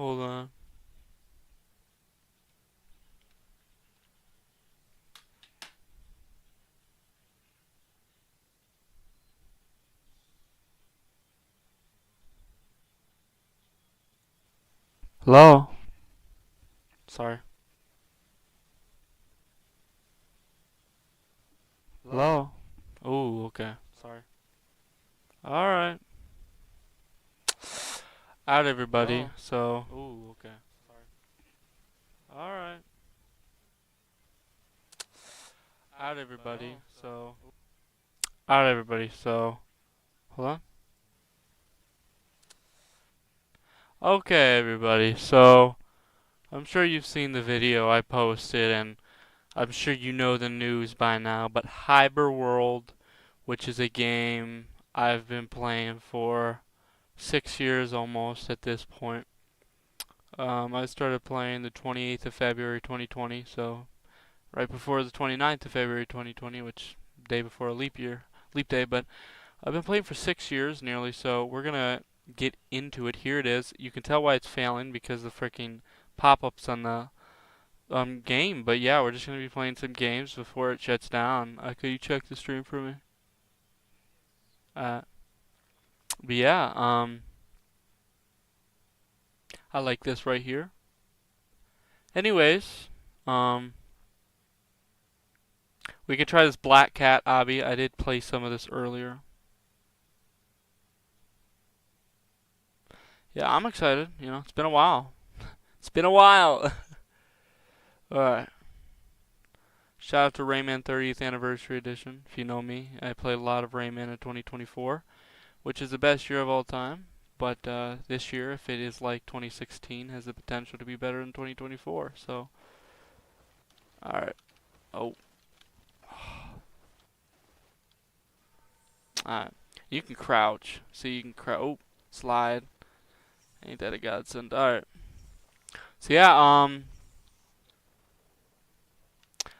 Hold on. Hello? Sorry. Hello? Oh, okay. Sorry. Alright. Out everybody. So. Oh, okay. Sorry. Alright. Out everybody. So. Out everybody. So. Hold on. Okay, everybody. So. I'm sure you've seen the video I posted, and I'm sure you know the news by now, but HiberWorld, which is a game I've been playing for 6 years almost at this point. I started playing the 28th of February 2020, so right before the 29th of February 2020, which day before a leap day, but I've been playing for 6 years nearly, so we're gonna get into it. Here it is. You can tell why it's failing because the freaking pop-ups on the game, but yeah, we're just gonna be playing some games before it shuts down. Could you check the stream for me? Uh, but yeah, I like this right here. Anyways, we could try this Black Cat obby. I did play some of this earlier. Yeah, I'm excited. You know, it's been a while. It's been a while. Alright. Shout out to Rayman 30th Anniversary Edition. If you know me, I played a lot of Rayman in 2024, which is the best year of all time. But this year, if it is like 2016, has the potential to be better than 2024. So, alright. Oh. Alright. You can crouch. See, you can crouch. Oh, slide. Ain't that a godsend? Alright. So yeah, I'm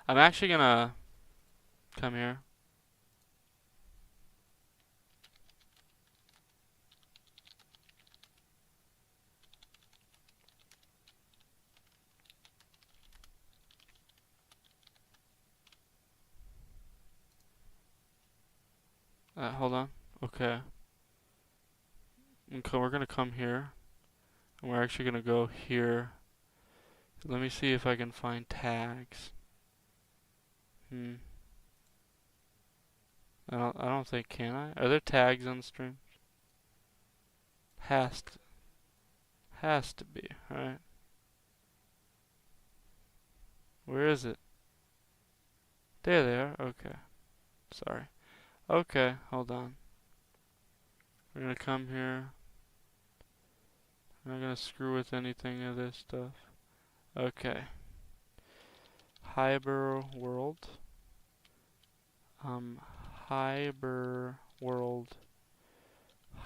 actually gonna come here. Hold on. Okay. Okay, we're gonna come here. And we're actually gonna go here. Let me see if I can find tags. I don't think, can I? Are there tags on the stream? Has to be, right? Where is it? There they are. Okay. Sorry. Okay, hold on. We're gonna come here. I'm not gonna screw with anything of this stuff. Okay. HiberWorld. HiberWorld.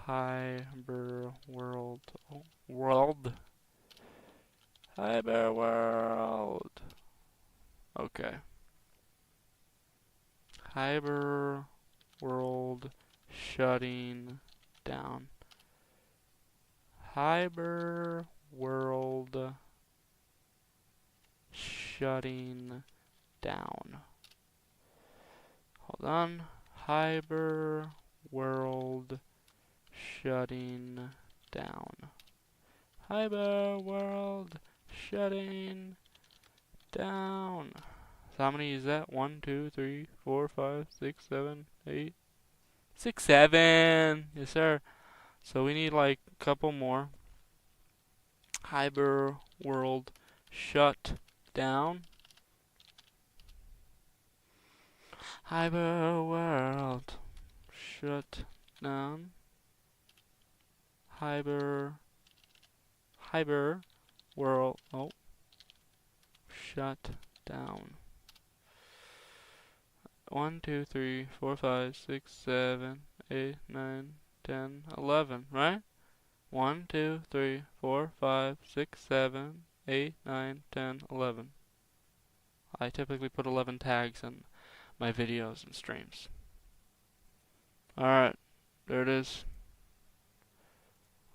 HiberWorld. Oh, world. HiberWorld. Okay. HiberWorld shutting down. HiberWorld shutting down. Hold on. HiberWorld shutting down. HiberWorld shutting down. So how many is that? 1, 2, 3, 4, 5, 6, 7, 8. 6, 7. Yes, sir. So we need like a couple more. HiberWorld shut down. HiberWorld shut down. HiberWorld. Oh, shut down. 1, 2, 3, 4, 5, 6, 7, 8, 9, 10, 11, right? 1, 2, 3, 4, 5, 6, 7, 8, 9, 10, 11. I typically put 11 tags in my videos and streams. Alright, there it is.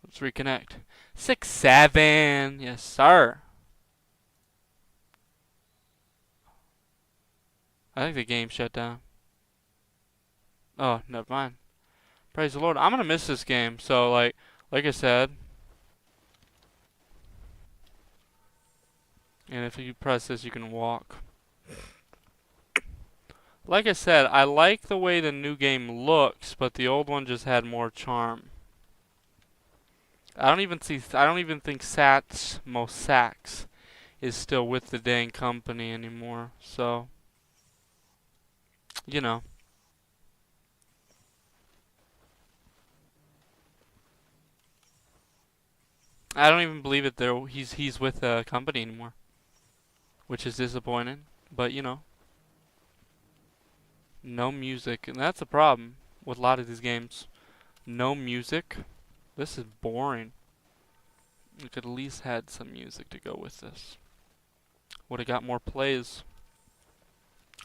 Let's reconnect. 6-7. Yes, sir. I think the game shut down. Oh, never mind. Praise the Lord. I'm gonna miss this game. So like I said, and if you press this, you can walk. Like I said, I like the way the new game looks, but the old one just had more charm. I don't even think Sats Most Sax is still with the dang company anymore. So, you know. I don't even believe it there he's with the company anymore, which is disappointing, but you know, no music, and that's a problem with a lot of these games. No music. This is boring. We could at least had some music to go with this. Would have got more plays.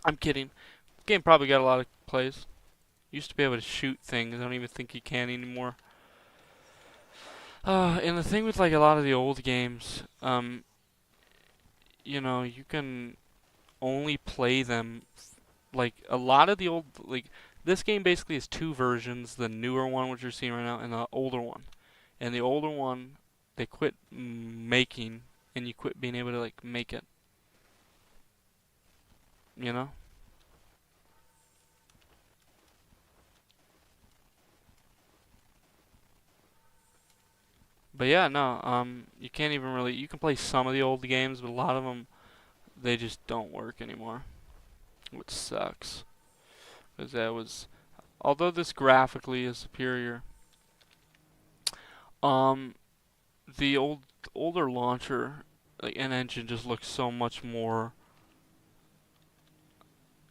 I'm kidding. The game probably got a lot of plays. Used to be able to shoot things. I don't even think you can anymore. And the thing with like a lot of the old games, you know, you can only play them like a lot of the old like this game basically has two versions, the newer one which you're seeing right now and the older one. And the older one they quit making and you quit being able to like make it. You know? But yeah, no, you can't even really you can play some of the old games, but a lot of them they just don't work anymore, which sucks. Because that was although this graphically is superior, um, the older launcher like an engine just looks so much more,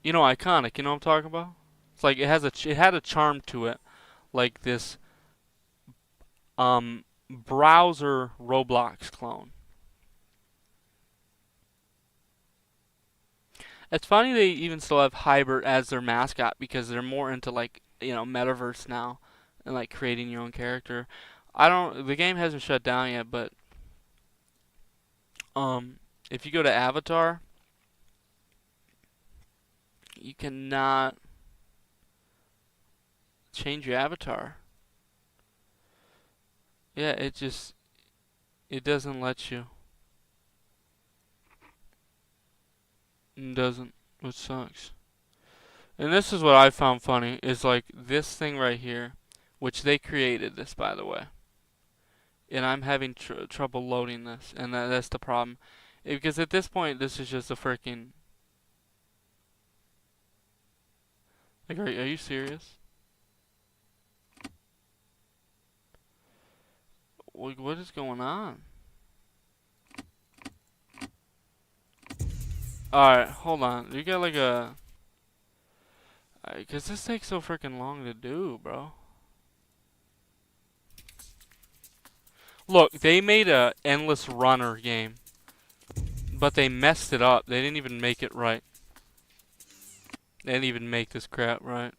you know, iconic. You know what I'm talking about? It's like it had a charm to it, like this browser Roblox clone. It's funny they even still have Hybrid as their mascot because they're more into like you know metaverse now and like creating your own character. I don't. The game hasn't shut down yet, but um, if you go to Avatar, you cannot change your avatar. Yeah, it doesn't let you. It doesn't, which sucks. And this is what I found funny is like this thing right here, which they created this by the way, and I'm having trouble loading this, and that's the problem, because at this point this is just a freaking like are you serious? Like what is going on? All right, hold on. You got like a, cause this takes so freaking long to do, bro. Look, they made a endless runner game, but they messed it up. They didn't even make it right. They didn't even make this crap right.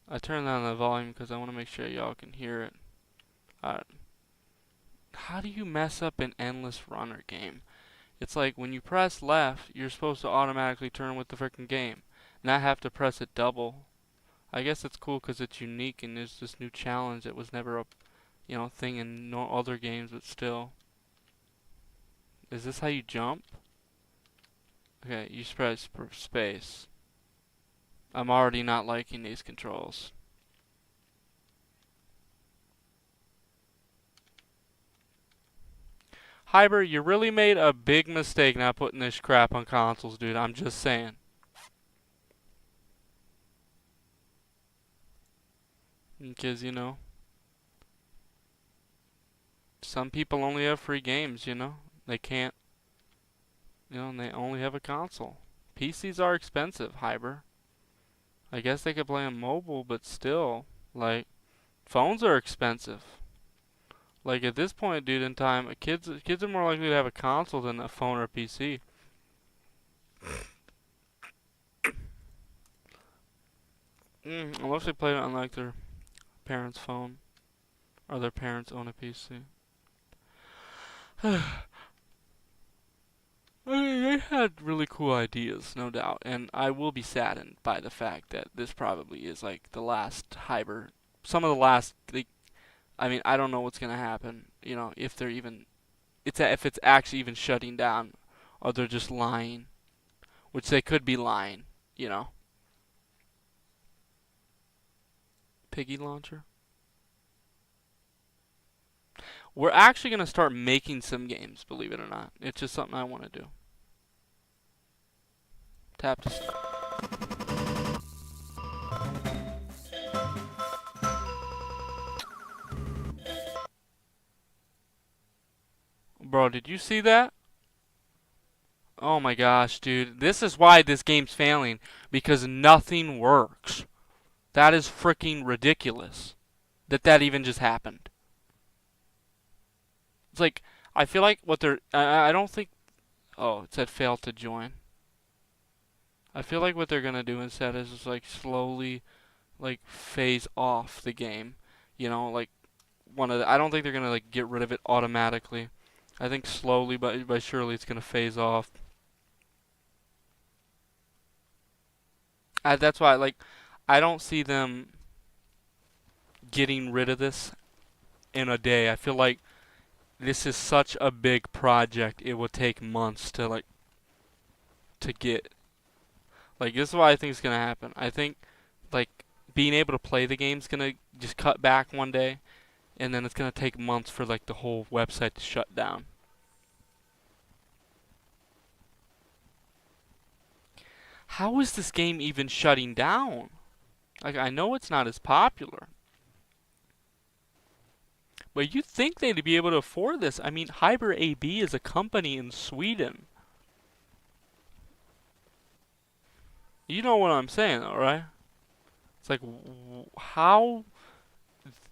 I turned down the volume because I want to make sure y'all can hear it. Alright. How do you mess up an endless runner game? It's like when you press left, you're supposed to automatically turn with the freaking game, not have to press it double. I guess it's cool because it's unique and there's this new challenge that was never a thing in no other games, but still. Is this how you jump? Okay, you press space. I'm already not liking these controls. Hyber, you really made a big mistake not putting this crap on consoles, dude. I'm just saying. Because, you know, some people only have free games, you know. They can't, and they only have a console. PCs are expensive, Hyber. I guess they could play on mobile, but still, like, phones are expensive. Like, at this point, dude, in time, kids are more likely to have a console than a phone or a PC. Unless they play it on, like, their parents' phone. or their parents own a PC. I mean, they had really cool ideas, no doubt, and I will be saddened by the fact that this probably is like the last Hyber, some of the last. Like, I mean, I don't know what's gonna happen. You know, if they're even, if it's actually even shutting down, or they're just lying, which they could be lying. You know, Piggy launcher. We're actually gonna start making some games, believe it or not. It's just something I want to do. Tap to start. Bro, did you see that? Oh my gosh, dude. This is why this game's failing. Because nothing works. That is freaking ridiculous. That even just happened. It's like, I feel like what they're... I don't think... Oh, it said fail to join. I feel like what they're gonna do instead is just like slowly like phase off the game. You know, like I don't think they're gonna like get rid of it automatically. I think slowly but by surely it's gonna phase off. That's why like I don't see them getting rid of this in a day. I feel like this is such a big project. It will take months to like to get. Like this is what I think is gonna happen. I think like being able to play the game's gonna just cut back one day, and then it's gonna take months for like the whole website to shut down. How is this game even shutting down? Like I know it's not as popular. But you'd think they'd be able to afford this. I mean, Hyber AB is a company in Sweden. You know what I'm saying, though, right? It's like, how?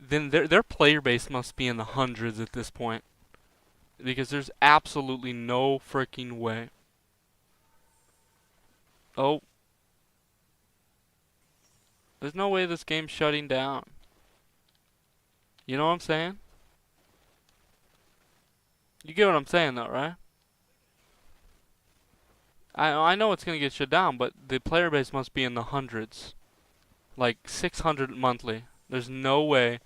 Then their player base must be in the hundreds at this point, because there's absolutely no freaking way. Oh, there's no way this game's shutting down. You know what I'm saying? You get what I'm saying, though, right? I know it's gonna get shut down, but the player base must be in the hundreds, like 600 monthly. There's no way.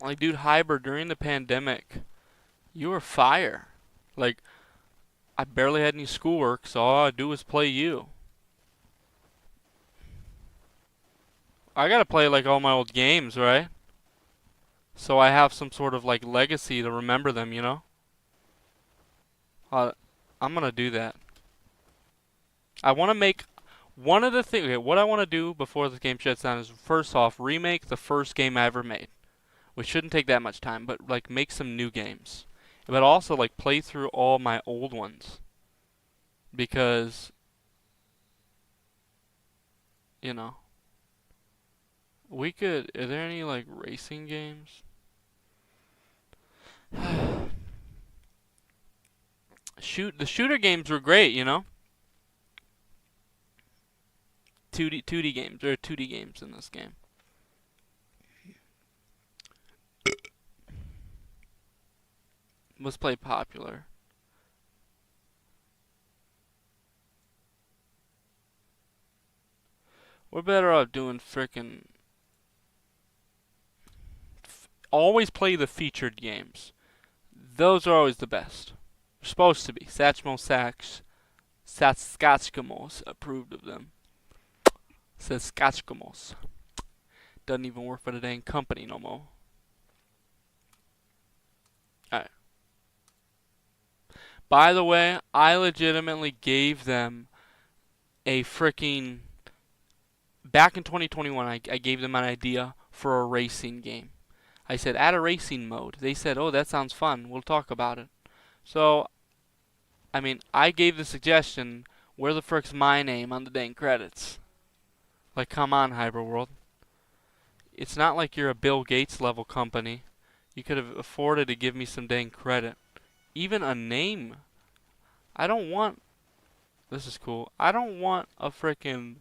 Like, dude, Hyber, during the pandemic, you were fire. Like, I barely had any schoolwork, so all I do was play you. I gotta play like all my old games, right? So I have some sort of like legacy to remember them, you know? Uh, I'm gonna do that. I wanna make one of the things. Okay, what I wanna do before the game shuts down is first off remake the first game I ever made, which shouldn't take that much time, but like make some new games, but also like play through all my old ones because you know we could. Are there any like racing games? The shooter games were great, you know. 2D games. There are 2D games in this game. Let's play popular. We're better off doing frickin' always play the featured games. Those are always the best. They're supposed to be. Satchmo Sachs Saskatchemos approved of them. Saskatchemos. Doesn't even work for the dang company no more. Alright. By the way, I legitimately gave them a freaking... Back in 2021, I gave them an idea for a racing game. I said, add a racing mode. They said, oh, that sounds fun. We'll talk about it. So, I mean, I gave the suggestion. Where the frick's my name on the dang credits? Like, come on, HiberWorld. It's not like you're a Bill Gates level company. You could have afforded to give me some dang credit. Even a name. I don't want. This is cool. I don't want a frickin'.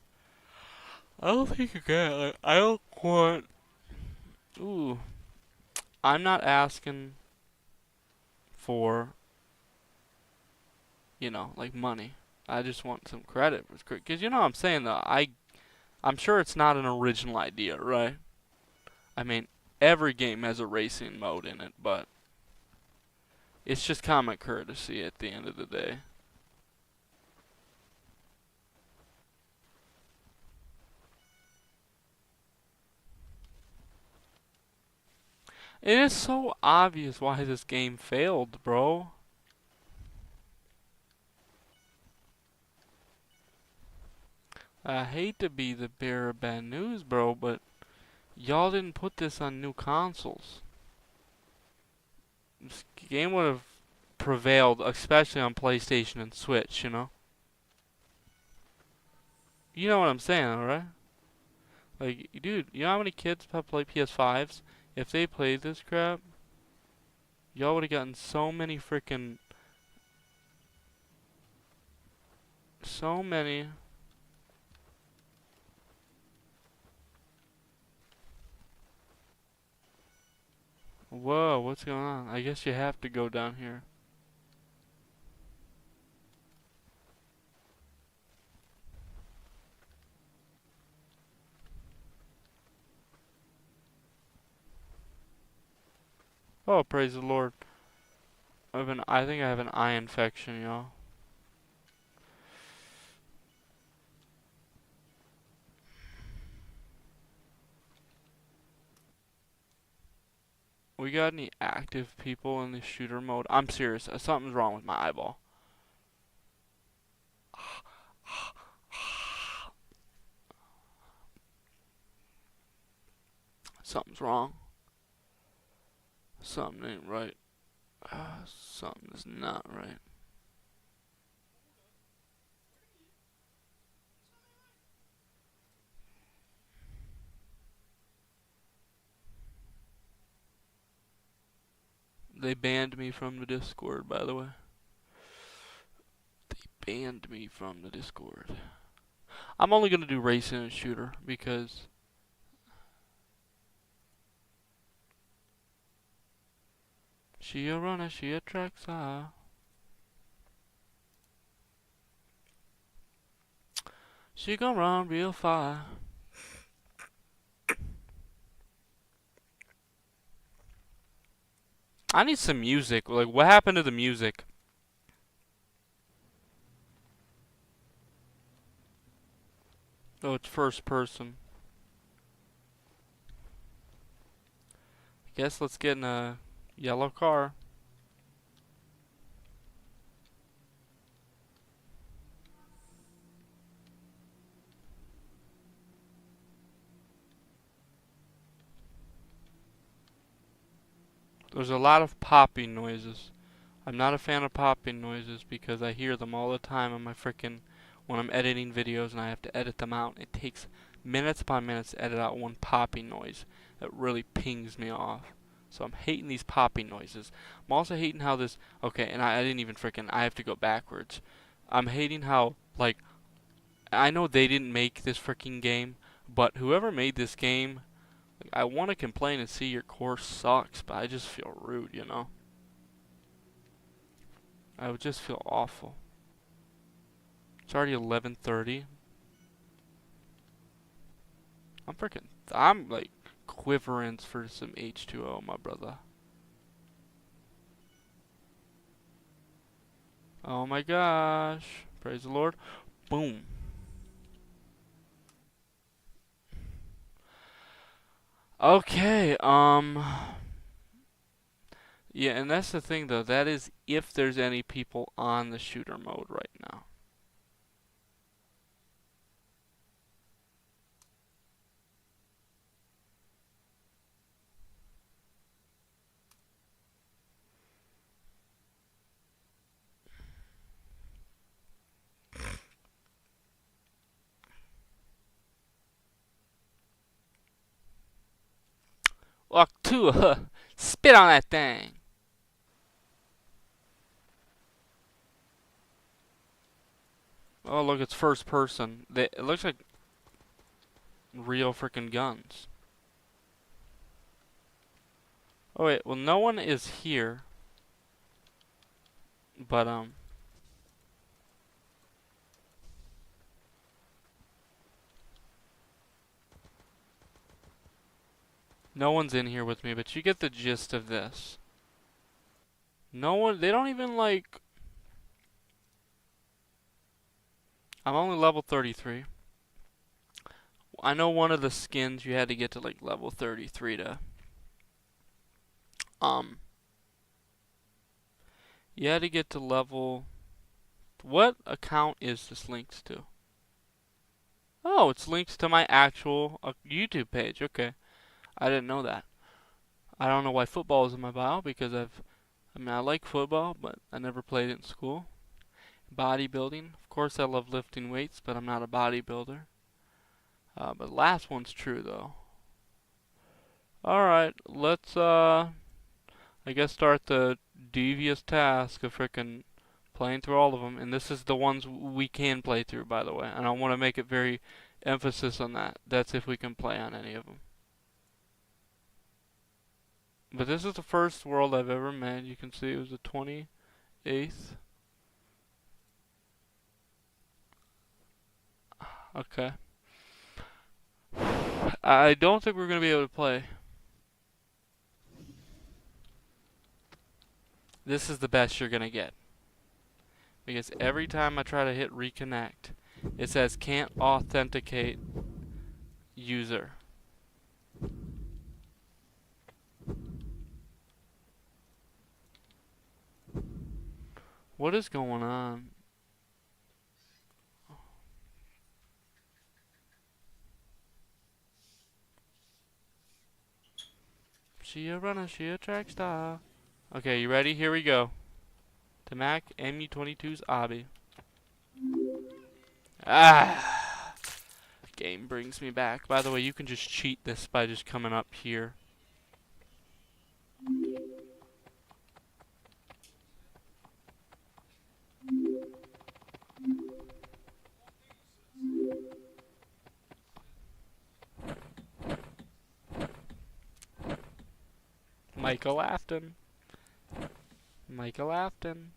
I don't think you can. Like, I don't want. Ooh. I'm not asking for, like money. I just want some credit. Because you know what I'm saying, though. I'm sure it's not an original idea, right? I mean, every game has a racing mode in it, but it's just common courtesy at the end of the day. It is so obvious why this game failed, bro. I hate to be the bearer of bad news, bro, but y'all didn't put this on new consoles. This game would have prevailed, especially on PlayStation and Switch, you know? You know what I'm saying, alright? Like, dude, you know how many kids have played PS5s? If they played this crap, y'all would have gotten so many freaking. So many. Whoa, what's going on? I guess you have to go down here. Oh, praise the Lord. I think I have an eye infection, y'all. We got any active people in the shooter mode? I'm serious. Something's wrong with my eyeball. Something's wrong. Something ain't right. Something is not right. They banned me from the Discord, by the way. They banned me from the Discord. I'm only gonna do racing and shooter because she a runner, she a track star. She gon' run real far. I need some music. Like, what happened to the music? Oh, it's first person. Guess let's get in a yellow car. There's a lot of popping noises. I'm not a fan of popping noises because I hear them all the time on my frickin' when I'm editing videos and I have to edit them out. It takes minutes upon minutes to edit out one popping noise that really pings me off. So I'm hating these popping noises. I'm also hating how this. Okay, and I didn't even frickin'. I have to go backwards. I'm hating how, like, I know they didn't make this frickin' game, but whoever made this game, like, I want to complain and see your course sucks, but I just feel rude, you know? I would just feel awful. It's already 11:30. I'm like quivering for some H2O, my brother. Oh my gosh. Praise the Lord. Boom. Okay, yeah, and that's the thing though. That is if there's any people on the shooter mode right now. 2. Spit on that thing. Oh, look, it's first person. It looks like real freaking guns. Oh, wait. Well, no one is here. But, no one's in here with me, but you get the gist of this. No one, they don't even like... I'm only level 33. I know one of the skins you had to get to like level 33 to, you had to get to level... What account is this linked to? Oh, it's linked to my actual YouTube page. Okay. I didn't know that. I don't know why football is in my bio because I mean, I like football, but I never played it in school. Bodybuilding. Of course, I love lifting weights, but I'm not a bodybuilder. But the last one's true, though. Alright, let's, I guess start the devious task of frickin' playing through all of them. And this is the ones we can play through, by the way. And I want to make it very emphasis on that. That's if we can play on any of them. But this is the first world I've ever made. You can see it was the 28th. Okay. I don't think we're going to be able to play. This is the best you're going to get. Because every time I try to hit reconnect, it says can't authenticate user. What is going on? She a runner, she a track star. Okay, you ready? Here we go. To Mac MU22's obby. Ah! Game brings me back. By the way, you can just cheat this by just coming up here. Michael Afton. Michael Afton.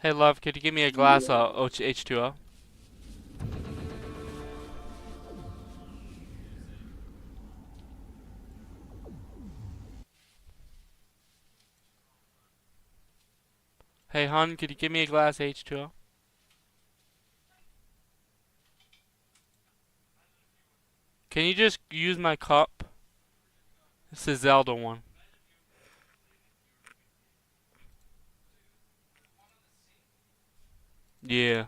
Hey, love, could you give me a glass of H2O? Hey, hon, could you give me a glass of H2O? Can you just use my cup? This is Zelda one. Yeah.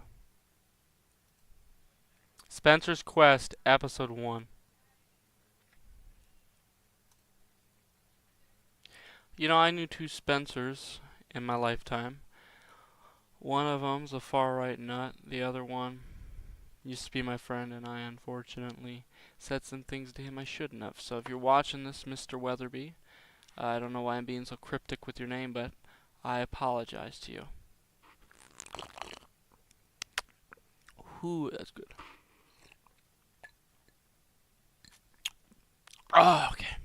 Spencer's Quest, Episode 1. You know, I knew 2 Spencers in my lifetime. One of them's a far right nut. The other one used to be my friend, and I unfortunately said some things to him I shouldn't have. So if you're watching this, Mr. Weatherby, I don't know why I'm being so cryptic with your name, but I apologize to you. Ooh, that's good. Oh, okay.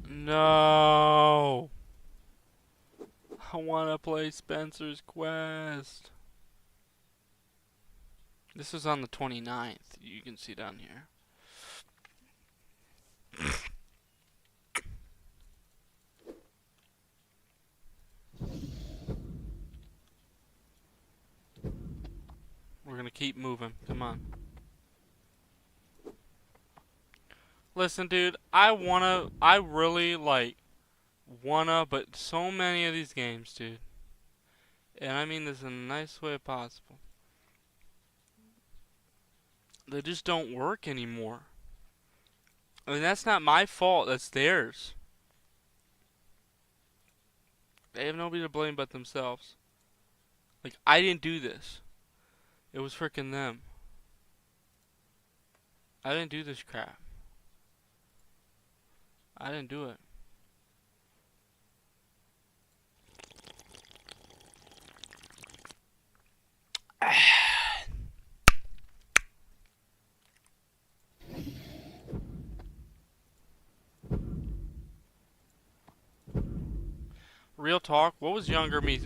No. I want to play Spencer's Quest. This is on the 29th. You can see down here. We're gonna keep moving. Come on. Listen, dude, I really but so many of these games, dude. And I mean this in the nicest way possible. They just don't work anymore. I mean, that's not my fault, that's theirs. They have nobody to blame but themselves. Like, I didn't do this. It was freaking them. I didn't do this crap. I didn't do it. Real talk, what was younger me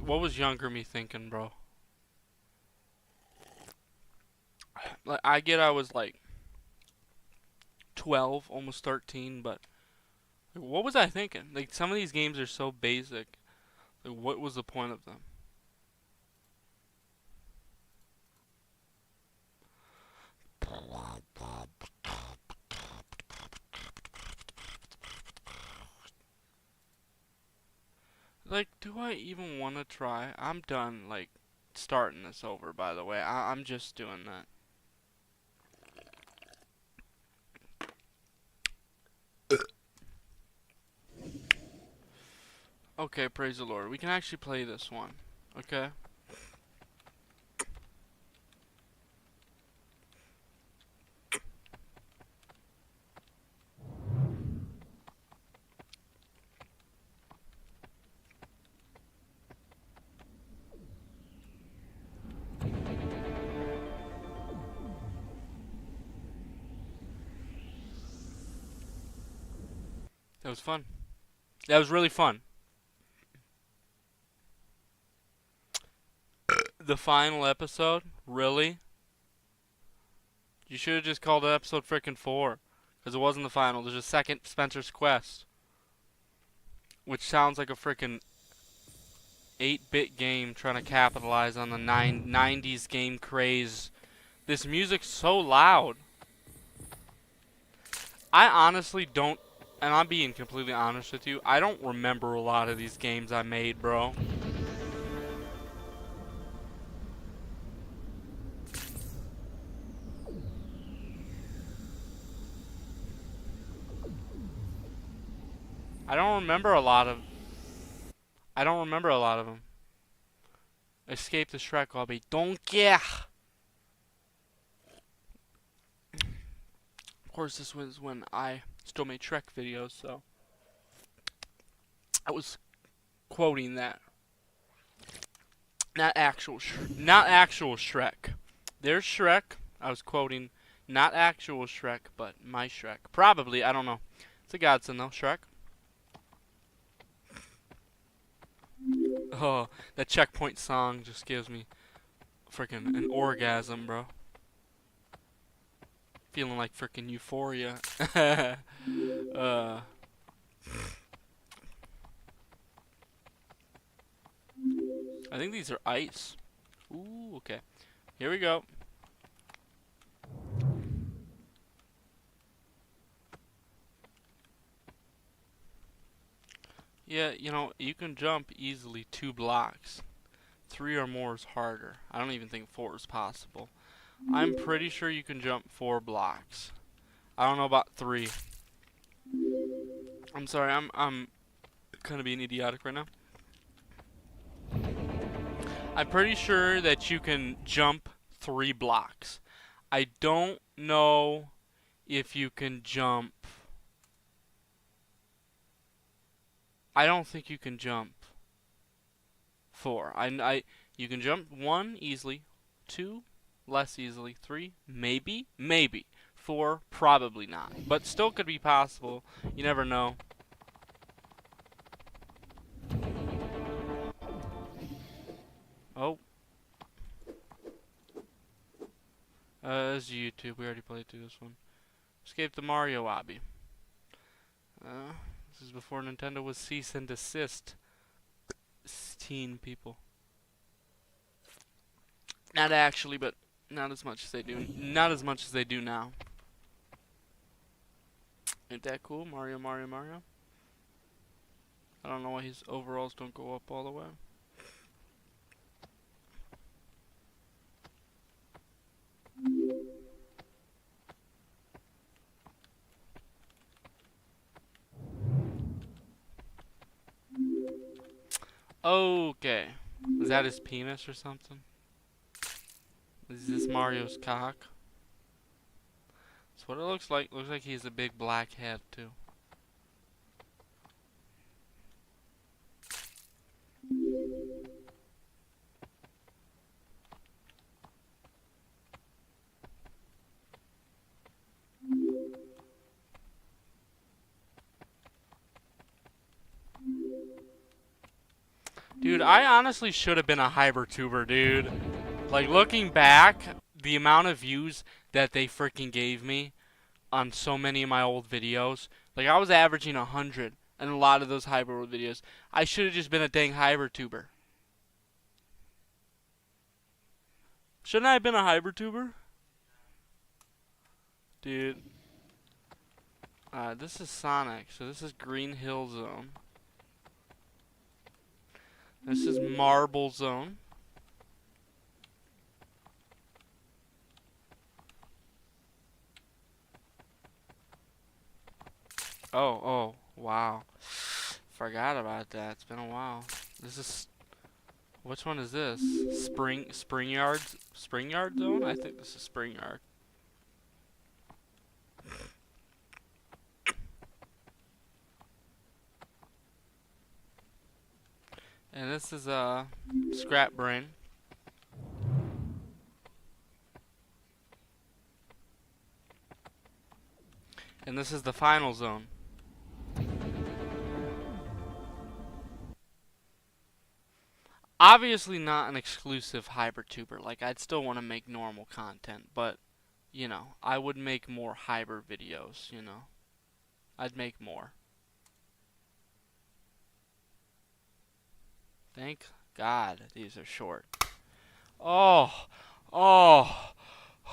thinking, bro? Like, I get I was like 12, almost 13, but like, what was I thinking? Like, some of these games are so basic. Like, what was the point of them? Like, do I even want to try? I'm done, like, starting this over, by the way. I'm just doing that. Okay, praise the Lord. We can actually play this one. Okay? That was fun. That was really fun. The final episode? Really? You should have just called it episode frickin' 4. Because it wasn't the final. There's a second Spencer's Quest. Which sounds like a frickin' 8-bit game trying to capitalize on the 90s game craze. This music's so loud. I honestly don't, and I'm being completely honest with you, I don't remember a lot of these games I made, bro. I don't remember a lot of them. Escape the Shrek lobby. Don't care. Of course, this was when I still made Shrek videos, so I was quoting that. Not actual Shrek. There's Shrek. I was quoting not actual Shrek, but my Shrek. Probably, I don't know. It's a godsend though, Shrek. Oh, that checkpoint song just gives me freaking an orgasm, bro. Feeling like freaking euphoria. I think these are ice. Ooh, okay. Here we go. Yeah, you know, you can jump easily 2 blocks. 3 or more is harder. I don't even think 4 is possible. I'm pretty sure you can jump 4 blocks. I don't know about 3. I'm sorry, I'm kind of being idiotic right now. I'm pretty sure that you can jump 3 blocks. I don't know if you can jump. I don't think you can jump 4. You can jump 1 easily, 2 less easily, 3 maybe, 4 probably not, but still could be possible. You never know. Oh. This is YouTube. We already played through this one. Escape the Mario lobby. This is before Nintendo was cease and desist. Teen people. Not actually, but not as much as they do. Not as much as they do now. Ain't that cool? Mario. I don't know why his overalls don't go up all the way. Okay. Is that his penis or something? Is this Mario's cock? That's what it looks like. Looks like he has a big black head too. Dude, I honestly should have been a HiberTuber, dude. Like, looking back, the amount of views that they freaking gave me on so many of my old videos, like, I was averaging 100 in a lot of those HiberWorld videos. I should have just been a dang HiberTuber. Shouldn't I have been a HiberTuber? Dude. This is Sonic, so this is Green Hill Zone. This is Marble Zone. Oh, wow. Forgot about that. It's been a while. This is... Which one is this? Spring Yard Zone? I think this is Spring Yard. And this is Scrap Brain. And this is the final zone. Obviously not an exclusive HiberTuber. Like, I'd still want to make normal content, but, you know, I would make more Hyber videos, you know. I'd make more. Thank God these are short. Oh.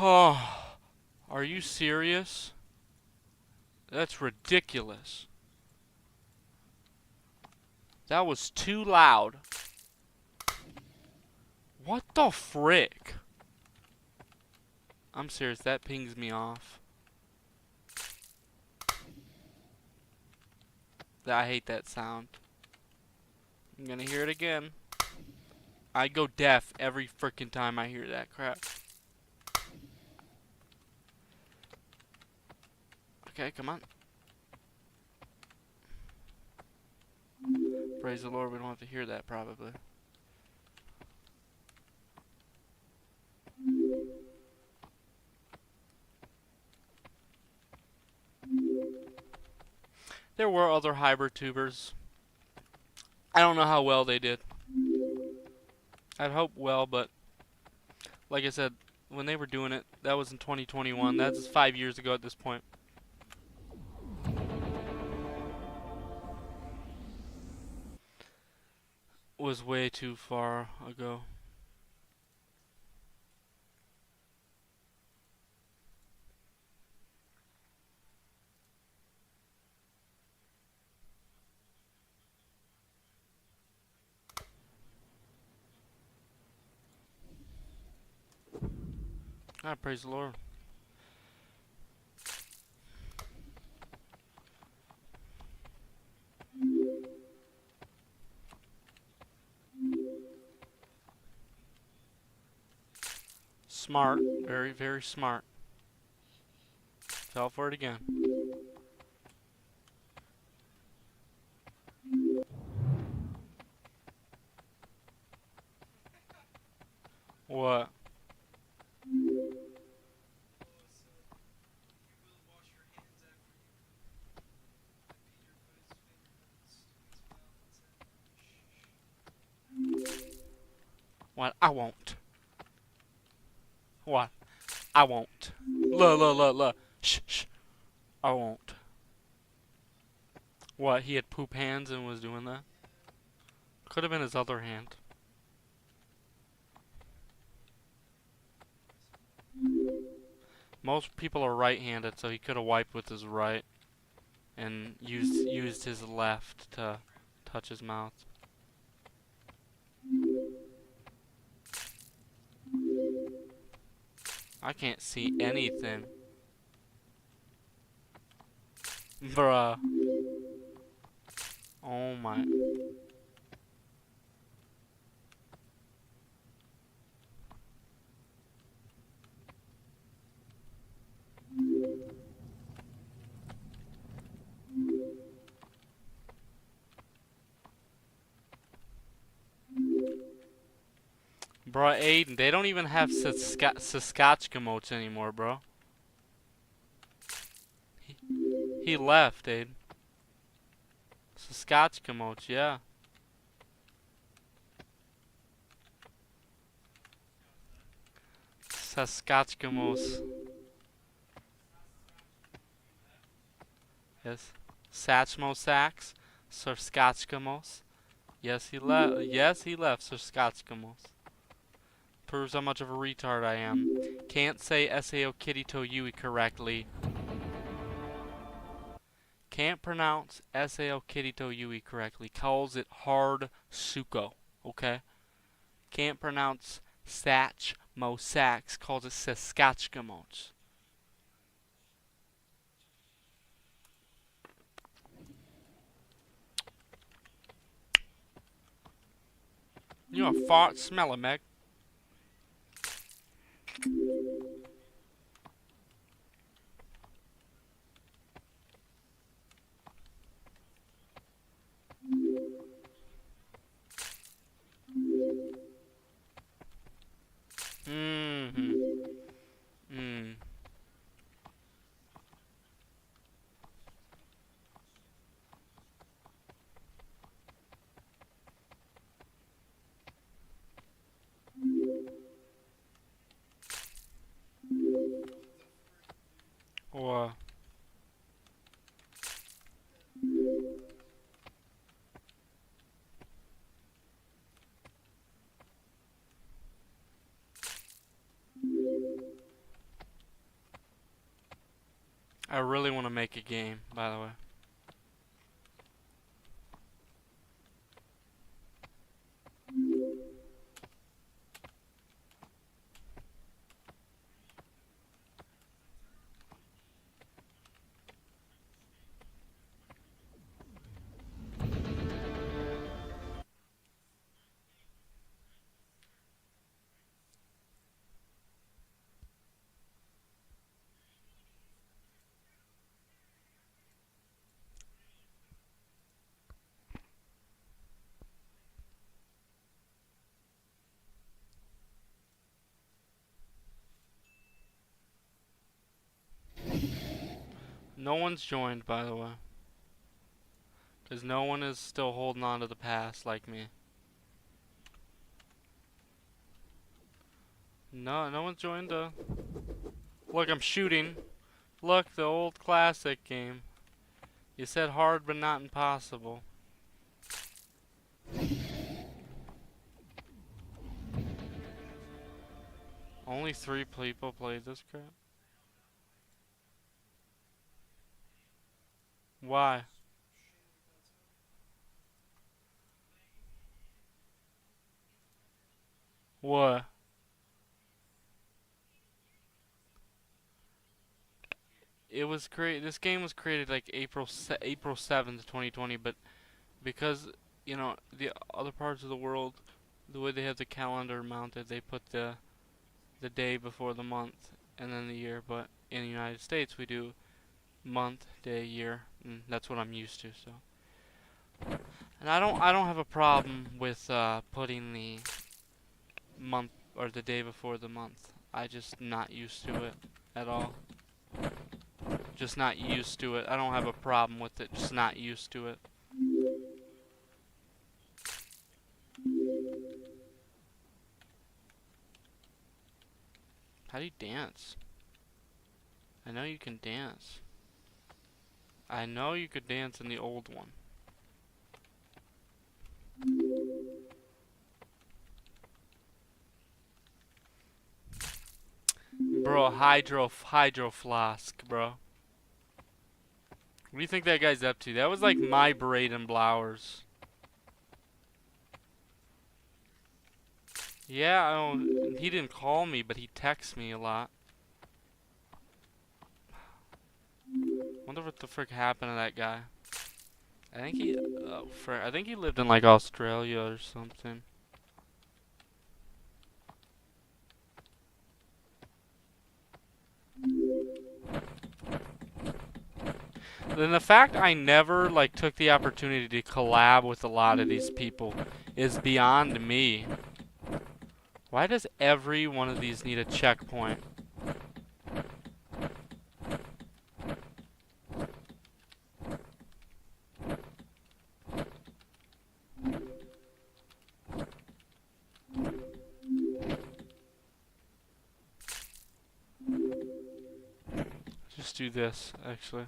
Are you serious? That's ridiculous. That was too loud. What the frick? I'm serious, that pings me off. I hate that sound. I'm gonna hear it again. I go deaf every frickin' time I hear that crap. Okay, come on. Praise the Lord, we don't have to hear that probably. There were other HiberTubers. I don't know how well they did. I'd hope well, but like I said, when they were doing it, that was in 2021. That's 5 years ago at this point. Was way too far ago. Ah, praise the Lord. Smart. Very, very smart. Fell for it again. What? What? I won't. What? I won't. Look. Shh. I won't. What? He had poop hands and was doing that? Could have been his other hand. Most people are right-handed, so he could have wiped with his right and used his left to touch his mouth. I can't see anything. Bruh. Oh my. Bro, Aiden, they don't even have Saskatchemotes anymore, bro. He left, Aiden. Saskatchemotes, yeah. Saskatchemotes. Yes. Satchmo Sacks. Saskatchemotes. Yes, he left. Yes, he left Saskatchemotes. Proves how much of a retard I am. Can't say Sao Kitty to Yui correctly. Can't pronounce Sao Kitty to Yui correctly. Calls it hard suko. Okay? Can't pronounce Satchmo Sacks. Calls it Saskatchemotes. You a fart smelling, Meg. What? I really want to make a game, by the way. No one's joined, by the way. Because no one is still holding on to the past like me. No one's joined. Look, I'm shooting. Look, the old classic game. You said hard but not impossible. Only 3 people played this crap. Why? What? It was created. This game was created like April 7th, 2020. But because you know the other parts of the world, the way they have the calendar mounted, they put the day before the month and then the year. But in the United States, we do month, day, year, and that's what I'm used to. So, and I don't have a problem with putting the month or the day before the month. I just not used to it at all. Just not used to it. I don't have a problem with it. Just not used to it. How do you dance? I know you can dance. I know you could dance in the old one. Bro, hydro flask, bro. What do you think that guy's up to? That was like my Braden Blowers. Yeah, he didn't call me, but he texts me a lot. Wonder what the frick happened to that guy. I think I think he lived in like Australia or something. Then the fact I never like took the opportunity to collab with a lot of these people is beyond me. Why does every one of these need a checkpoint? Just do this, actually.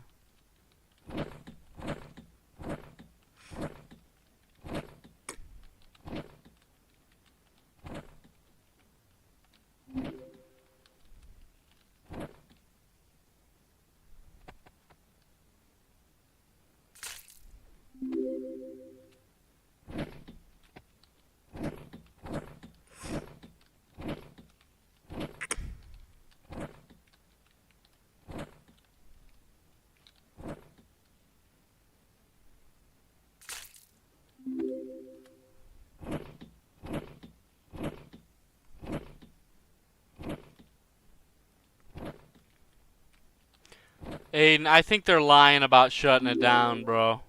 Aiden, I think they're lying about shutting it down, bro.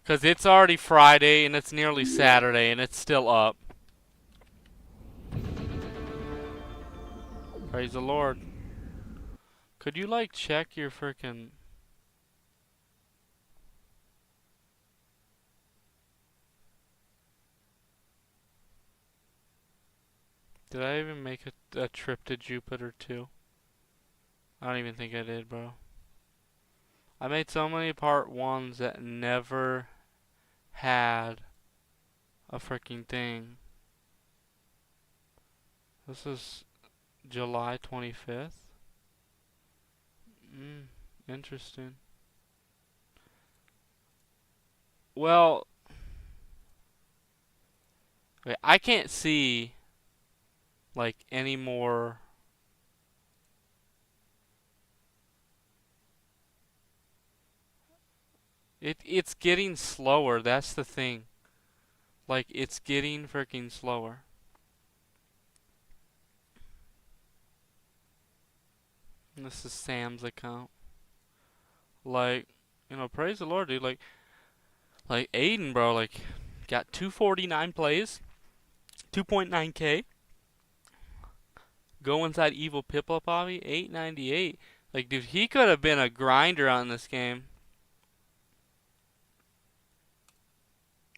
Because it's already Friday and it's nearly Saturday and it's still up. Praise the Lord. Could you, like, check your frickin'... Did I even make a trip to Jupiter, too? I don't even think I did, bro. I made so many part 1s that never had a freaking thing. This is July 25th. Interesting. Well, wait, I can't see like any more. It's getting slower. That's the thing. Like, it's getting freaking slower. And this is Sam's account. Like, you know, praise the Lord, dude. Like Aiden, bro, like, got 249 plays, 2.9K. Go inside Evil Piplup Hobby, 898. Like, dude, he could have been a grinder on this game.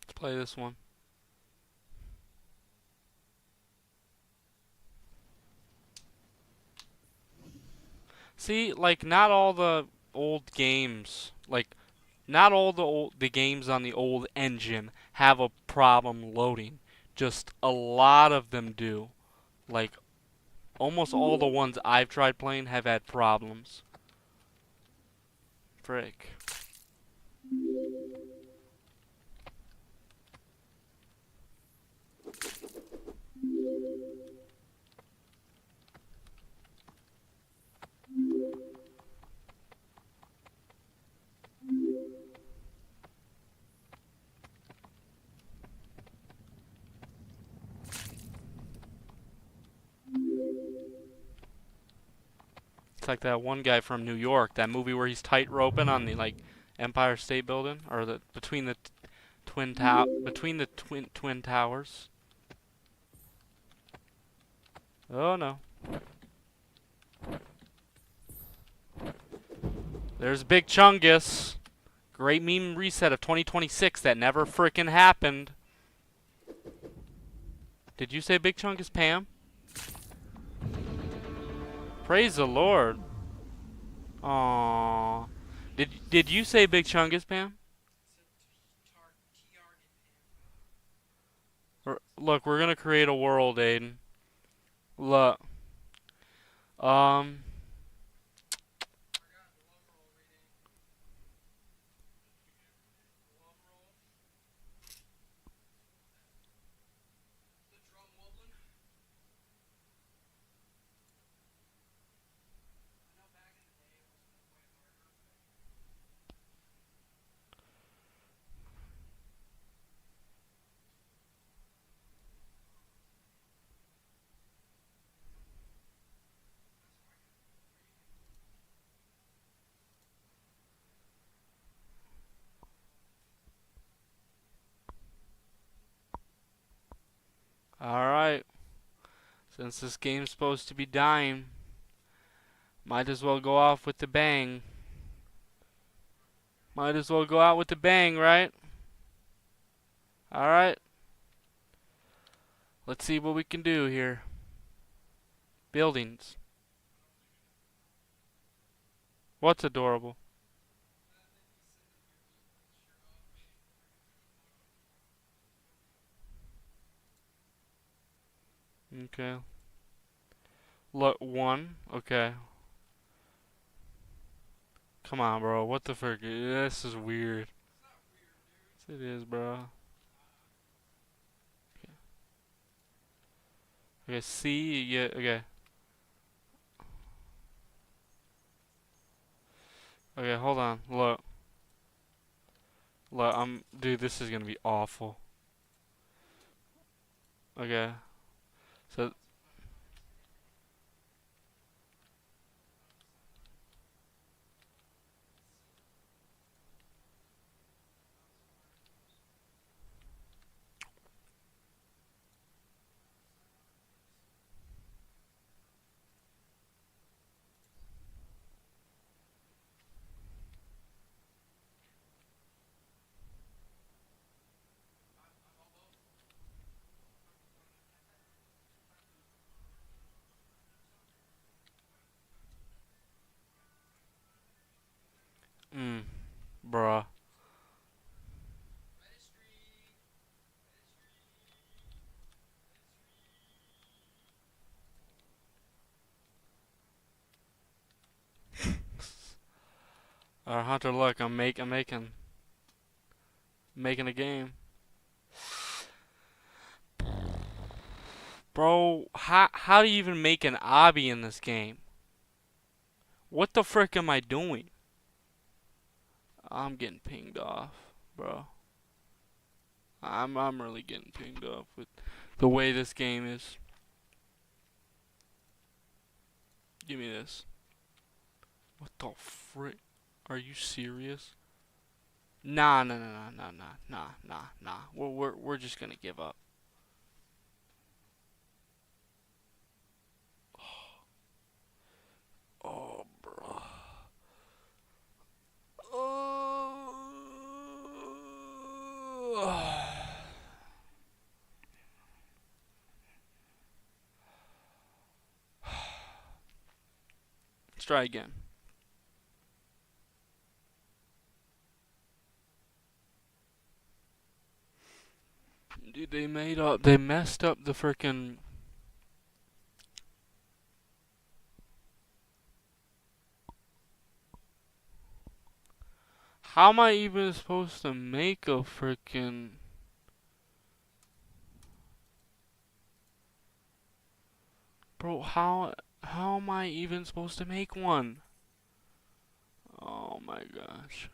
Let's play this one. See, like, not all the old games, like, not all the games on the old engine have a problem loading. Just a lot of them do. Like, almost all the ones I've tried playing have had problems. Frick. It's like that one guy from New York, that movie where he's tight roping on the like Empire State Building, or the between the twin towers. Oh no. There's Big Chungus. Great meme reset of 2026 that never frickin' happened. Did you say Big Chungus Pam? Praise the Lord. Aww. Did you say Big Chungus Pam? Look, we're gonna create a world, Aiden. Look. Um. Alright. Since this game's supposed to be dying, might as well go off with the bang. Might as well go out with the bang, right? Alright. Let's see what we can do here. Buildings. What's adorable? Okay. Look, one. Okay. Come on, bro. What the frick? This is weird. Yes, it is, bro. Okay, C. Yeah, okay. Okay, hold on. Look. Look, dude, this is gonna be awful. Okay. So, bruh. Hunter, look, I'm making a game. Bro, how do you even make an obby in this game? What the frick am I doing? I'm getting pinged off, bro. I'm really getting pinged off with the way this game is. Give me this. What the frick? Are you serious? Nah. We're just gonna give up. Oh, bro. Oh. Let's try again. Dude, they messed up the frickin' how am I even supposed to make a frickin' bro, how am I even supposed to make one? Oh my gosh.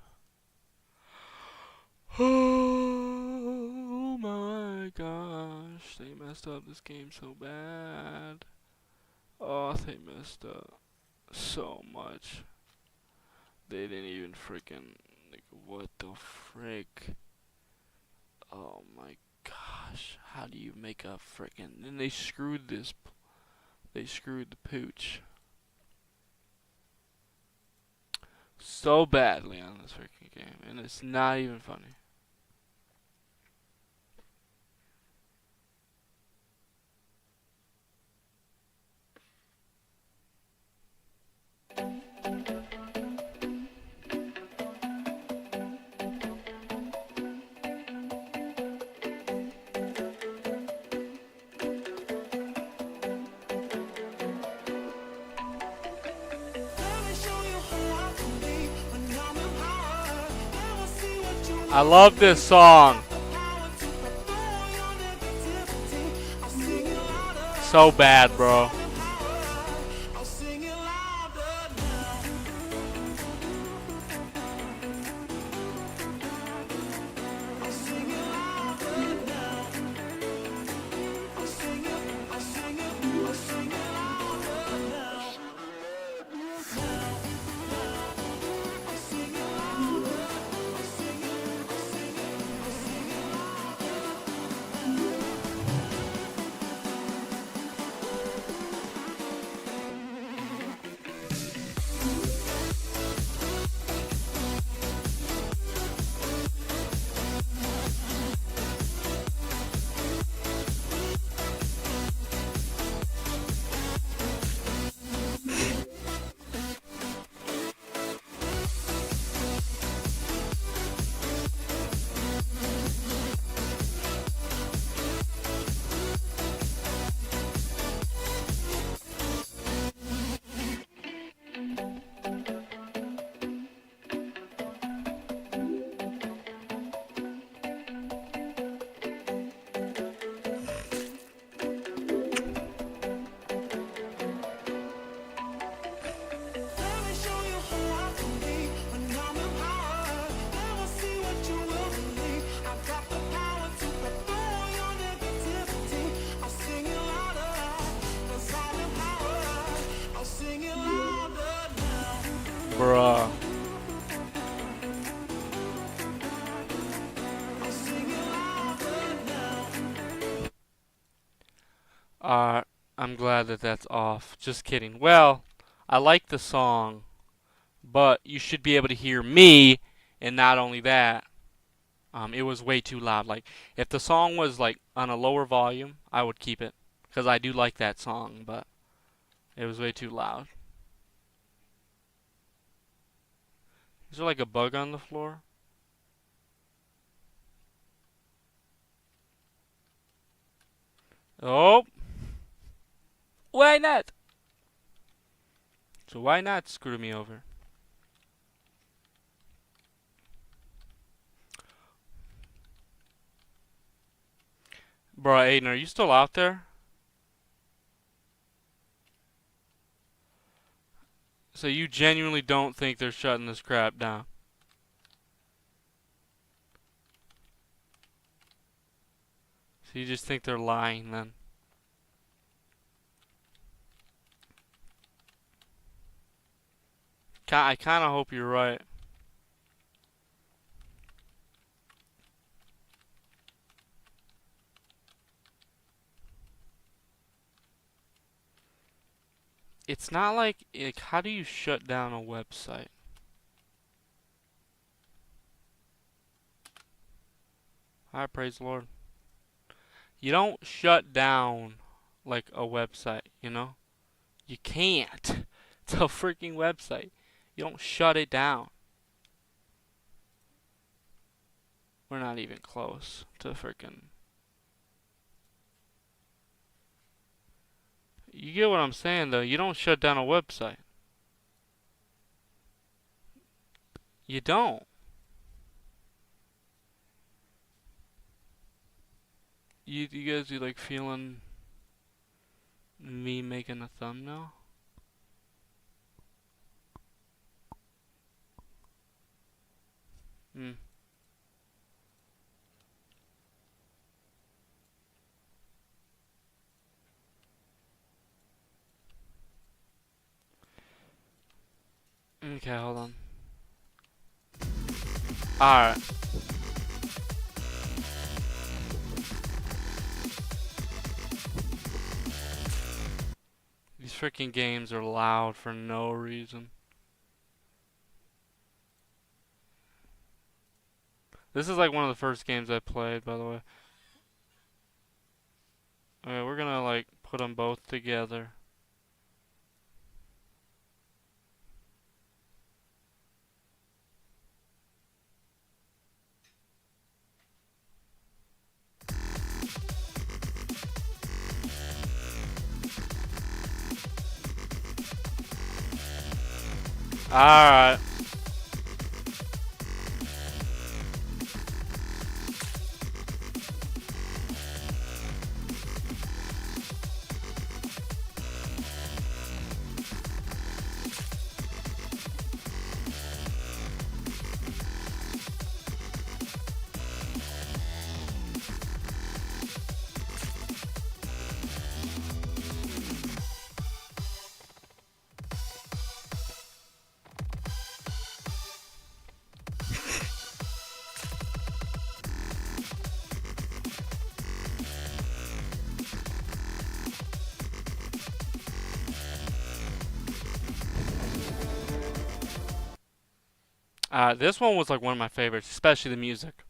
Oh my gosh. They messed up this game so bad. Oh, they messed up so much. They didn't even freaking, like, what the frick? Oh my gosh. How do you make a frickin', and they screwed this, they screwed the pooch so badly on this freaking game, and it's not even funny. I love this song. So bad, bro. Bruh. I'm glad that that's off. Just kidding. Well, I like the song, but you should be able to hear me, and not only that, it was way too loud. Like, if the song was like on a lower volume, I would keep it, because I do like that song, but it was way too loud. Is there like a bug on the floor? Oh, why not? So why not screw me over? Bro, Aiden, are you still out there? So you genuinely don't think they're shutting this crap down? So you just think they're lying then? I kind of hope you're right. It's not like, how do you shut down a website? Alright, praise the Lord. You don't shut down like a website, you know? You can't. It's a freaking website. You don't shut it down. We're not even close to freaking. You get what I'm saying though. You don't shut down a website. You don't. You guys, you like feeling me making a thumbnail? Hmm. Okay, hold on. Alright. These freaking games are loud for no reason. This is like one of the first games I played, by the way. Okay, we're gonna like put them both together. Alright. This one was like one of my favorites, especially the music.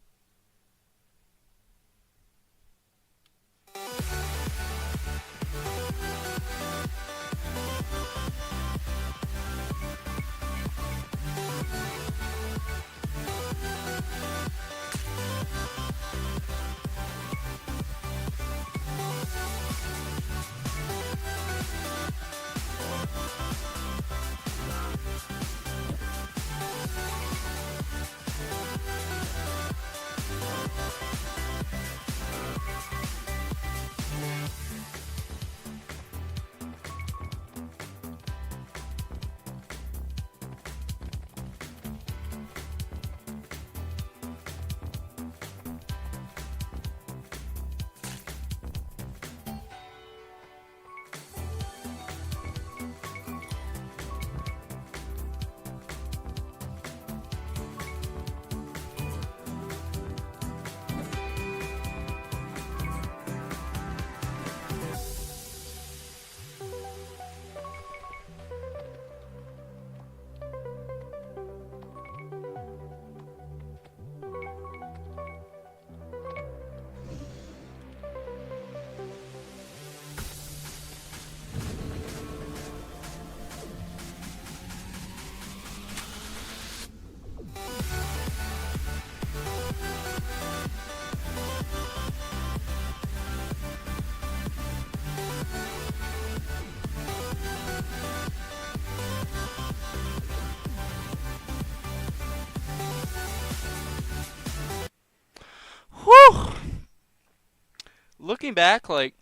looking back, like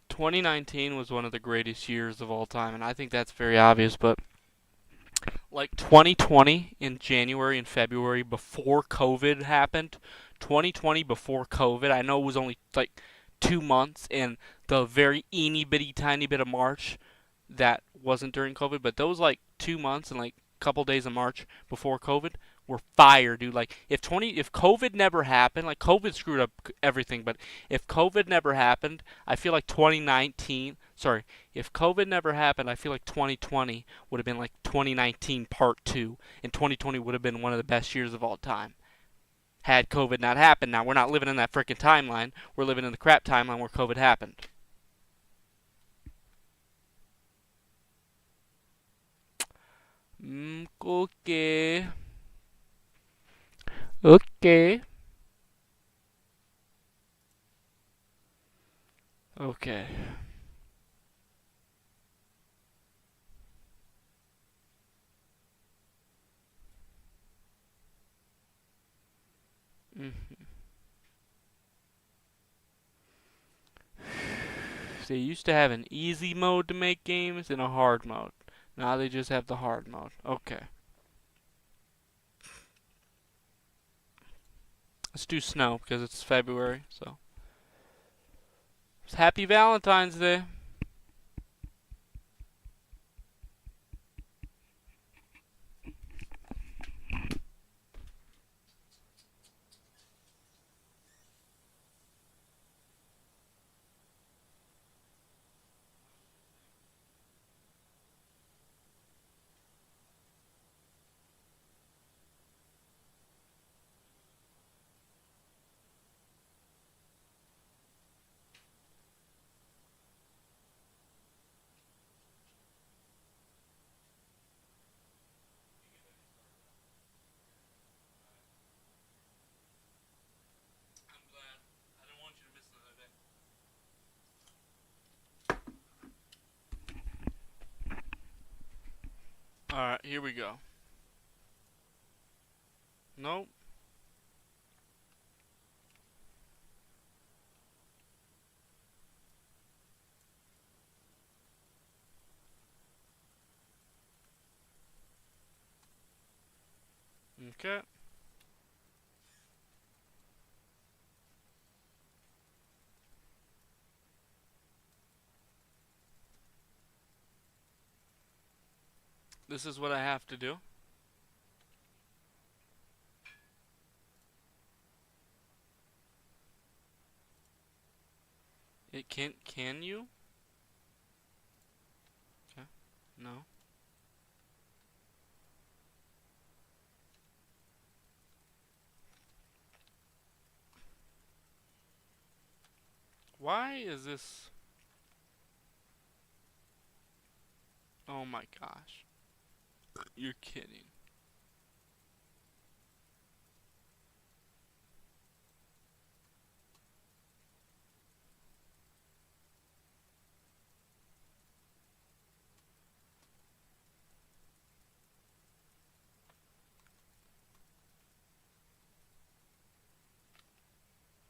2019 was one of the greatest years of all time, and I think that's very obvious. But like 2020 in January and February before COVID happened, 2020 before COVID, I know it was only like 2 months, and the very eeny bitty tiny bit of March that wasn't during COVID, but those like 2 months and like a couple days of March before COVID were fire, dude. Like if COVID never happened, like COVID screwed up everything, but if COVID never happened, I feel like 2019, sorry, if COVID never happened, I feel like 2020 would have been like 2019 part 2, and 2020 would have been one of the best years of all time. Had COVID not happened. Now we're not living in that freaking timeline. We're living in the crap timeline where COVID happened. Okay. Okay. Okay. Mm. They used to have an easy mode to make games and a hard mode. Now they just have the hard mode. Okay. Let's do snow because it's February. So, happy Valentine's Day. I'm glad. I don't want you to miss another day. Alright, here we go. Nope. Okay. This is what I have to do. It can you? Okay. No. Why is this? Oh my gosh. You're kidding.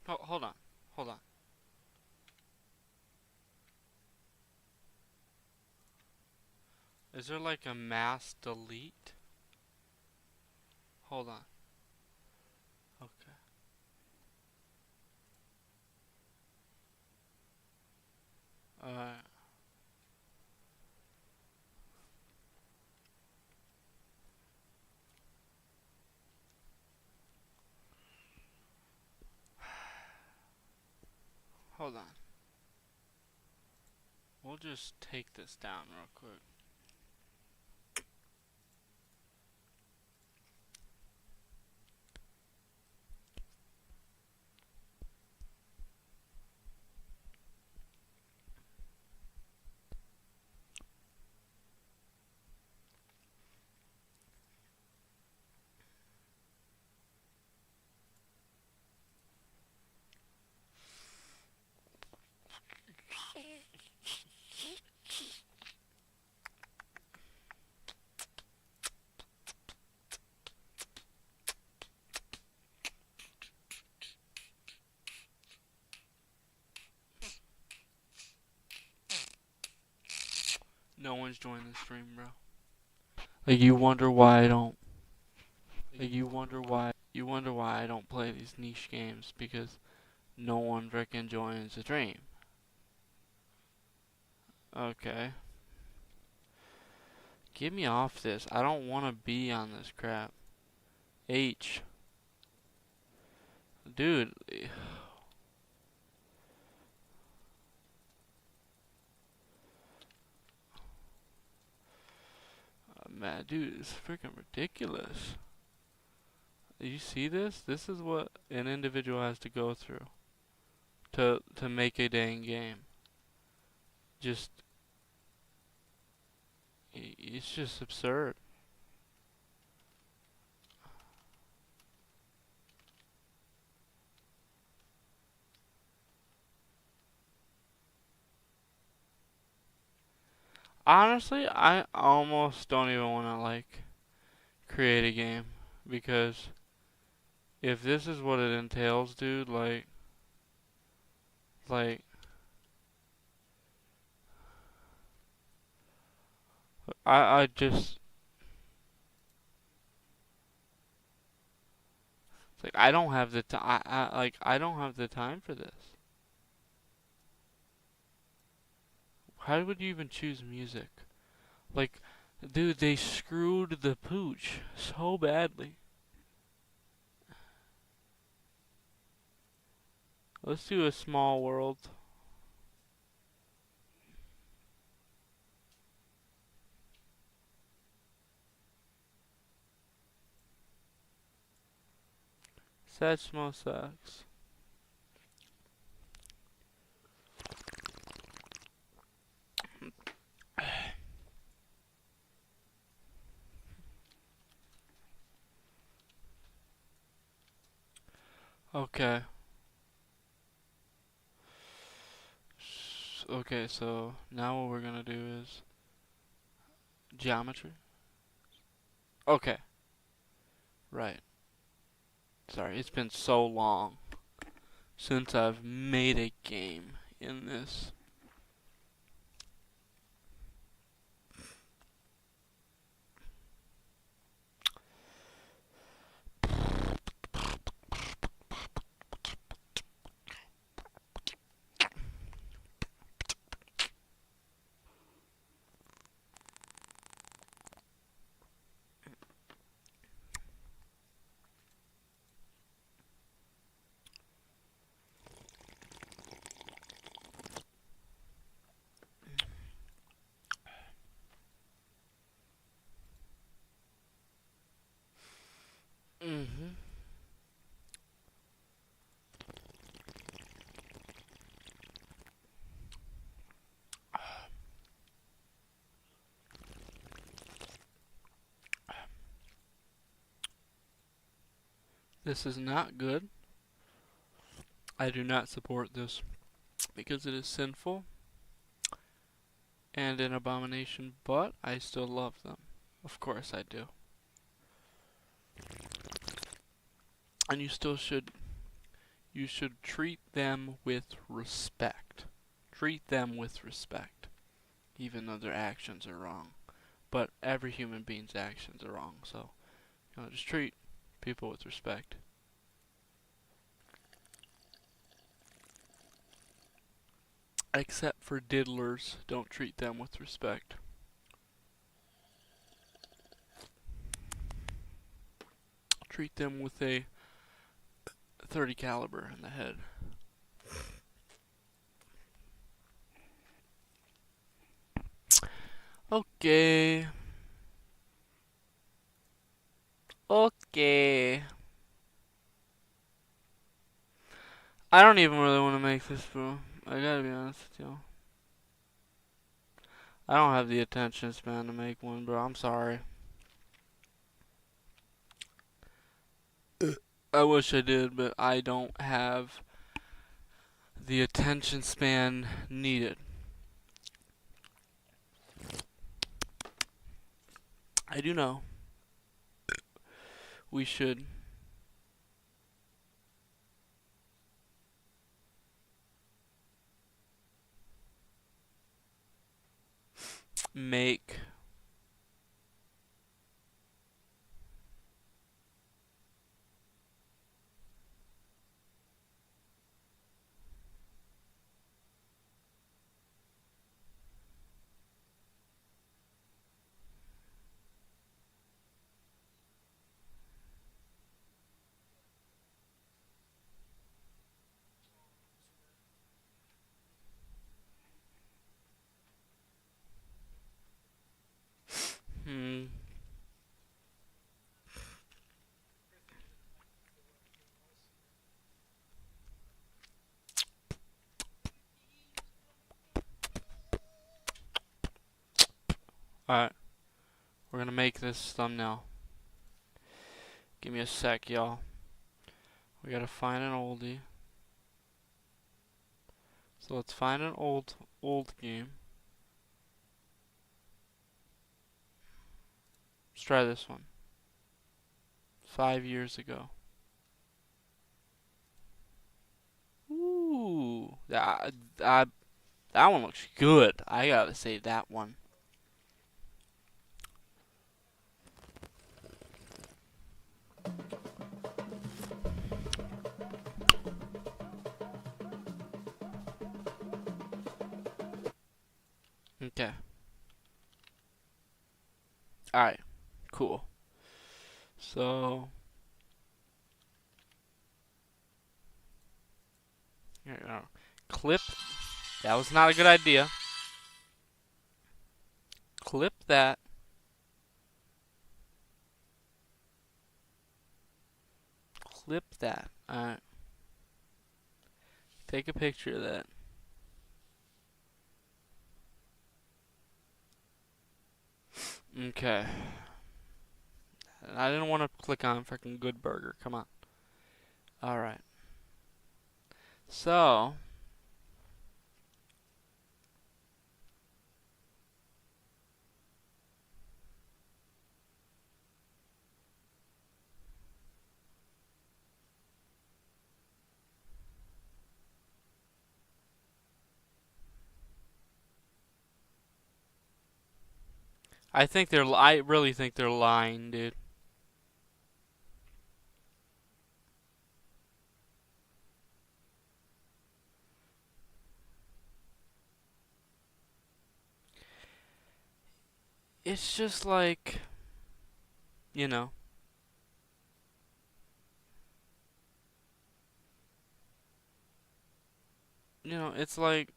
Oh, hold on. Hold on. Is there like a mass delete? Hold on. Okay. Uh, hold on. We'll just take this down real quick. No one's joined the stream, bro. Like, you wonder why I don't. Like, you wonder why I don't play these niche games, because no one frickin' joins the stream. Okay. Get me off this. I don't want to be on this crap. H. Dude. Man, dude, it's freaking ridiculous. Do you see this? This is what an individual has to go through to make a dang game. Just, it's just absurd. Honestly, I almost don't even want to, like, create a game, because if this is what it entails, dude, like, I just, it's like, I don't have the time, I don't have the time for this. How would you even choose music? Like, dude, they screwed the pooch so badly. Let's do a small world. Satchmo sucks. Okay. Okay, so now what we're gonna do is geometry. Okay. Right. Sorry, it's been so long since I've made a game in this. Mm-hmm. This is not good. I do not support this because it is sinful and an abomination, but I still love them. Of course I do. And you still should. You should treat them with respect. Treat them with respect, even though their actions are wrong. But every human being's actions are wrong, so just treat people with respect. Except for diddlers, don't treat them with respect. Treat them with a 30 caliber in the head. Okay. Okay. I don't even really want to make this, bro. I gotta be honest with you. I don't have the attention span to make one, bro. I'm sorry. I wish I did, but I don't have the attention span needed. I do know we should make hmm. Alright, we're gonna make this thumbnail. Give me a sec, y'all. We gotta find an oldie. So let's find an old game. Let's try this one. 5 years ago. Ooh, that one looks good. I gotta say that one. Okay. Alright, cool. So, here we go. Clip. That was not a good idea. Clip that. Clip that. Alright. Take a picture of that. Okay. I didn't want to click on freaking Good Burger. Come on. Alright. So, I really think they're lying, dude. It's just like, you know, it's like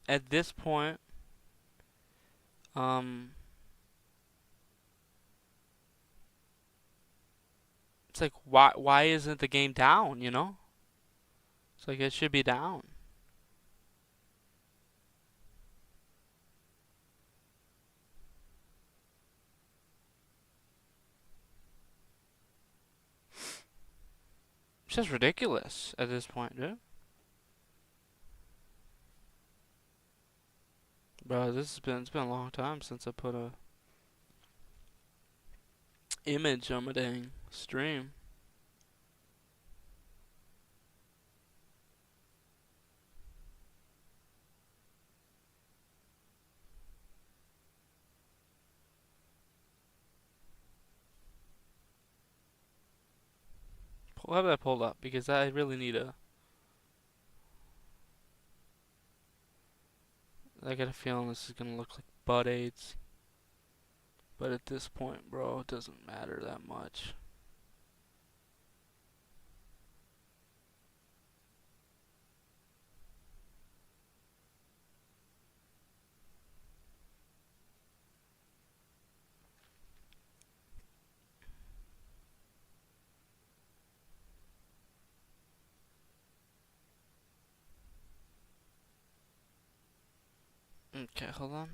at this point, um, it's like why isn't the game down, you know? It's like it should be down. It's just ridiculous at this point, dude. Bro, it's been a long time since I put a image on my dang stream. Have that pulled up because I really need a. I got a feeling this is gonna look like butt aids. But at this point, bro, it doesn't matter that much. Okay, hold on.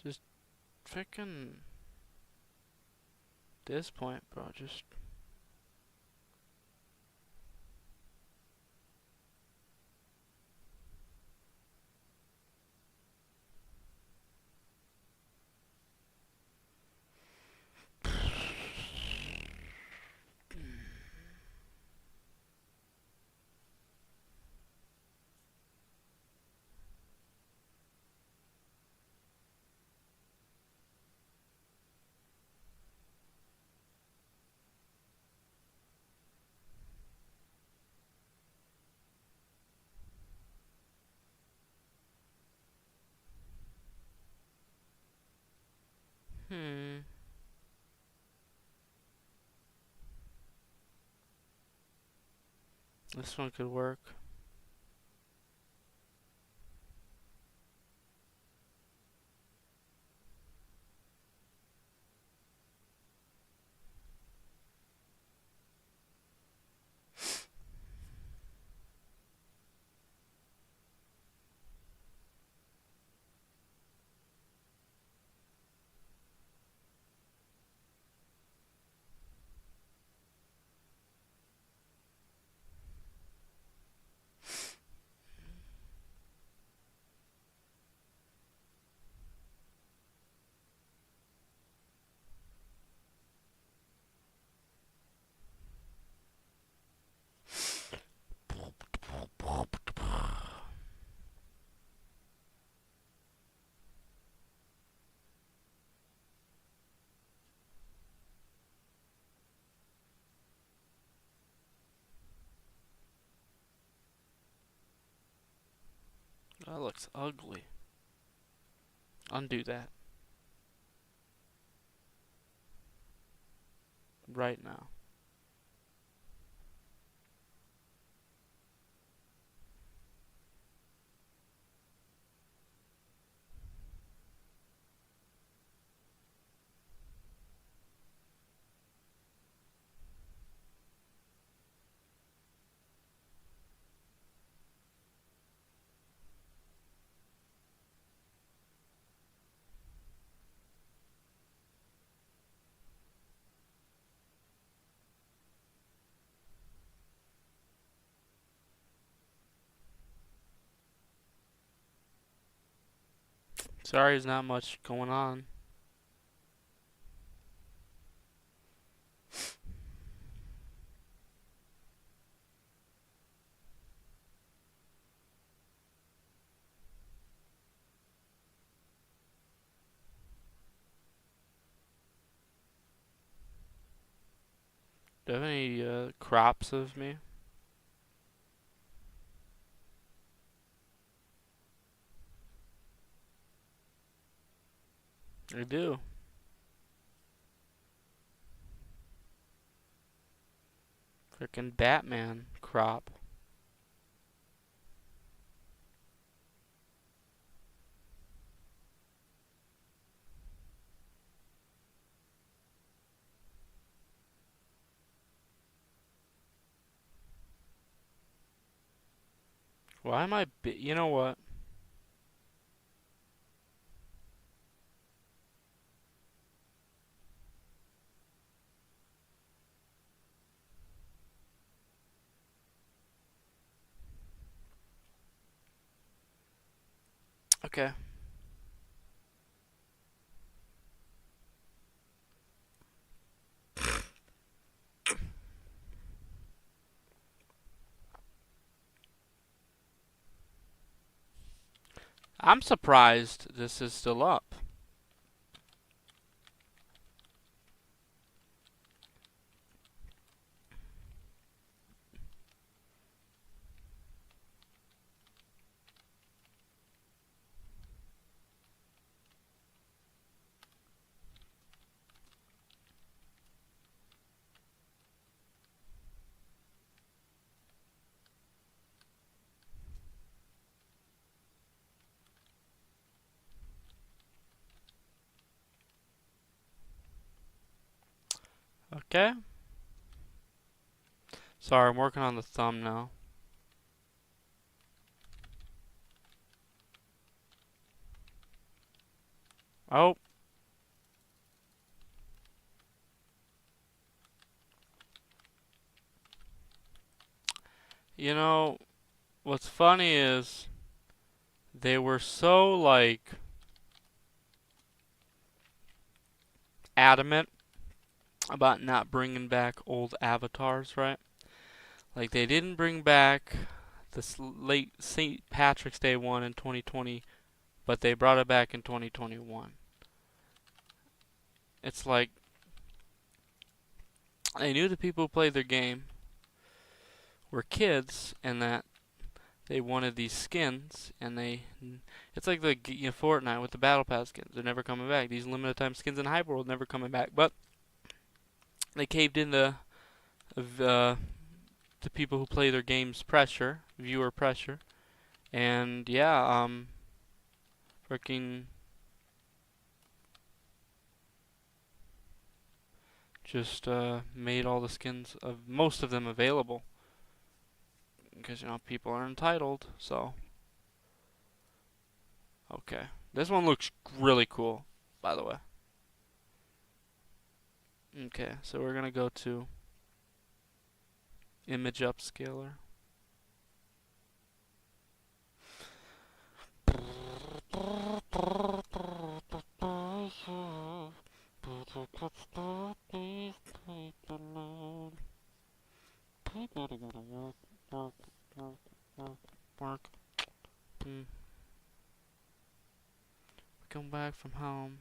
Just freaking this point, bro. Just This one could work. That looks ugly. Undo that. Right now. Sorry, there's not much going on. Do you have any crops of me? I do. Frickin' Batman crop. Why am I you know what? Okay. I'm surprised this is still up. Okay. Sorry, I'm working on the thumbnail. Oh. You know, what's funny is they were so, like, adamant about not bringing back old avatars, right? Like, they didn't bring back the late St. Patrick's Day one in 2020, but they brought it back in 2021. It's like, they knew the people who played their game were kids, and that they wanted these skins, and it's like the Fortnite with the Battle Pass skins. They're never coming back. These limited time skins in HiberWorld never coming back. But they caved into the people who play their games pressure, viewer pressure, and yeah, freaking just made all the skins of most of them available because people are entitled. So okay, this one looks really cool, by the way. Okay, so we're gonna go to image upscaler. Work. Come back from home.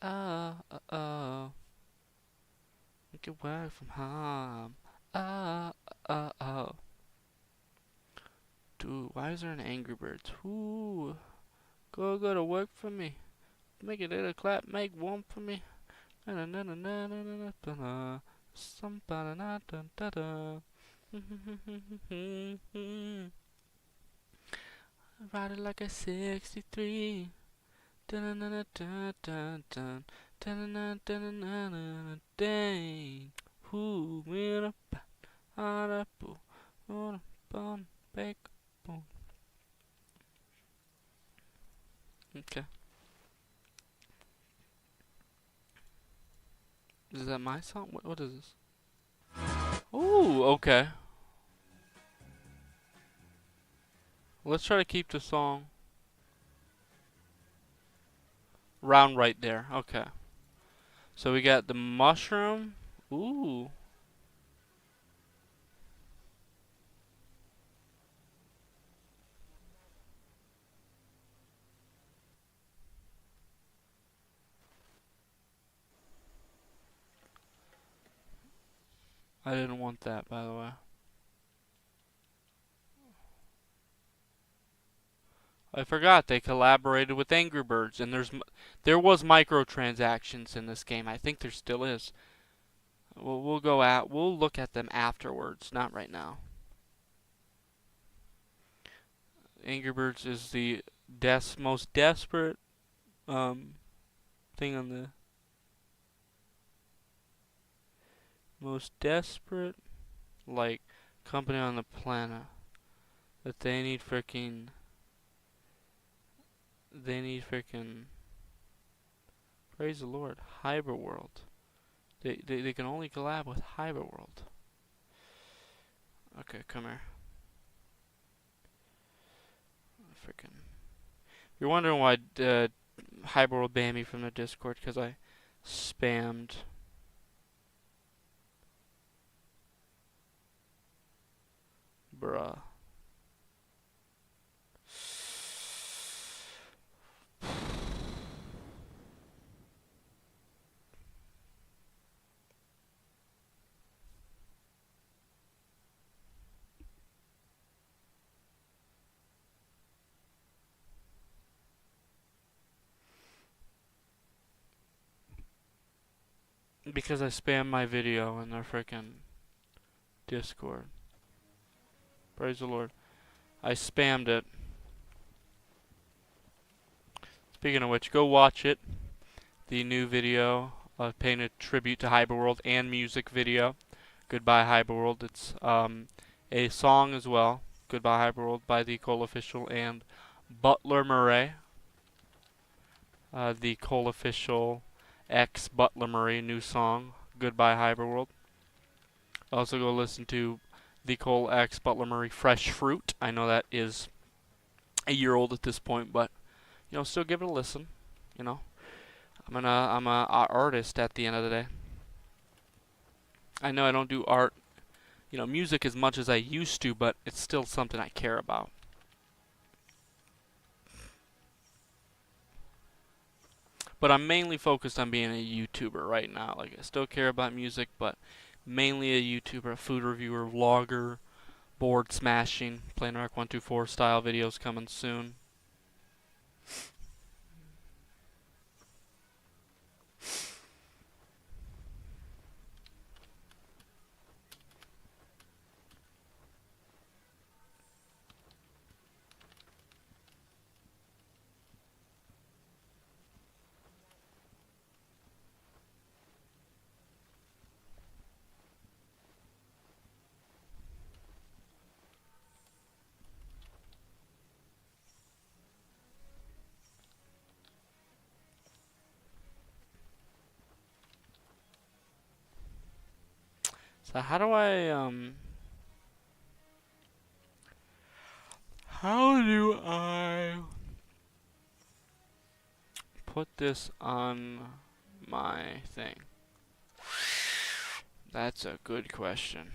Oh. Get back from home. Oh. Dude, why is there an Angry Birds? Ooh. Go to work for me. Make a little clap, make one for me. Na na na na na na na na. Somebody na da da da. Ride it like a 63. Dun dun dun dun dun dun dun dun dun dun dang. Who will a pat on a boo on a bone bake bone. Okay. Is that my song? What is this? Ooh, okay. Let's try to keep the song round right there. Okay. So we got the mushroom. Ooh. I didn't want that, by the way. I forgot they collaborated with Angry Birds, and there was microtransactions in this game. I think there still is. We'll look at them afterwards, not right now. Angry Birds is the most desperate thing on the most desperate like company on the planet that they need freaking praise the Lord, HiberWorld. They can only collab with HiberWorld. Okay, come here. Freaking. You're wondering why HiberWorld banned me from the Discord because I spammed. Bruh. Because I spammed my video in their freaking Discord. Praise the Lord. I spammed it. Speaking of which, go watch it. The new video paying a tribute to HiberWorld and music video. Goodbye HiberWorld. It's a song as well. Goodbye HiberWorld by the Cole Official and Butler Murray. The Cole Official X Butler Murray new song. Goodbye HiberWorld. Also go listen to the Cole X Butler Murray Fresh Fruit. I know that is a year old at this point, but still give it a listen. I'm a artist at the end of the day. I know I don't do art, music as much as I used to, but it's still something I care about. But I'm mainly focused on being a YouTuber right now. Like, I still care about music, but mainly a YouTuber, a food reviewer, vlogger, board smashing, playing Rock 124 style videos coming soon. So how do I put this on my thing? That's a good question.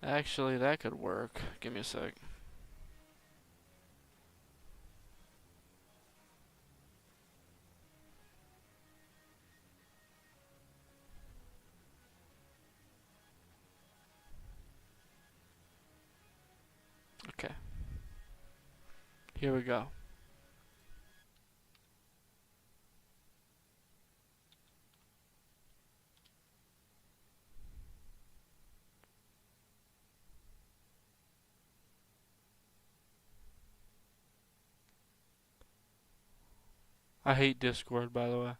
Actually, that could work. Give me a sec. Okay. Here we go. I hate Discord, by the way.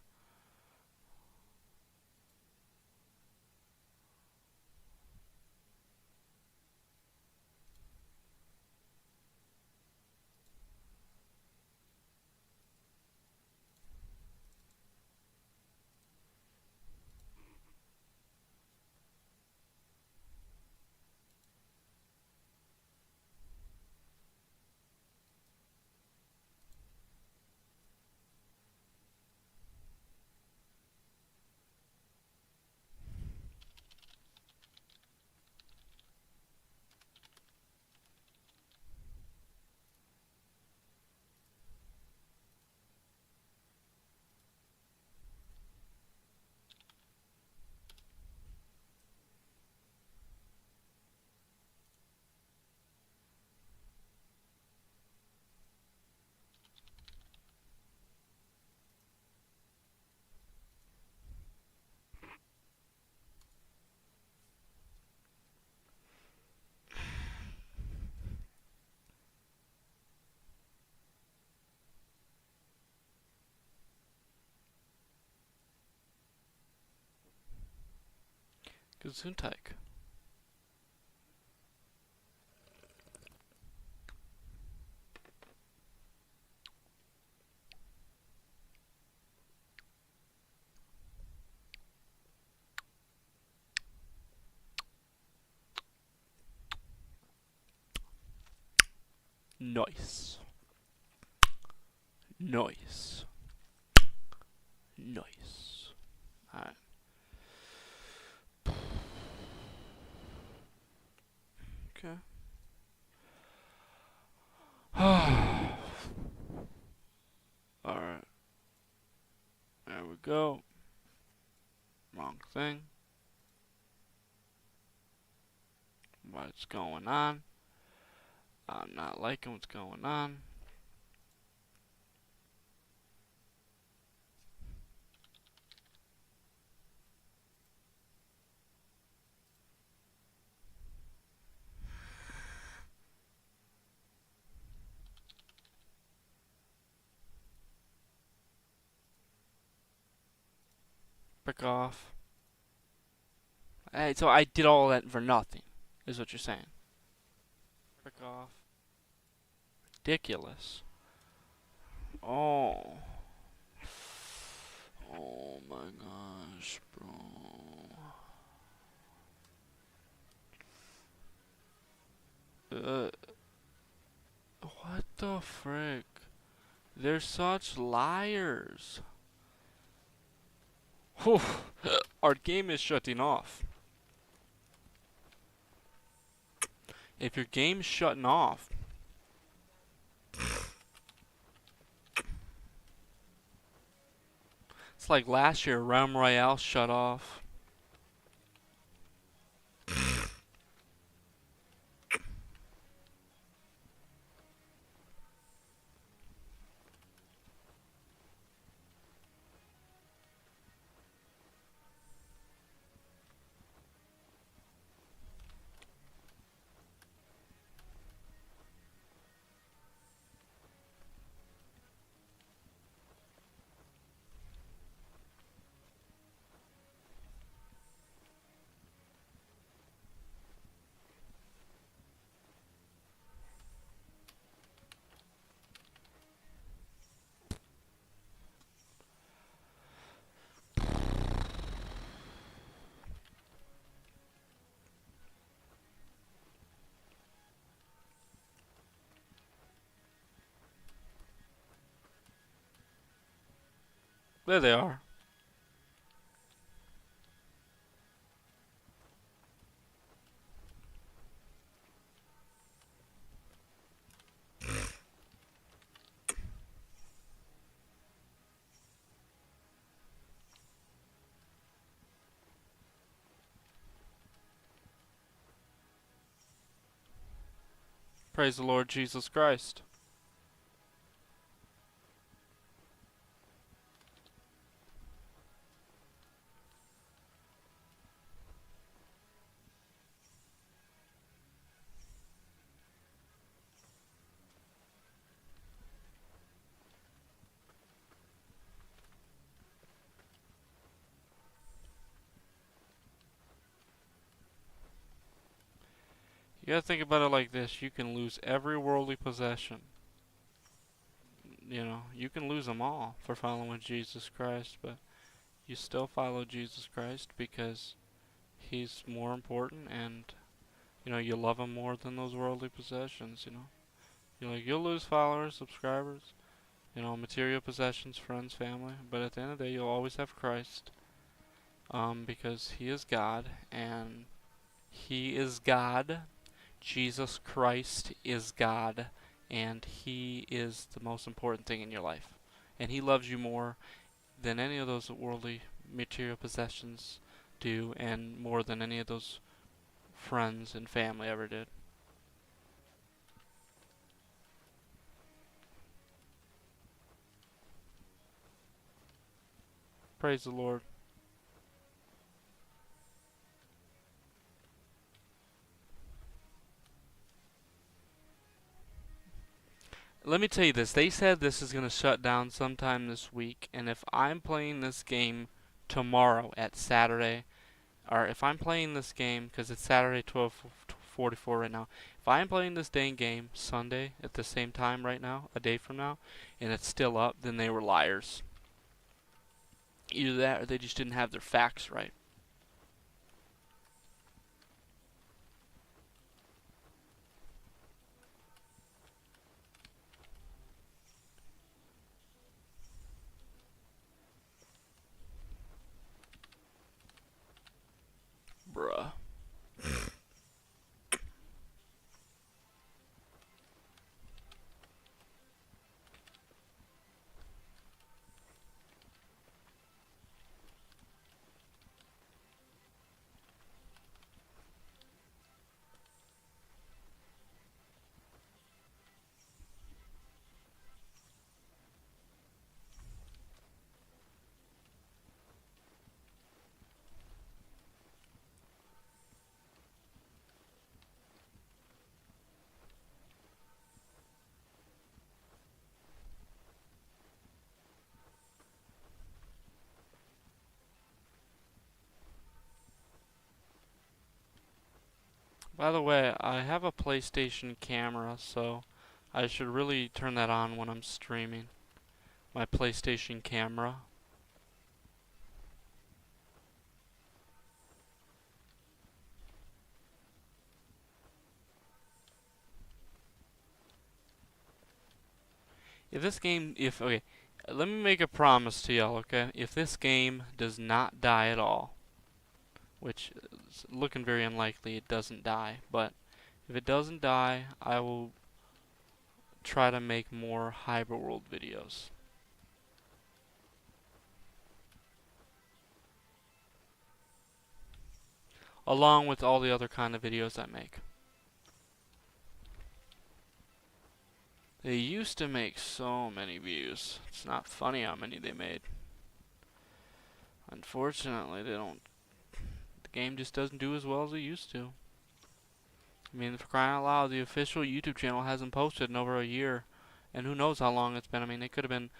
Gesundheit. Nice. Nice. Nice. Alright. Okay. Alright. There we go. Wrong thing. What's going on? I'm not liking what's going on. Frick off. Hey, so I did all that for nothing, is what you're saying. Frick off. Ridiculous. Oh. Oh my gosh, bro. What the frick? They're such liars. Whew. Our game is shutting off. If your game's shutting off, it's like last year, Realm Royale shut off. There they are. Praise the Lord Jesus Christ. You gotta think about it like this. You can lose every worldly possession. You know, you can lose them all for following Jesus Christ, but you still follow Jesus Christ because He's more important, and you know you love Him more than those worldly possessions. You know, you'll lose followers, subscribers, you know, material possessions, friends, family, but at the end of the day, you'll always have Christ, because He is God, and He is God. Jesus Christ is God, and He is the most important thing in your life, and He loves you more than any of those worldly material possessions do, and more than any of those friends and family ever did. Praise the Lord. Let me tell you this. They said this is going to shut down sometime this week, and if I'm playing this game tomorrow at Saturday, or if I'm playing this game, because it's Saturday 12:44 right now, if I'm playing this dang game Sunday at the same time right now, a day from now, and it's still up, then they were liars. Either that or they just didn't have their facts right. Bruh. By the way, I have a PlayStation camera, so I should really turn that on when I'm streaming. My PlayStation camera. Okay, let me make a promise to y'all, okay? If this game does not die at all, which is looking very unlikely it doesn't die, but if it doesn't die, I will try to make more HiberWorld videos. Along with all the other kind of videos I make. They used to make so many views. It's not funny how many they made. Unfortunately, they don't. The game just doesn't do as well as it used to. I mean, for crying out loud, the official YouTube channel hasn't posted in over a year, and who knows how long it's been. I mean, it could have been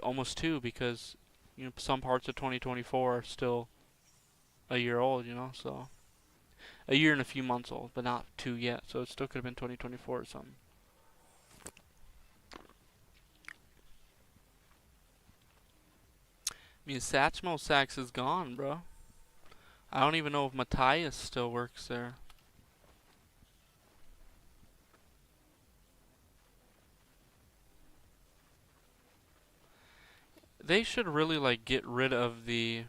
almost two because you know some parts of 2024 are still a year old. You know, so a year and a few months old, but not two yet. So it still could have been 2024 or something. I mean, Satchmo Sax is gone, bro. I don't even know if Matthias still works there. They should really like get rid of the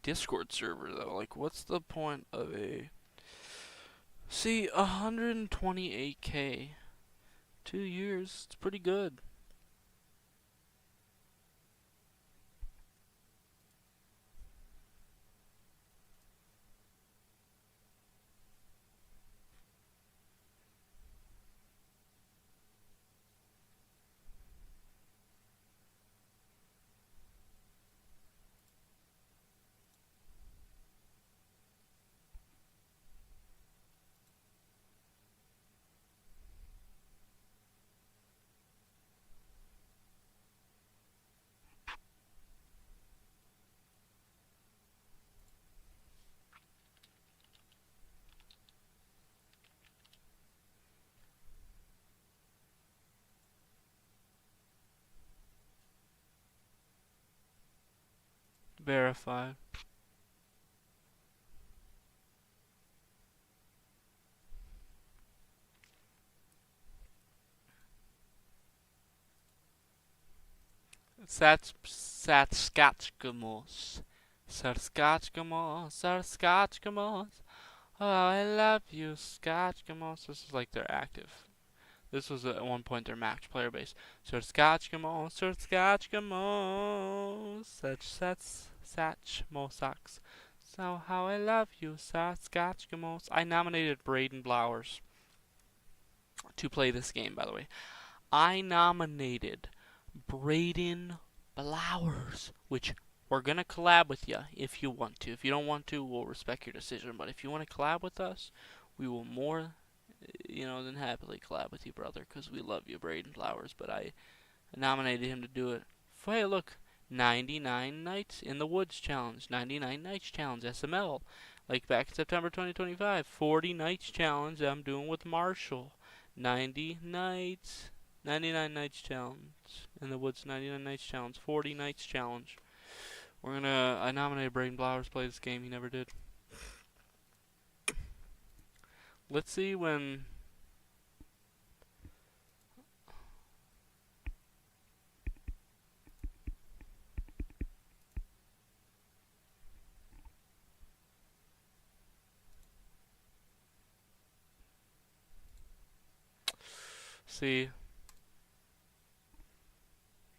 Discord server though. Like, what's the point of a? See, 128K, 2 years. It's pretty good. Verified. Saskatchewan. Saskatchewan. Oh, I love you, Saskatchewan. This is like their active. This was at one point their max player base. Saskatchewan. Such mo sucks. So how I love you, Saskatchewan. I nominated Braden Blowers to play this game, by the way. I nominated Braden Blowers, which we're gonna collab with you if you want to. If you don't want to, we'll respect your decision. But if you want to collab with us, we will more, than happily collab with you, brother, because we love you, Braden Flowers. But I nominated him to do it. Hey, look, 99 Nights in the Woods challenge, 99 Nights challenge, SML. Like back in September 2025, 40 Nights challenge that I'm doing with Marshall. 90 Nights, 99 Nights challenge in the Woods, 99 Nights challenge, 40 Nights challenge. I nominated Braden Blowers to play this game. He never did. Let's see when. See.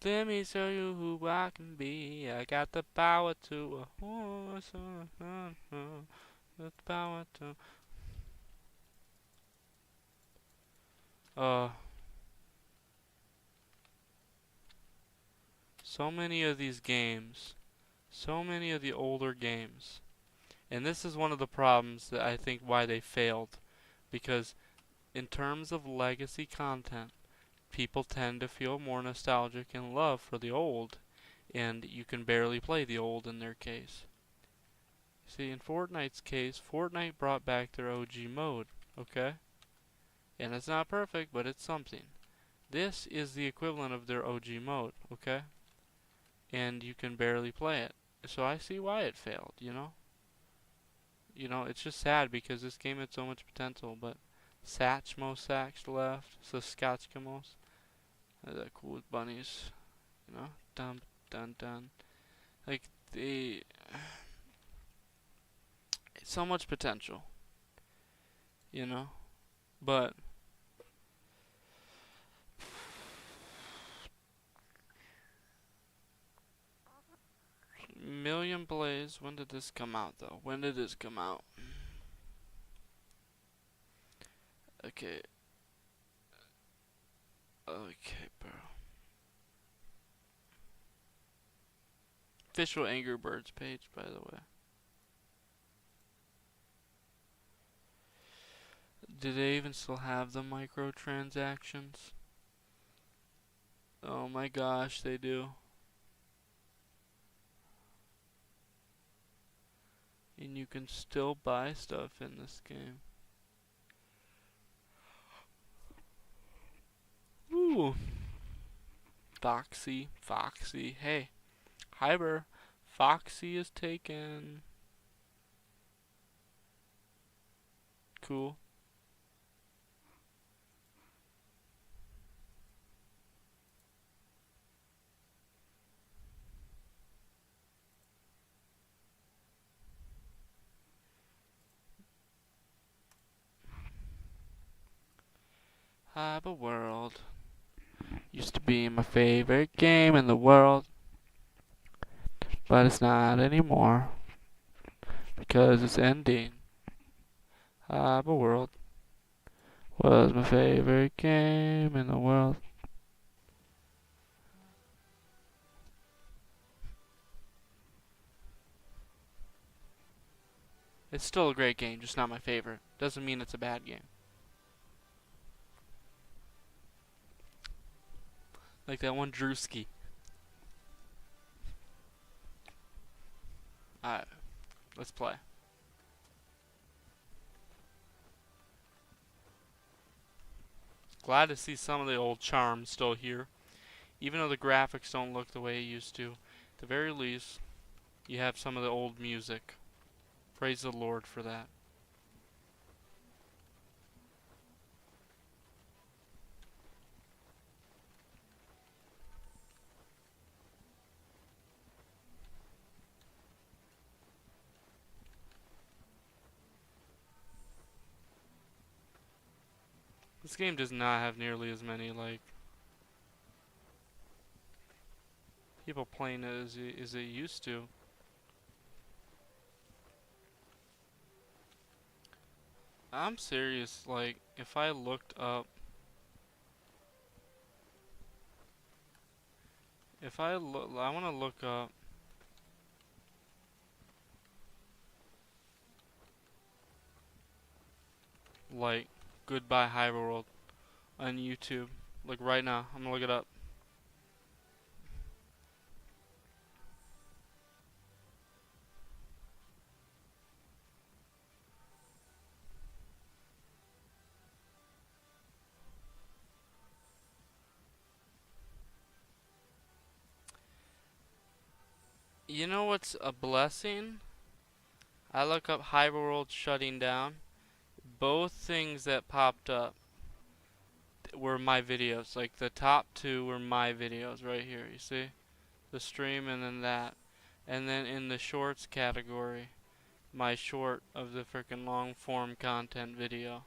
Let me show you who I can be. I got the power to a horse. The power to. Uh. So many of these games. So many of the older games. And this is one of the problems that I think why they failed. Because in terms of legacy content, people tend to feel more nostalgic and love for the old, and you can barely play the old in their case. See, in Fortnite's case, Fortnite brought back their OG mode, okay? And it's not perfect, but it's something. This is the equivalent of their OG mode, okay? And you can barely play it. So I see why it failed, it's just sad because this game had so much potential, but Satchmo left, Saskatchewan. That cool with bunnies, dun dun dun. Like so much potential, but Million Blaze. When did this come out though? When did this come out? Okay. Okay, bro. Official Angry Birds page, by the way. Do they even still have the microtransactions? Oh my gosh, they do. And you can still buy stuff in this game. Ooh. Foxy. Hey, Hyber. Foxy is taken. Cool. HiberWorld used to be my favorite game in the world, but it's not anymore because it's ending. HiberWorld was my favorite game in the world. It's still a great game, just not my favorite. Doesn't mean it's a bad game. Like that one Drewski. Alright, let's play. Glad to see some of the old charm still here. Even though the graphics don't look the way it used to. At the very least, you have some of the old music. Praise the Lord for that. This game does not have nearly as many, like, people playing it as it used to. I'm serious, like, if I looked up, I want to look up like Goodbye HiberWorld on YouTube. Like right now, I'm gonna look it up. You know what's a blessing? I look up HiberWorld shutting down. Both things that popped up were my videos. Like the top two were my videos right here. You see? The stream and then that. And then in the shorts category, my short of the freaking long form content video.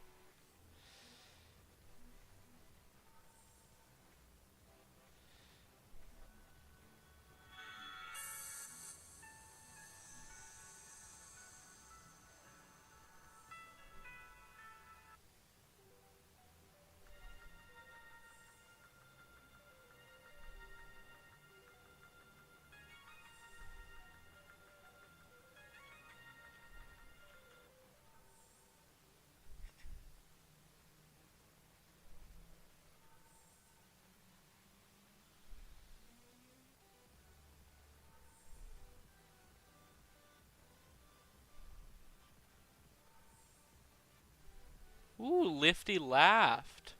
Ooh, Lifty laughed.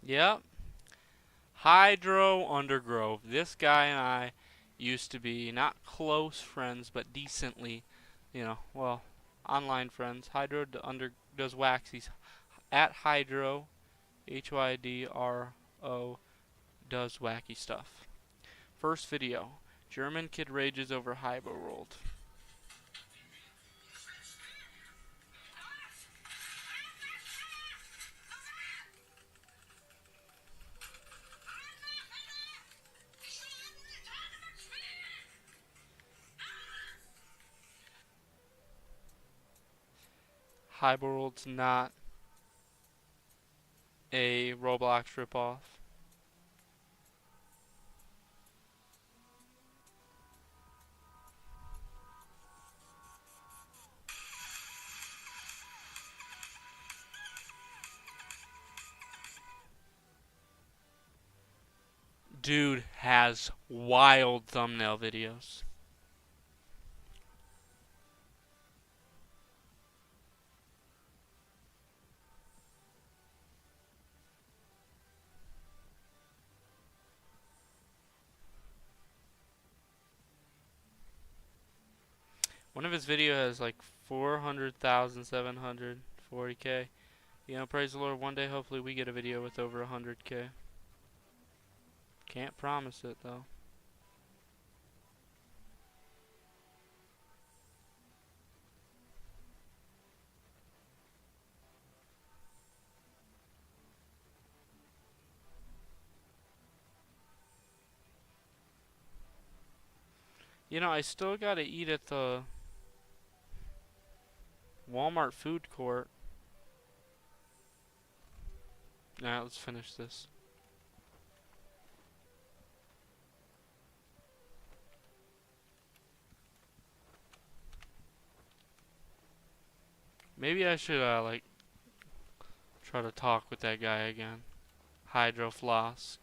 Yep. Hydro Undergrove. This guy and I used to be not close friends, but decently, well, online friends. Hydro does waxies. At Hydro, HYDRO, does wacky stuff. First video. German kid rages over HiberWorld. HiberWorld's not a Roblox ripoff. Dude has wild thumbnail videos. One of his videos has like 400,740K. You know, praise the Lord. One day, hopefully, we get a video with over 100K. Can't promise it though. You know, I still gotta eat at the Walmart food court. Now let's finish this. Maybe I should like try to talk with that guy again. Hydro Flask.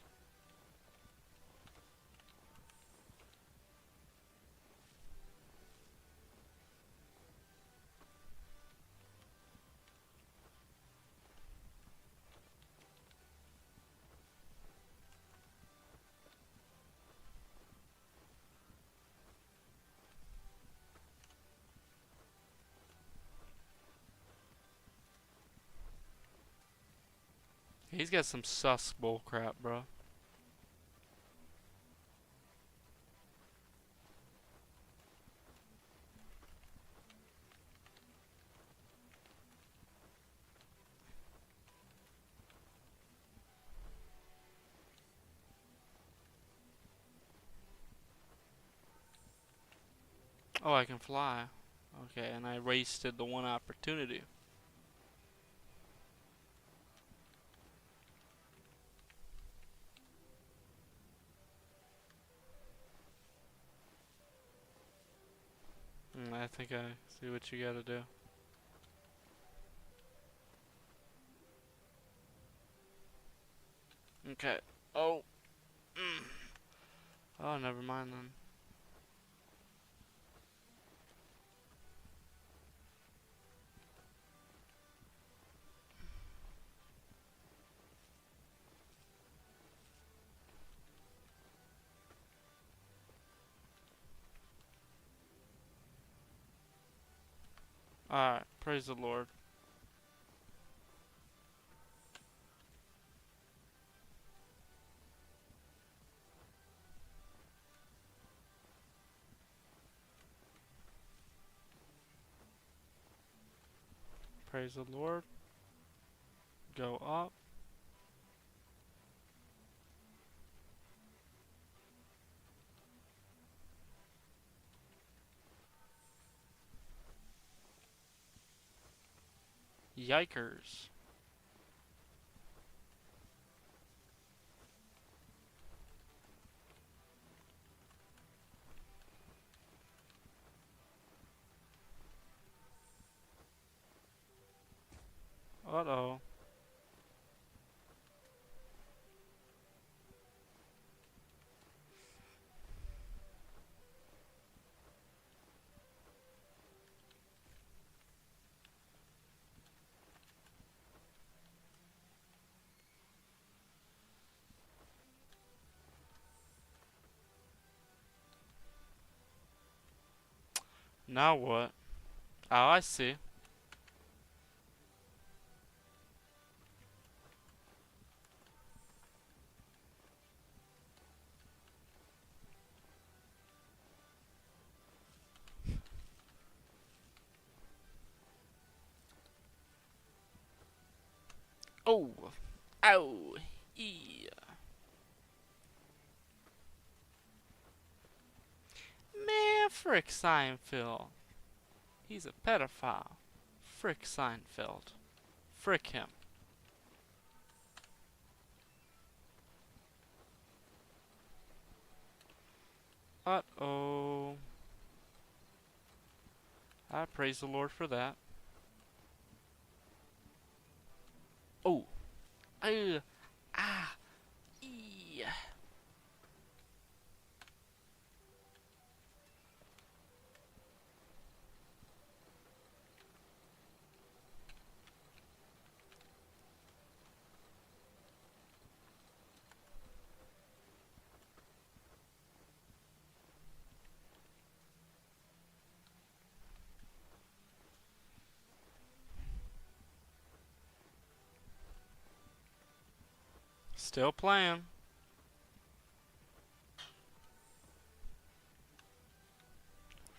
He's got some sus bull crap, bro. Oh, I can fly. Okay, and I wasted the one opportunity. I think I see what you gotta do. Okay. Oh. Oh, never mind then. Alright, praise the Lord. Praise the Lord. Go up. Yikers. Uh-oh. Now what? Oh, I see. Oh. Ow. Yeah. Man, frick Seinfeld. He's a pedophile. Frick Seinfeld. Frick him. Uh-oh. I praise the Lord for that. Oh. Ah. Yeah. Still playing.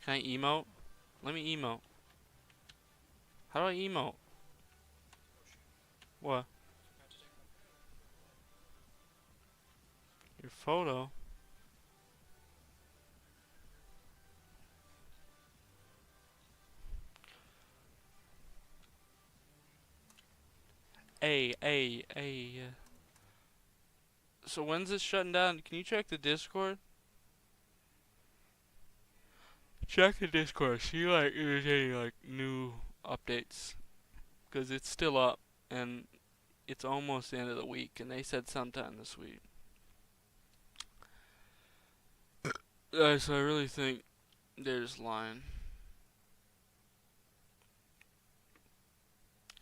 Can I emote? Let me emote. How do I emote? What? Your photo? Hey. So when's this shutting down? Can you check the Discord? Check the Discord. See like if there's any like new updates, cause it's still up and it's almost the end of the week, and they said sometime this week. So I really think they're just lying.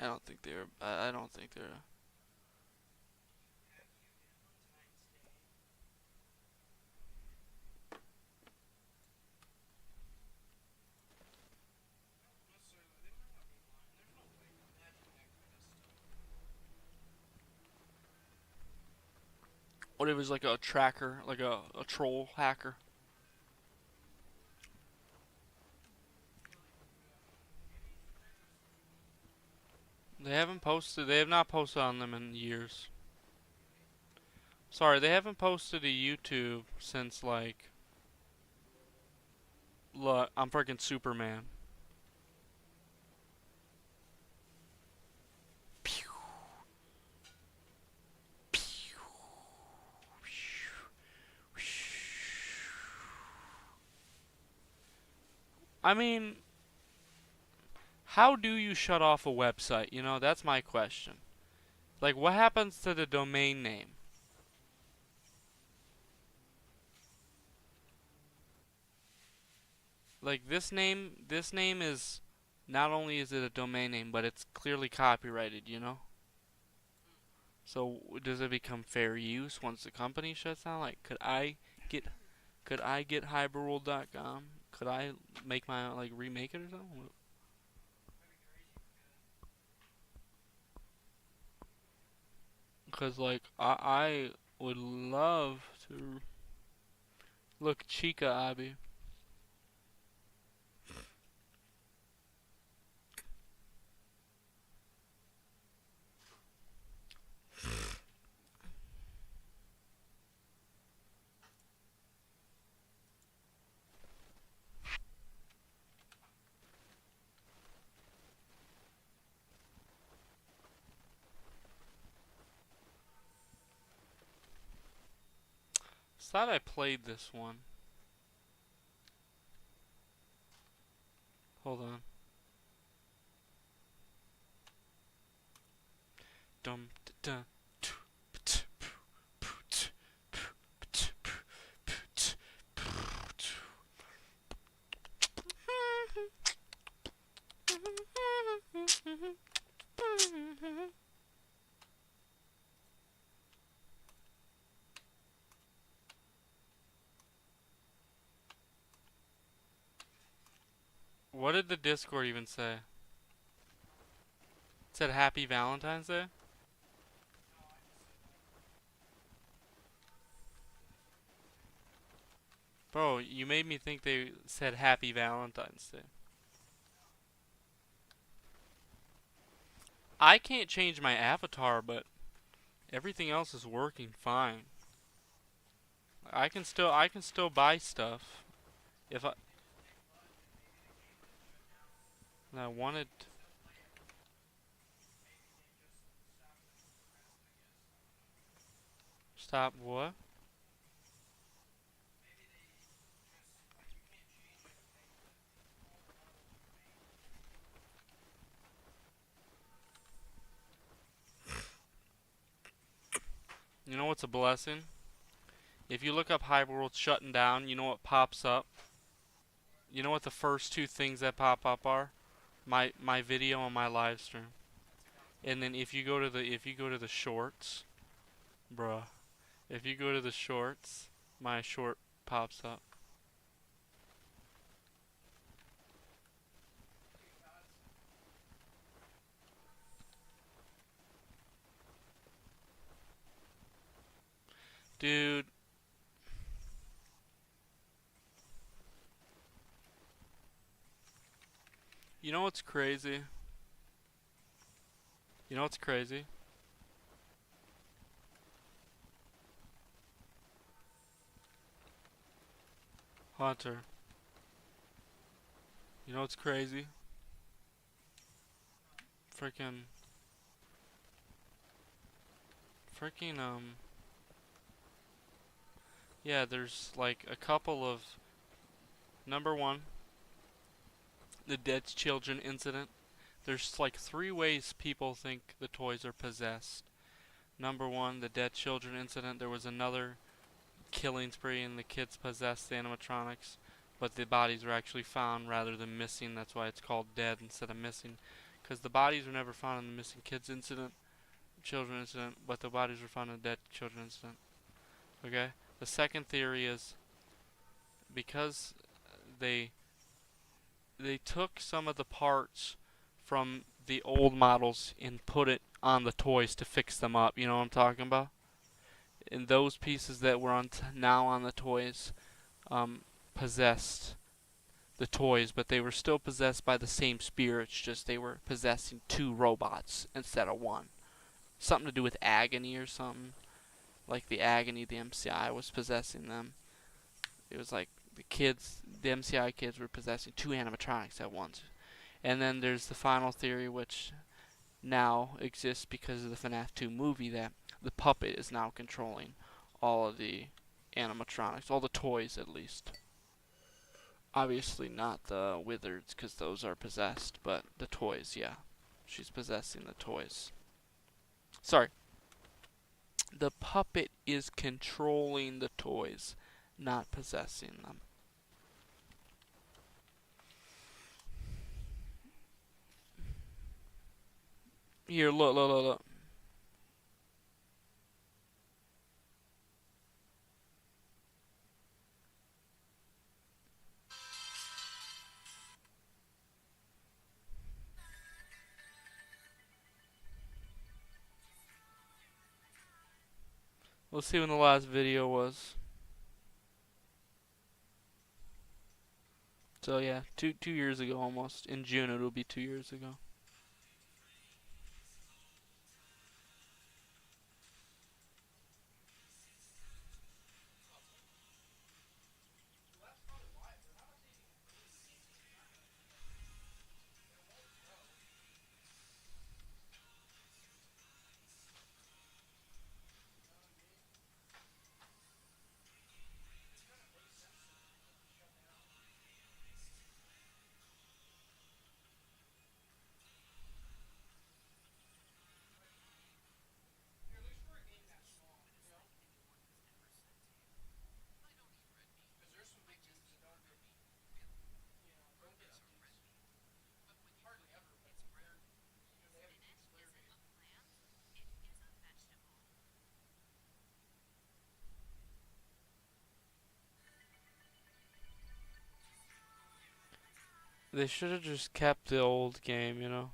I don't think they're. I don't think they're. What if it was like a tracker, like a troll hacker? They haven't posted. They have not posted on them in years. Sorry, they haven't posted to YouTube since like. Look, I'm freaking Superman. I mean, how do you shut off a website? You know, that's my question. Like, what happens to the domain name? Like, this name is, not only is it a domain name, but it's clearly copyrighted, you know? So, does it become fair use once the company shuts down? Like, get, could I get HiberWorld.com? Could I make my, like, remake it or something? Because, like, I would love to. Look, Chica Abby. Thought I played this one. Hold on. Dum da What did the Discord even say? It said Happy Valentine's Day? Bro, you made me think they said Happy Valentine's Day. I can't change my avatar, but everything else is working fine. I can still buy stuff if I wanted. Stop what? You know what's a blessing? If you look up HiberWorld shutting down, you know what pops up? You know what the first two things that pop up are? My video on my live stream. And then if you go to the shorts, bruh. If you go to the shorts, my short pops up. You know what's crazy? You know what's crazy? Hunter. You know what's crazy? Freaking, freaking. Yeah, there's like a couple of. Number one, the dead children incident. There's like three ways people think the toys are possessed. Number one, the dead children incident. There was another killing spree and the kids possessed the animatronics, but the bodies were actually found rather than missing. That's why it's called dead instead of missing. Because the bodies were never found in the missing kids incident, children incident, but the bodies were found in the dead children incident. Okay? The second theory is because they they took some of the parts from the old models and put it on the toys to fix them up. You know what I'm talking about? And those pieces that were on now on the toys possessed the toys, but they were still possessed by the same spirits. Just they were possessing two robots instead of one. Something to do with agony or something. Like the agony, the MCI was possessing them. It was like the MCI kids were possessing two animatronics at once. And then there's the final theory, which now exists because of the FNAF 2 movie, that the puppet is now controlling all of the animatronics, all the toys at least. Obviously not the wizards, because those are possessed, but the toys, yeah. She's possessing the toys. Sorry. The puppet is controlling the toys, not possessing them. Here, look, look, look, look. Let's see when the last video was. So yeah, 2 years ago almost. In June it'll be 2 years ago. They should have just kept the old game, you know.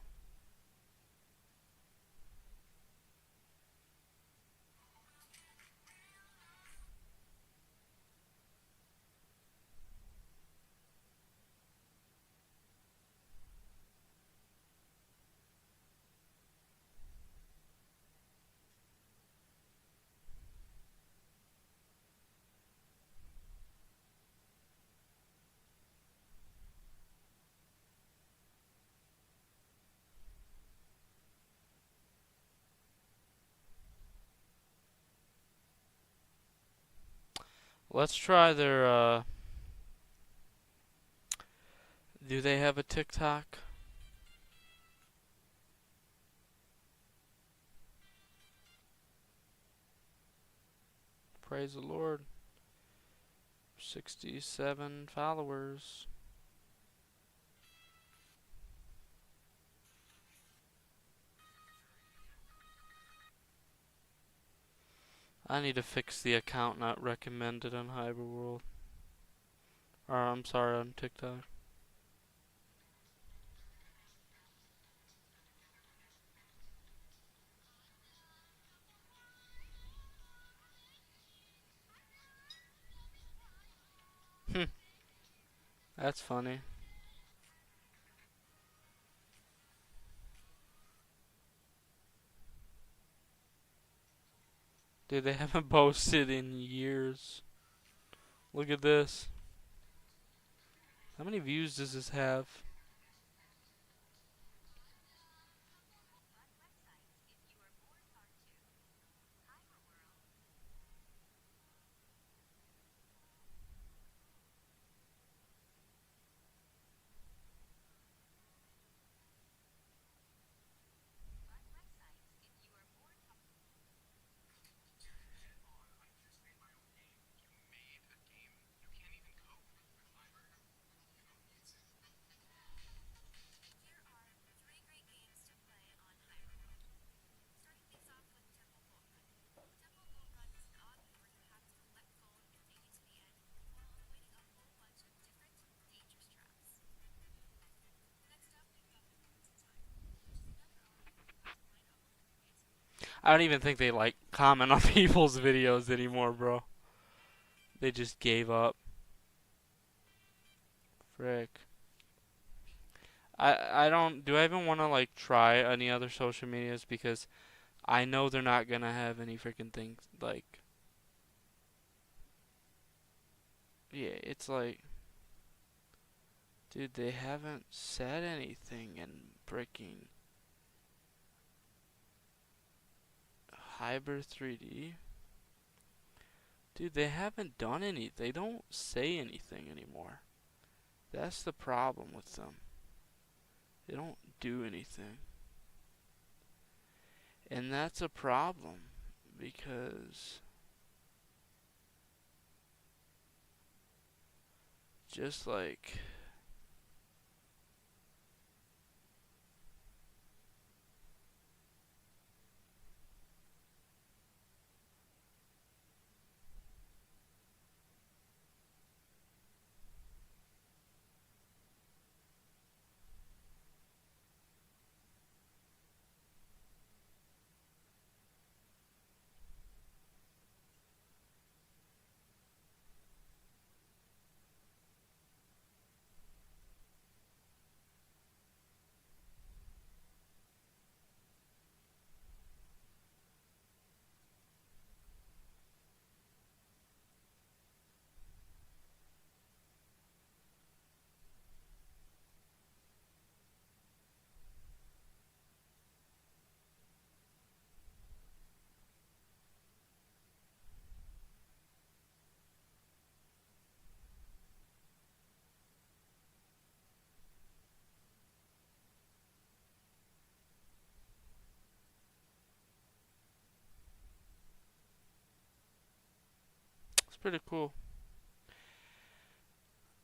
Let's try their do they have a TikTok? Praise the Lord. 67 followers. I need to fix the account not recommended on HiberWorld. Or I'm sorry, on TikTok. That's funny. Dude, they haven't posted in years. Look at this. How many views does this have? I don't even think they like comment on people's videos anymore, bro. They just gave up. Frick. I don't do I even want to like try any other social medias because I know they're not gonna have any freaking things like yeah, it's like dude, they haven't said anything in freaking Hyper 3D. Dude, they haven't done any. They don't say anything anymore. That's the problem with them. They don't do anything. And that's a problem because just like it's pretty cool.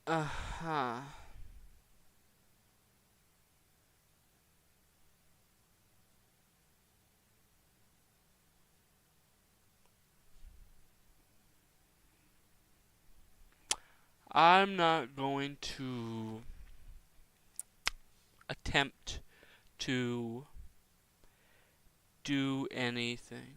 Uh-huh. I'm not going to attempt to do anything.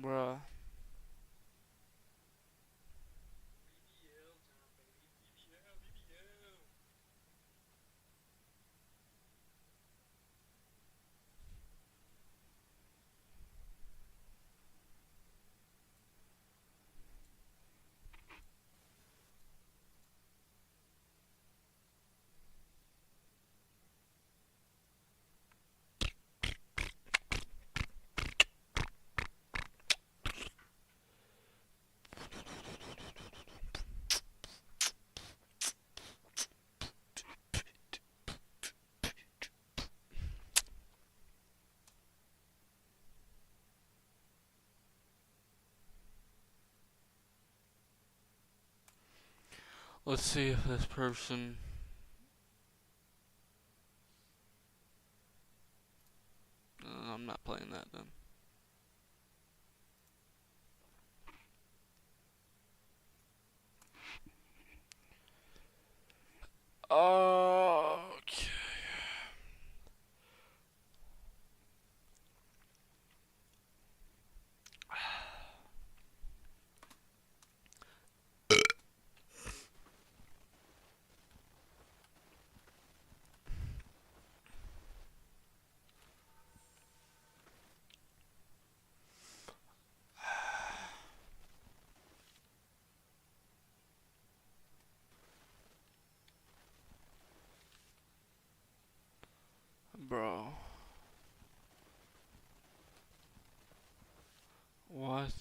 Bruh. Let's see if this person. I'm not playing that then. Okay. Bro. What?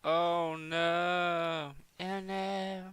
Oh no. Oh no.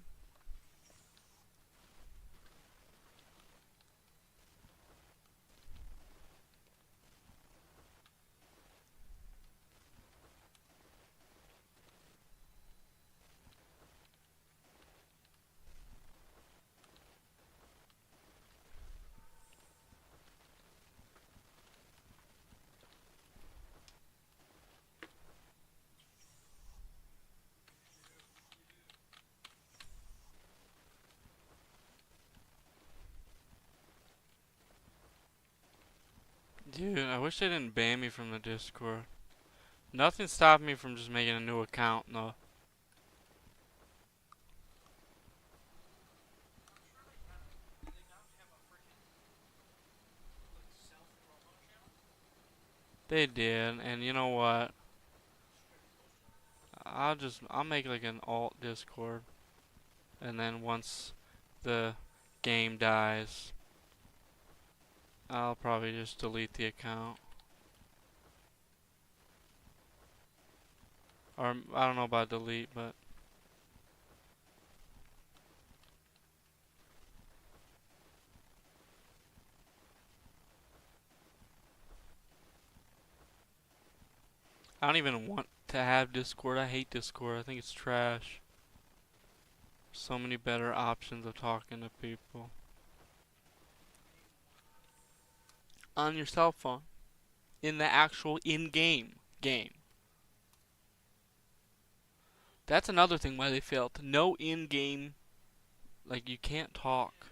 Dude, I wish they didn't ban me from the Discord. Nothing stopped me from just making a new account, though. They did, and you know what? I'll make like an alt Discord, and then once the game dies, I'll probably just delete the account. Or I don't know about delete, but I don't even want to have Discord. I hate Discord. I think it's trash. So many better options of talking to people on your cell phone in the actual in-game game. That's another thing why they failed. No in-game, like you can't talk.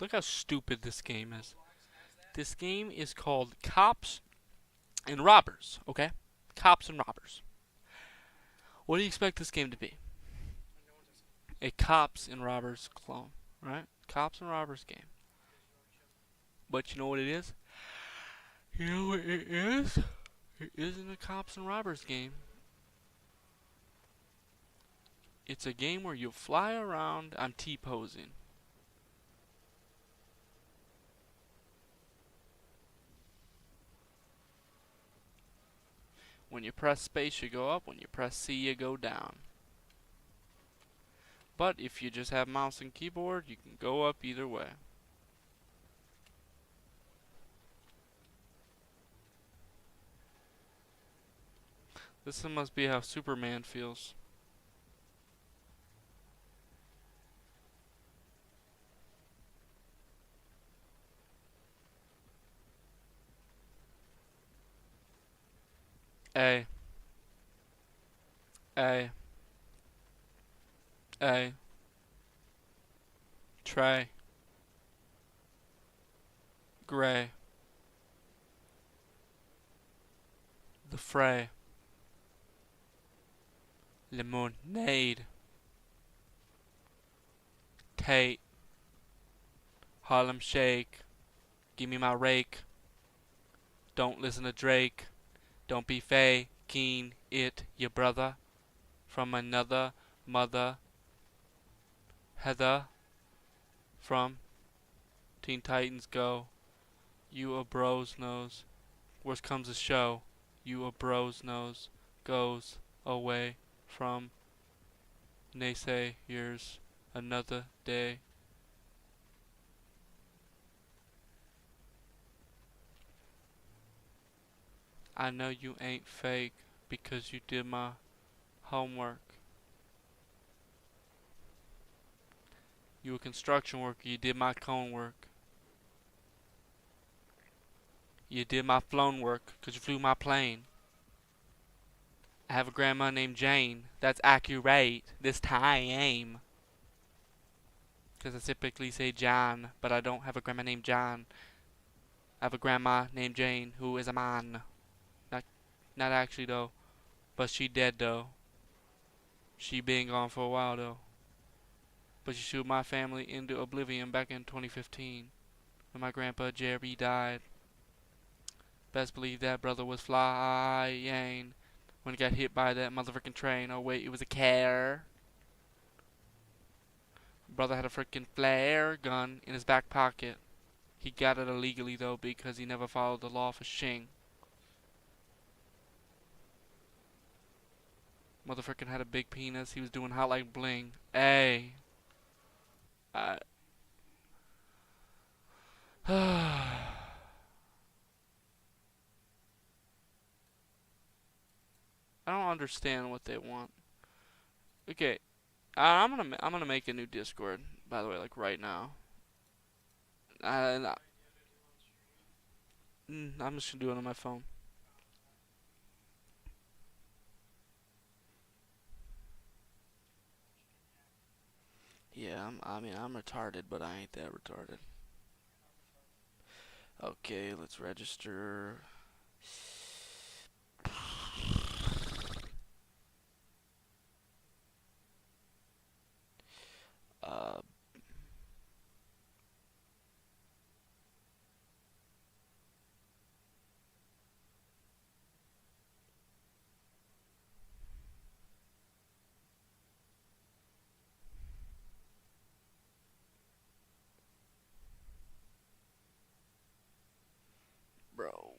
Look how stupid this game is. This game is called Cops and Robbers, okay? Cops and Robbers. What do you expect this game to be? A Cops and Robbers clone, right? Cops and Robbers game. But you know what it is? You know what it is? It isn't a Cops and Robbers game. It's a game where you fly around. I'm T-posing. When you press space, you go up. When you press C, you go down. But if you just have mouse and keyboard, you can go up either way. This must be how Superman feels. A, A, A, Trey, Gray, The Fray, Lemonade, Tate, Harlem Shake, give me my rake, don't listen to Drake, don't be faking it, your brother, from another mother, Heather, from Teen Titans Go, you a bro's nose, worst comes a show, you a bro's nose, goes away from naysayers another day. I know you ain't fake because you did my homework. You a construction worker, you did my cone work. You did my flown work because you flew my plane. I have a grandma named Jane. That's accurate this time. Because I typically say John, but I don't have a grandma named John. I have a grandma named Jane who is a man. Not actually though, but she dead though. She been gone for a while though. But she shoot my family into oblivion back in 2015 when my grandpa Jerry died. Best believe that brother was flying when he got hit by that motherfucking train. Oh wait, it was a car. Brother had a freaking flare gun in his back pocket. He got it illegally though because he never followed the law for shing. Motherfucking had a big penis. He was doing hot like bling. Hey. I I don't understand what they want. Okay, I'm gonna make a new Discord. By the way, like right now. Uh, I'm just gonna do it on my phone. Yeah, I'm retarded, but I ain't that retarded. Okay, let's register. Uh, bro.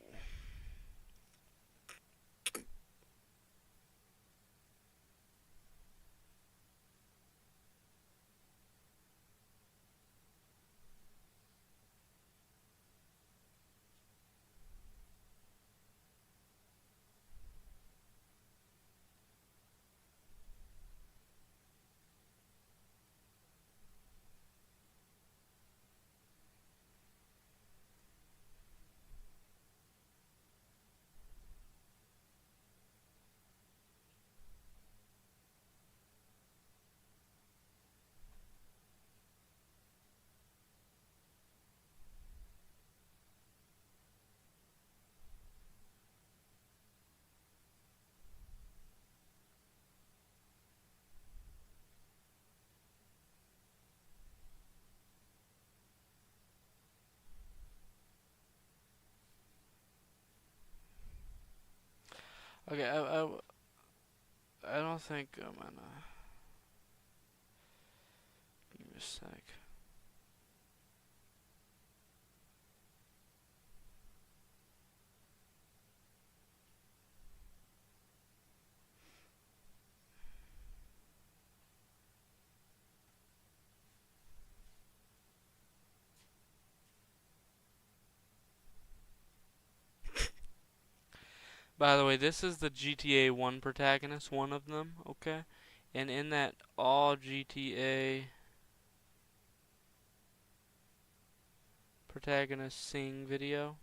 Okay, I don't think I'm gonna. Give me a sec. By the way, this is the GTA 1 protagonist, one of them, okay? And in that all GTA protagonists sing video,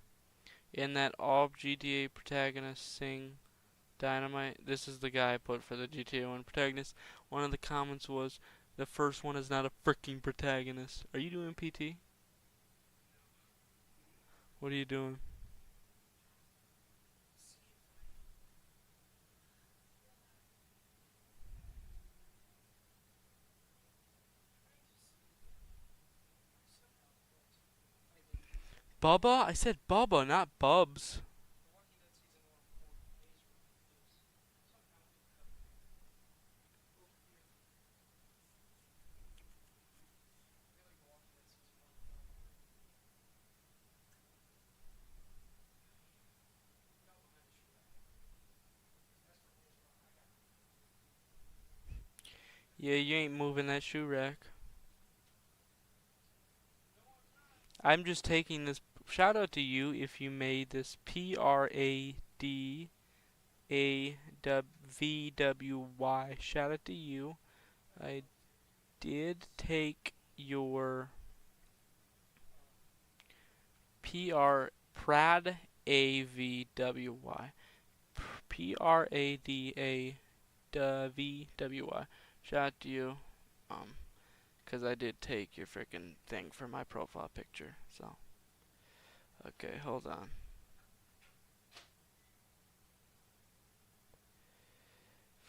in that all GTA protagonists sing Dynamite. This is the guy I put for the GTA 1 protagonist. One of the comments was, the first one is not a freaking protagonist. Are you doing PT? What are you doing? Bubba? I said Bubba, not Bubs. Yeah, you ain't moving that shoe rack. I'm just taking this. Shout out to you if you made this PRADAVWY. Shout out to you. I did take your PR Prad AVWY. PRADAVWY. Shout out to you. Um, because I did take your freaking thing for my profile picture. So, okay, hold on.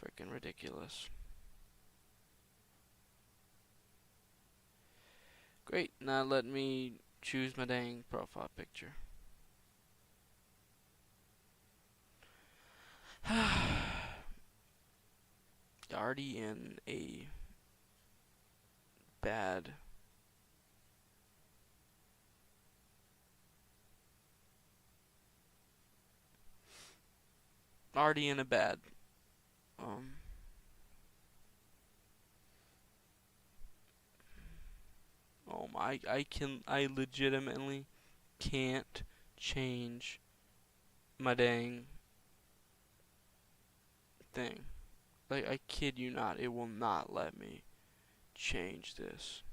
Freaking ridiculous. Great, now let me choose my dang profile picture. Already in a bad. Already in a bad. Um. Oh my! I legitimately can't change my dang thing. Like, I kid you not, it will not let me change this.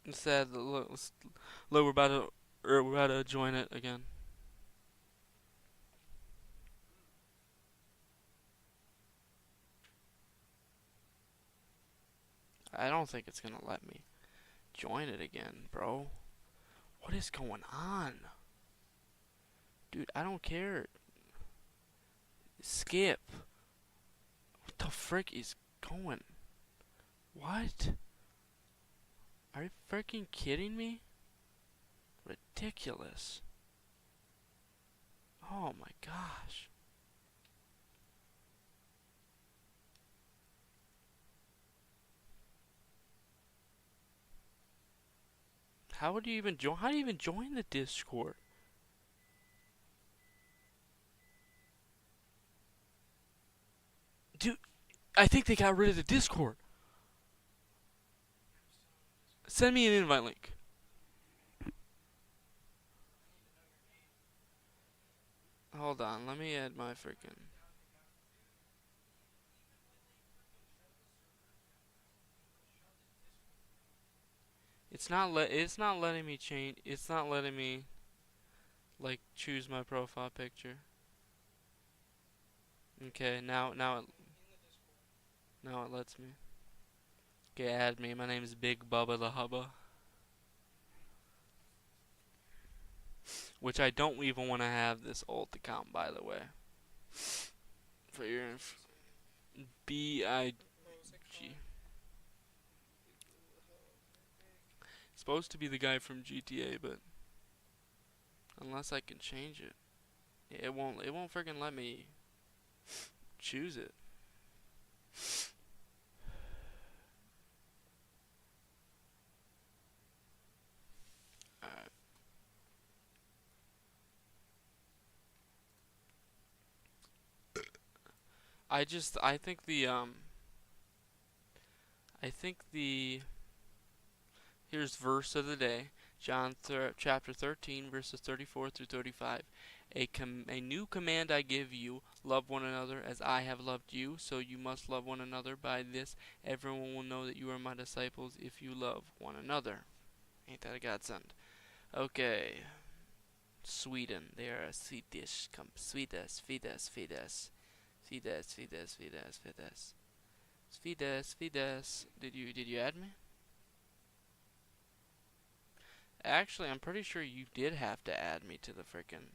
Instead, look, we're about to join it again. I don't think it's gonna let me join it again, bro. What is going on? Dude, I don't care. Skip. What the frick is going? What? Are you freaking kidding me? Ridiculous. Oh my gosh. How do you even join? How do you even join the Discord? Dude, I think they got rid of the Discord. Send me an invite link. Hold on, let me add my freaking. It's not letting me change. It's not letting me like choose my profile picture. Okay, now it lets me. Okay, add me. My name is Big Bubba the Hubba, which I don't even want to have this old account, by the way. For your BIG. Supposed to be the guy from GTA, but unless I can change it, it won't. It won't freaking let me choose it. Alright. I think the here's verse of the day. John chapter 13, verses 34 through 35. A new command I give you, love one another as I have loved you, so you must love one another. By this, everyone will know that you are my disciples if you love one another. Ain't that a godsend? Okay. Sweden, they are a Swedish Swedish, Swedish, Swedish, Swedish, Swedish, Swedish, Swedish, Swedish, Swedish. Did you add me? Actually, I'm pretty sure you did have to add me to the frickin'.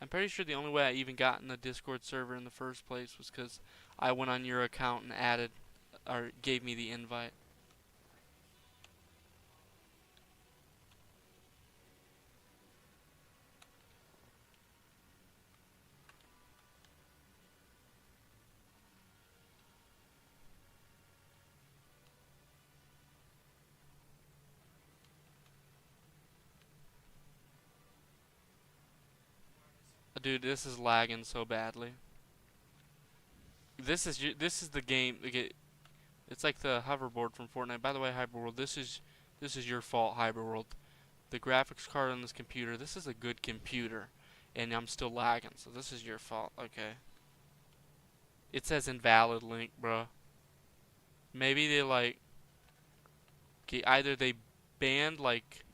I'm pretty sure the only way I even got in the Discord server in the first place was because I went on your account and added, or gave me the invite. Dude, this is lagging so badly. This is the game. It's like the hoverboard from Fortnite. By the way, HiberWorld, this is your fault, HiberWorld. The graphics card on this computer. This is a good computer, and I'm still lagging. So this is your fault. Okay. It says invalid link, bro. Maybe they like. Either they banned like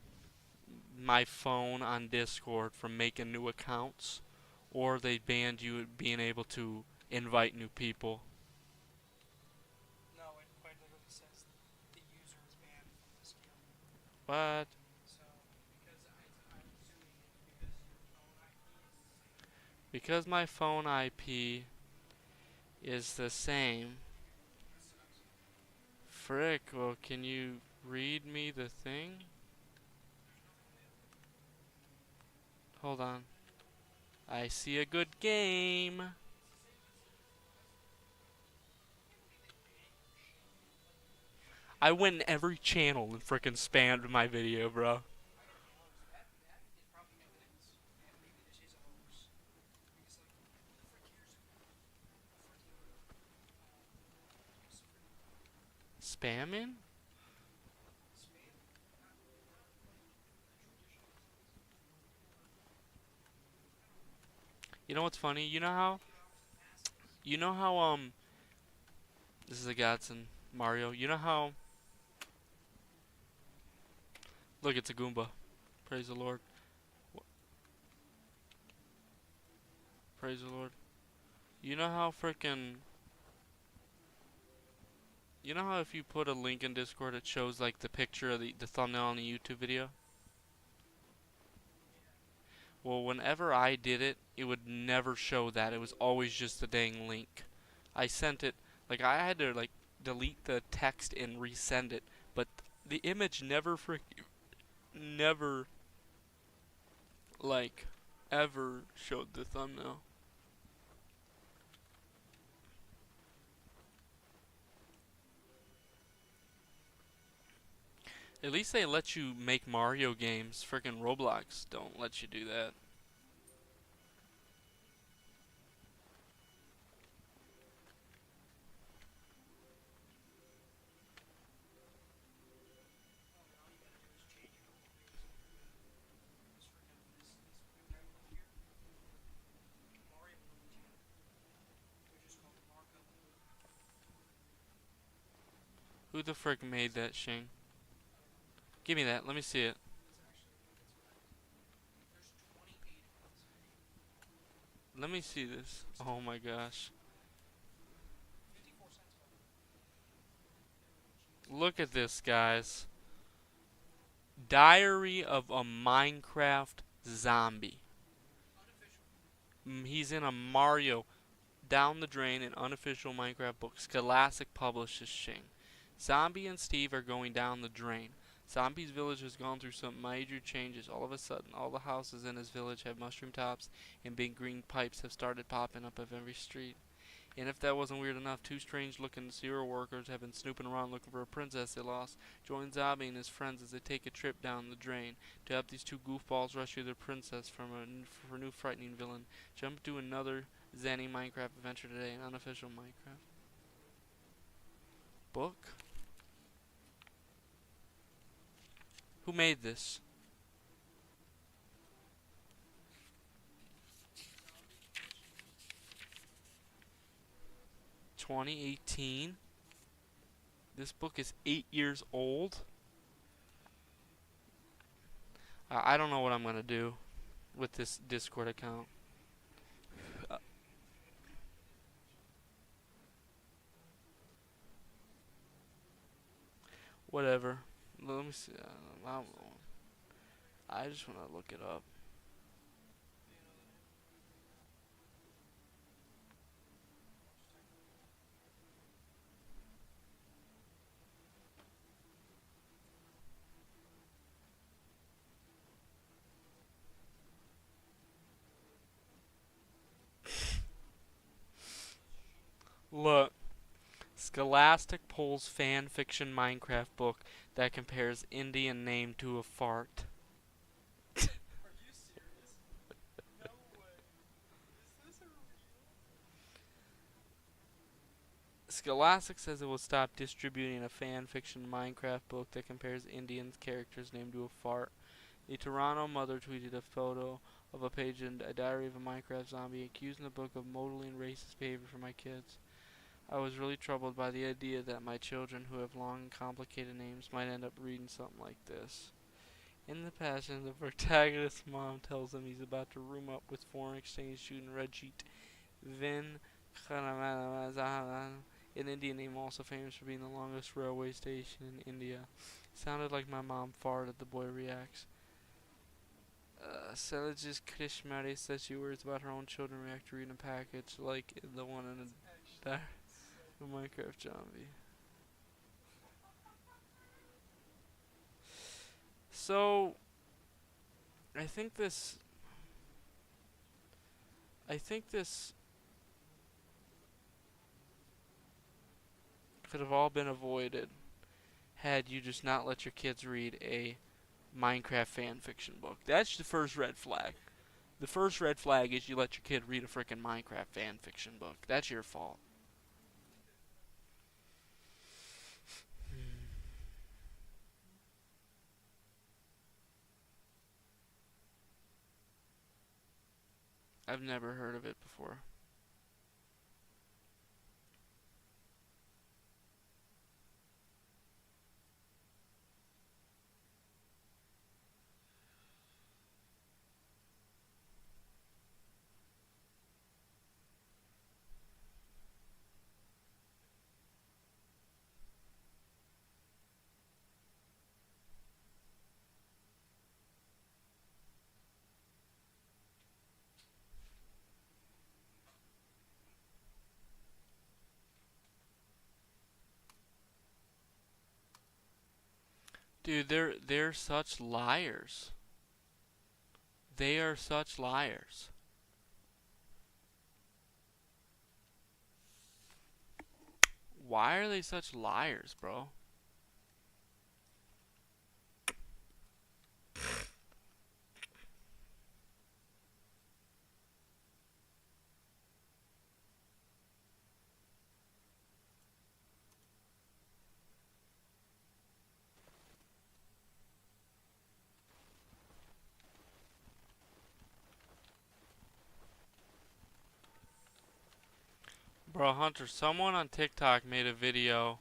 my phone on Discord from making new accounts, or they banned you being able to invite new people. No, it quite literally says the user is banned from this account. What? So, because I'm assuming it's Because my phone IP is the same. Frick, well, can you read me the thing? Hold on. I see a good game. I went in every channel and frickin' spammed my video, bro. Spamming? You know what's funny? You know how, this is a godsend, Mario. You know how, look, it's a Goomba. Praise the Lord. Praise the Lord. You know how frickin', you know how if you put a link in Discord, it shows like the picture of the thumbnail on the YouTube video? Well, whenever I did it, it would never show that. It was always just the dang link. I sent it, like I had to like delete the text and resend it, but the image never like ever showed the thumbnail. At least they let you make Mario games. Frickin' Roblox don't let you do that. Who the frick made that, Shing? Give me that. Let me see it. Let me see this. Oh my gosh. Look at this, guys. Diary of a Minecraft Zombie. He's in a Mario Down the Drain, an unofficial Minecraft book. Scholastic publishes Shing. Zombie and Steve are going down the drain. Zombie's village has gone through some major changes. All of a sudden, all the houses in his village have mushroom tops, and big green pipes have started popping up of every street. And if that wasn't weird enough, two strange-looking sewer workers have been snooping around looking for a princess they lost. Join Zombie and his friends as they take a trip down the drain to help these two goofballs rescue their princess from a new frightening villain. Jump to another Zanny Minecraft adventure today, an unofficial Minecraft book. Who made this? 2018. This book is 8 years old. I don't know what I'm gonna do with this Discord account. Uh, Whatever. Let me see. I just want to look it up. Look. Scholastic pulls fan fiction Minecraft book that compares Indian name to a fart. Are you serious? No way. Is this a real? Scholastic says it will stop distributing a fan fiction Minecraft book that compares Indian characters' name to a fart. The Toronto mother tweeted a photo of a page in a diary of a Minecraft zombie, accusing the book of modeling racist behavior for my kids. I was really troubled by the idea that my children, who have long and complicated names, might end up reading something like this. In the passage, the protagonist's mom tells him he's about to room up with foreign exchange student Rajit Vin, an Indian name also famous for being the longest railway station in India. Sounded like my mom farted, the boy reacts. Selajis Krishmari says she worries about her own children react to reading a package like the one in a Minecraft zombie. So, I think this. I think this could have all been avoided had you just not let your kids read a Minecraft fan fiction book. That's the first red flag. The first red flag is you let your kid read a freaking Minecraft fan fiction book. That's your fault. I've never heard of it before. Dude, they're such liars. They are such liars. Why are they such liars, bro? Bro, Hunter, someone on TikTok made a video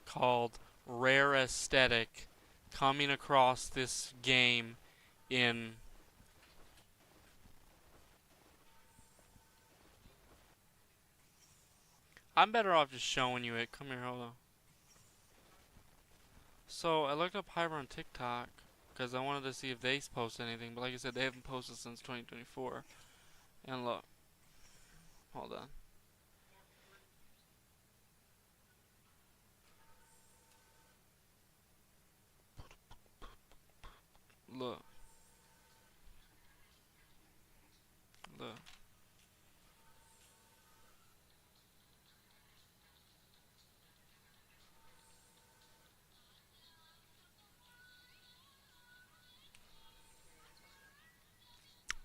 called Rare Aesthetic coming across this game in. I'm better off just showing you it. Come here, hold on. So I looked up Hyber on TikTok because I wanted to see if they post anything, but like I said, they haven't posted since 2024. And look, hold on. Look, look.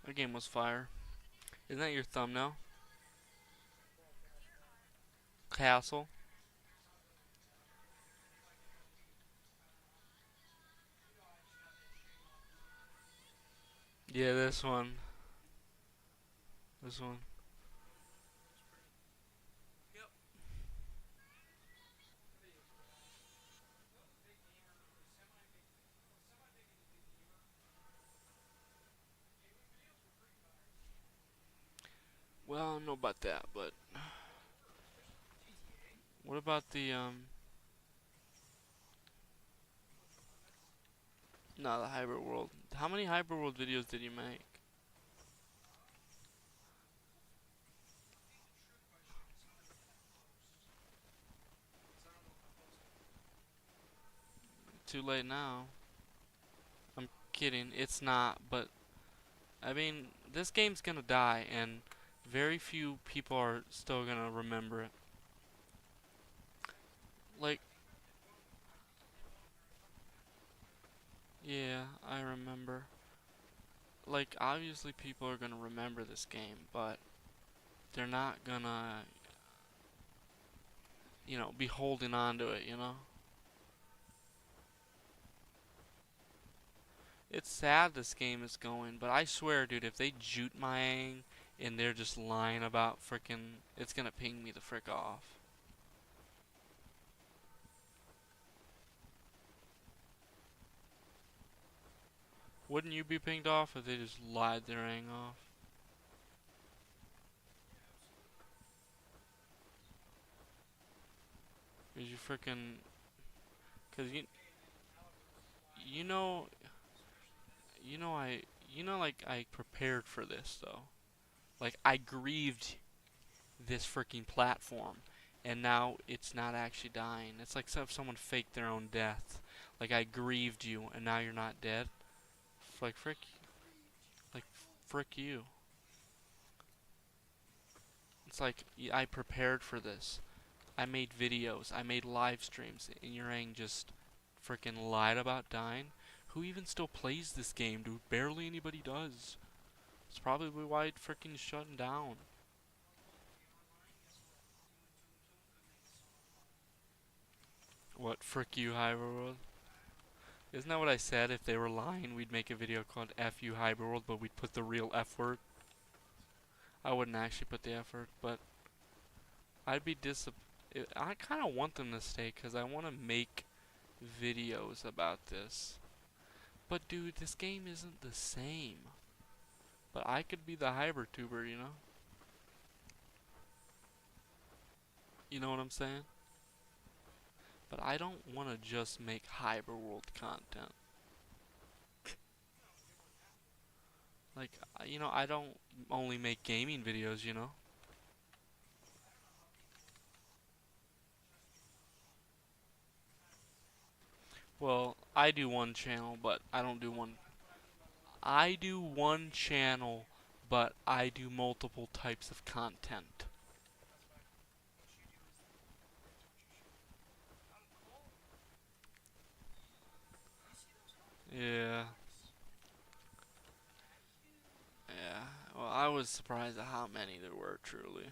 The game was fire. Isn't that your thumbnail? Castle. Yeah, this one. This one. Yep. The video's cool. You know the big gamer, or semi-big, semi-big and big gamer. Gaming videos were pretty fire. Well, I don't know about that, but Especially GTA. what about the What, the contests? no, the HiberWorld. How many HiberWorld videos did you make? Um, I think the true question is how many did I post? Because I don't know if I posted all of them. Too late now. I'm kidding. It's not, but I mean, this game's gonna die, and very few people are still gonna remember it. Like, I think I did one where I fucking died. yeah, I remember. Like, obviously, people are gonna remember this game, but they're not gonna, be holding on to it. It's sad this game is going, but I swear, dude, if they jute my ang and they're just lying about frickin', it's gonna ping me the frick off. Wouldn't you be pinged off if they just lied their ang off? Yeah, absolutely. Cause you frickin', cause you, Okay, and then algorithms lie you about know, especially this. you know, like I prepared for this though. Like I grieved this freaking platform, and now it's not actually dying. It's like if someone faked their own death. Like I grieved you, and now you're not dead. Like frick, Grieved you. like frick you. It's like I prepared for this. I made videos. I made live streams, and your ang just freaking lied about dying. Who even still plays this game, dude? Barely anybody does. It's probably why it freaking shutting down. Like what? If they were lying, guess what? Toon could make a song about it. What frick you, HiberWorld? Exactly. Isn't that what I said? If they were lying, we'd make a video called F you HiberWorld, but we'd put the real F word. Exactly. I wouldn't actually put the F word, but I'd be I kind of want them to stay because I want to make videos about this. But dude, this game isn't the same. But I could be the HiberTuber. You know what I'm saying? But I don't want to just make HiberWorld content. No, you wouldn't have to. Like, I don't only make gaming videos. I don't know how people trust you enough to have this channel. Well, I do one channel, but I don't do Well, one. that's what I mean by one channel. I do one channel, but I do multiple types of content. That's what I mean. What you do is that's what you should do. I'm calling it. You see those content Yeah, packs? That huge. yeah. Well, I was surprised at how many there were, truly.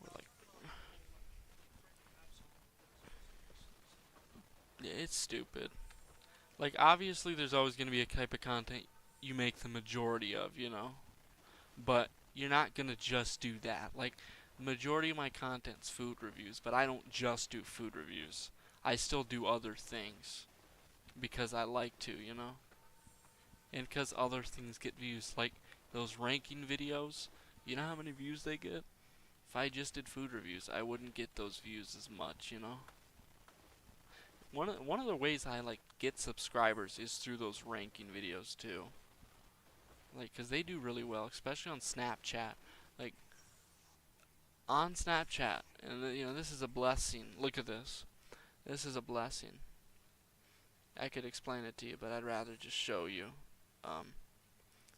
We're No, like, you're wrong. How many fucking freaking absolute losers are subscribed? yeah, it's stupid. Like, obviously, there's always going to be a type of content you make the majority of. But you're not going to just do that. Like, the majority of my content's food reviews, but I don't just do food reviews. I still do other things because I like to. And because other things get views. Like, those ranking videos, you know how many views they get? If I just did food reviews, I wouldn't get those views as much. One of the ways I like get subscribers is through those ranking videos too. Like, cause they do really well, especially on Snapchat. Like on Snapchat, and this is a blessing. Look at this. This is a blessing. I could explain it to you, but I'd rather just show you. Um,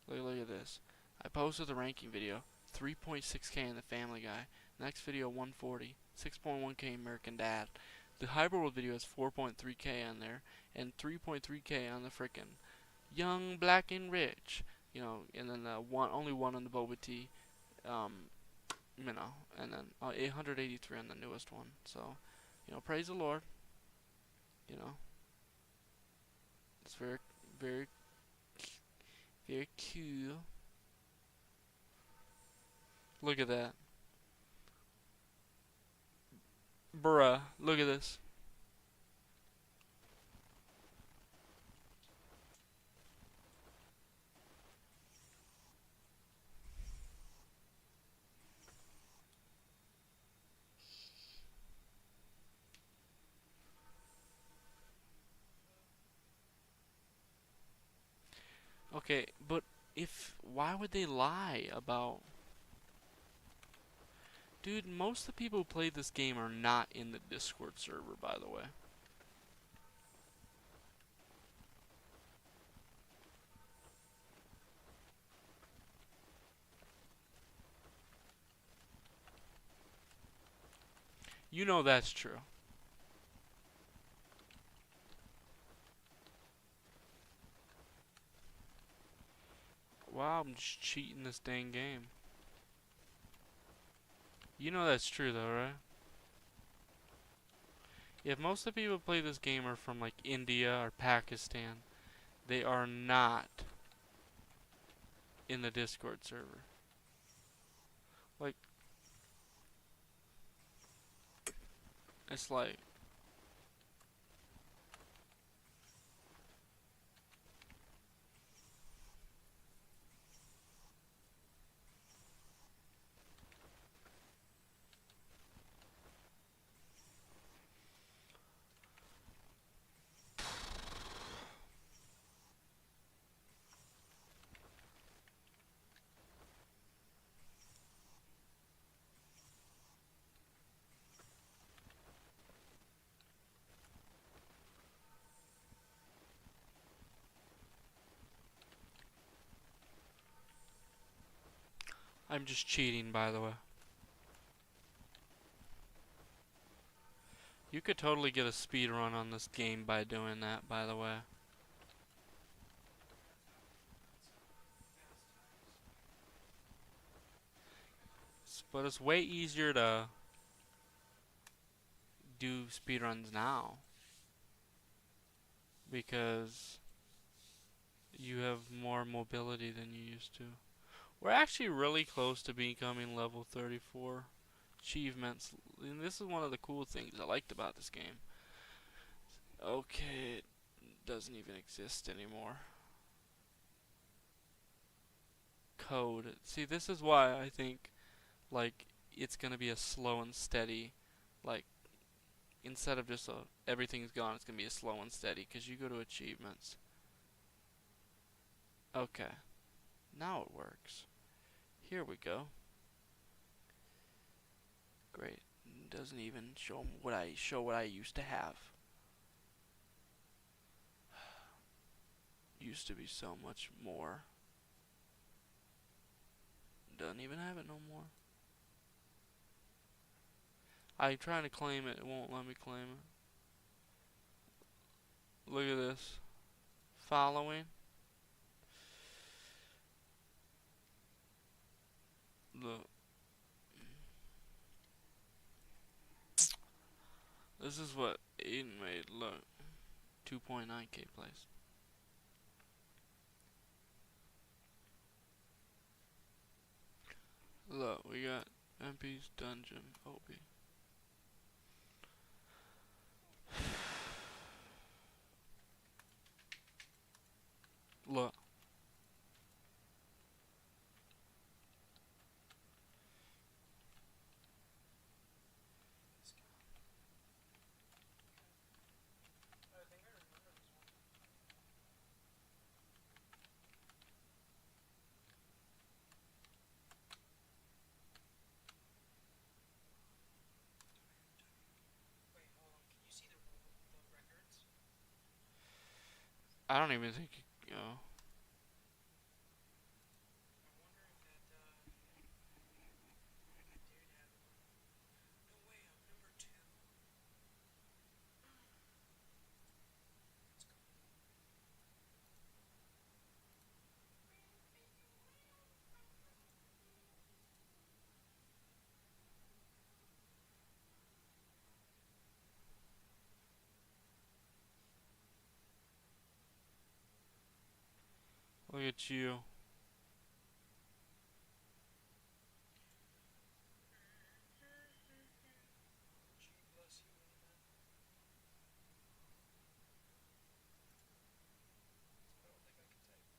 look at this. I posted the ranking video, 3.6K in the Family Guy. Next video, 140, 6.1K American Dad. The HiberWorld video has 4.3K on there, and 3.3K on the frickin' Young, Black, and Rich. And then only one on the Boba Tea. Um, and then 883 on the newest one. So, praise the Lord. You know, it's very, very. Very cool. Look at that. Bruh, look at this. Okay, but why would they lie about... Dude, most of the people who play this game are not in the Discord server, by the way. You know that's true. Wow, I'm just cheating this dang game. You know that's true though, right? If most of the people who play this game are from like India or Pakistan, they are not in the Discord server. Like, it's like, I'm just cheating, by the way. You could totally get a speed run on this game by doing that, by the way. But it's way easier to do speedruns now because you have more mobility than you used to. We're actually really close to becoming level 34 achievements. And this is one of the cool things I liked about this game. Okay, it doesn't even exist anymore. Code. See, this is why I think like it's gonna be a slow and steady, like instead of just everything's gone, it's gonna be a slow and steady because you go to achievements. Okay, now it works. Here we go. Great. Doesn't even show what I used to have. Used to be so much more. Doesn't even have it no more. I'm trying to claim it. It won't let me claim it. Look at this. Following. Look. This is what Aiden made. Look. 2.9k plays. Look, we got MP's Dungeon OB. Look. I think I remember this one. Wait, hold on. Can you see the records? I don't even think, you know. I wonder if that did have one. No way, I'm number two. Let's go. Look at you. G bless you, amen. I don't think I can type.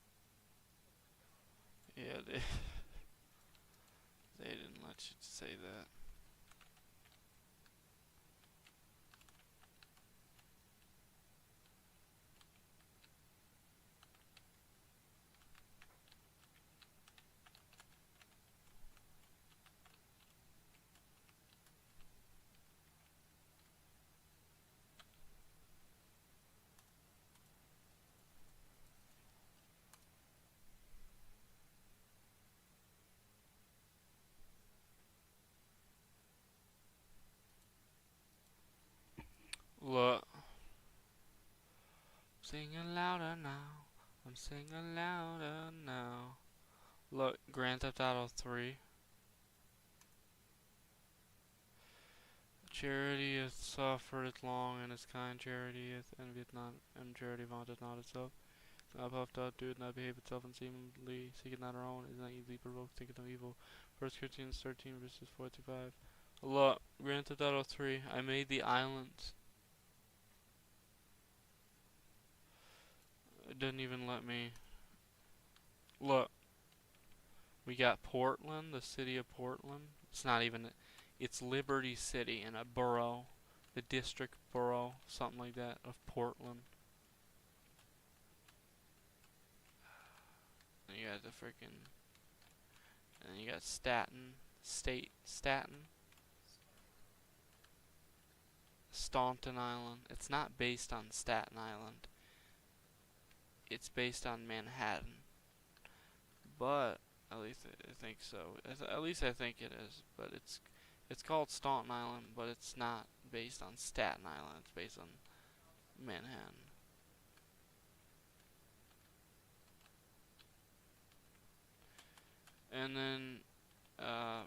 Oh my god. Yeah, they didn't let you say that. Look, singing louder now. I'm singing louder now. Look, Grand Theft Auto 3. Charity hath suffered long, and his kind charity hath envied not, and charity vaunteth not itself. Is not puffed up, doeth not behave itself unseemly, seeketh not her own, is not easily provoked, thinketh no evil. 1 Corinthians 13 verses 4 through 5. Look, Grand Theft Auto 3. I made the islands. It didn't even let me. Look, we got Portland, the city of Portland. It's not even. It's Liberty City in a borough, the district borough, something like that, of Portland. And you got the freaking. And you got Staten, Staunton Island. It's not based on Staten Island. It's based on Manhattan. But at least I think so. At least I think it is. But it's called Staunton Island, but it's not based on Staten Island. It's based on Manhattan. And then uh,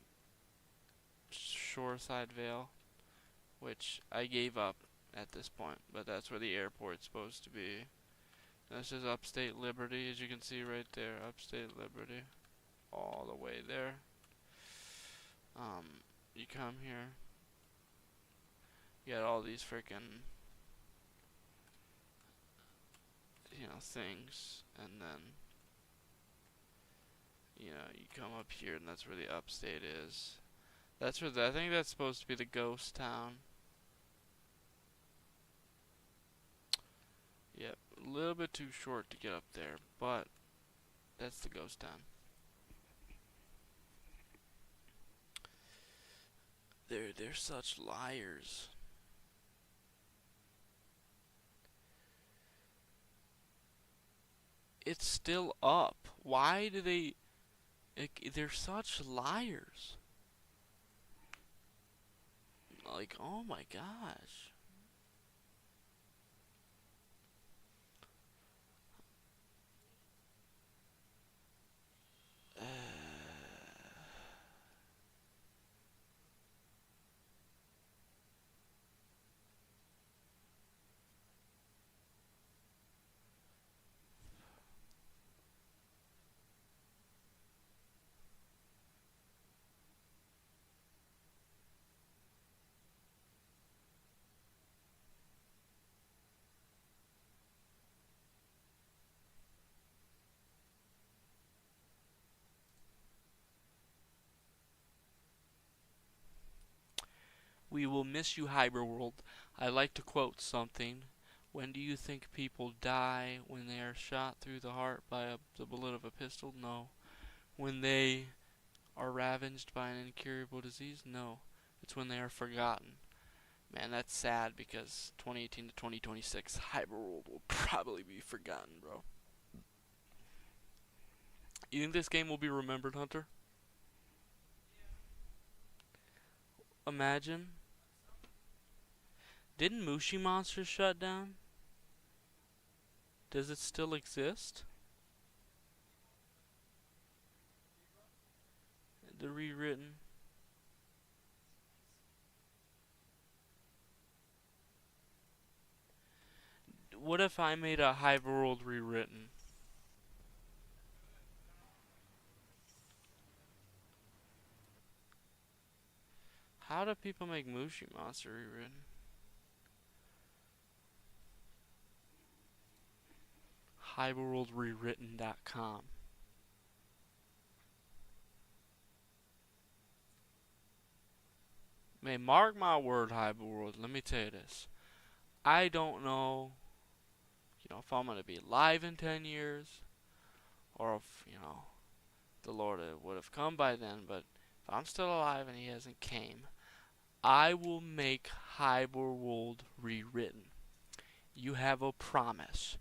Shoreside Vale, which I gave up at this point, but that's where the airport's supposed to be. This is Upstate Liberty, as you can see right there. Upstate Liberty, all the way there. You come here, you got all these freaking, things, and then, you come up here, and that's where the Upstate is. That's where I think that's supposed to be the ghost town. Yep, a little bit too short to get up there, but that's the ghost town. They're such liars. It's still up. Why do they? They're such liars. Like, oh my gosh. We will miss you, HiberWorld. I like to quote something. When do you think people die? When they are shot through the heart by the bullet of a pistol? No. When they are ravaged by an incurable disease? No. It's when they are forgotten. Man, that's sad because 2018 to 2026, HiberWorld will probably be forgotten, bro. You think this game will be remembered, Hunter? Yeah. Imagine. Didn't Mushi Monsters shut down? Does it still exist? The rewritten. What if I made a HiberWorld rewritten? How do people make Mushi Monster rewritten? HiberWorldRewritten.com. May mark my word, HiberWorld. Let me tell you this. I don't know, if I'm gonna be alive in 10 years, or if, the Lord would have come by then. But if I'm still alive and He hasn't came, I will make HiberWorld rewritten. You have a promise.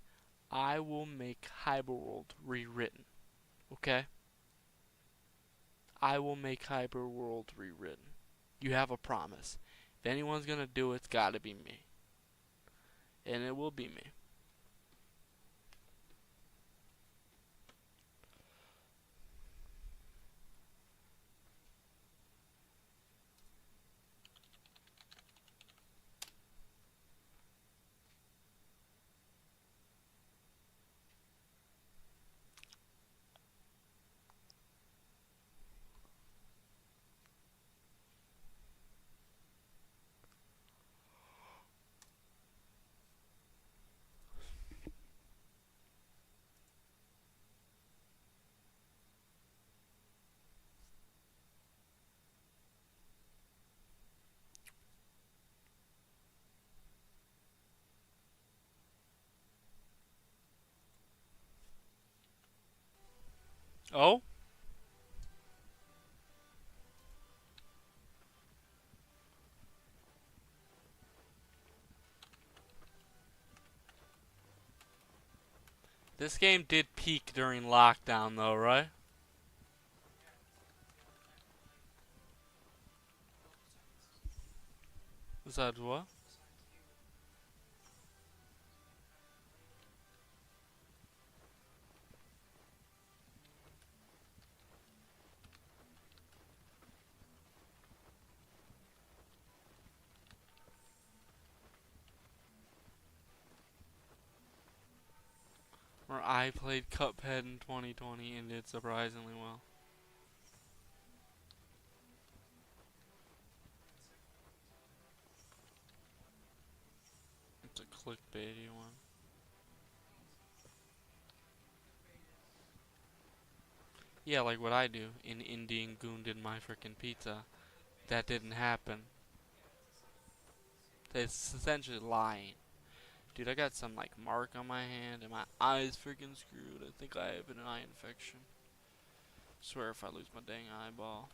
I will make HiberWorld rewritten. Okay? I will make HiberWorld rewritten. You have a promise. If anyone's gonna do it, it's gotta be me. And it will be me. Oh? This game did peak during lockdown though, right? Was that what? Where I played Cuphead in 2020 and did surprisingly well. It's a clickbaity one. Yeah, like what I do in Indian Goon did my freaking pizza. That didn't happen. It's essentially lying. Dude, I got some like mark on my hand and my eye's freaking screwed. I think I have an eye infection. Swear if I lose my dang eyeball.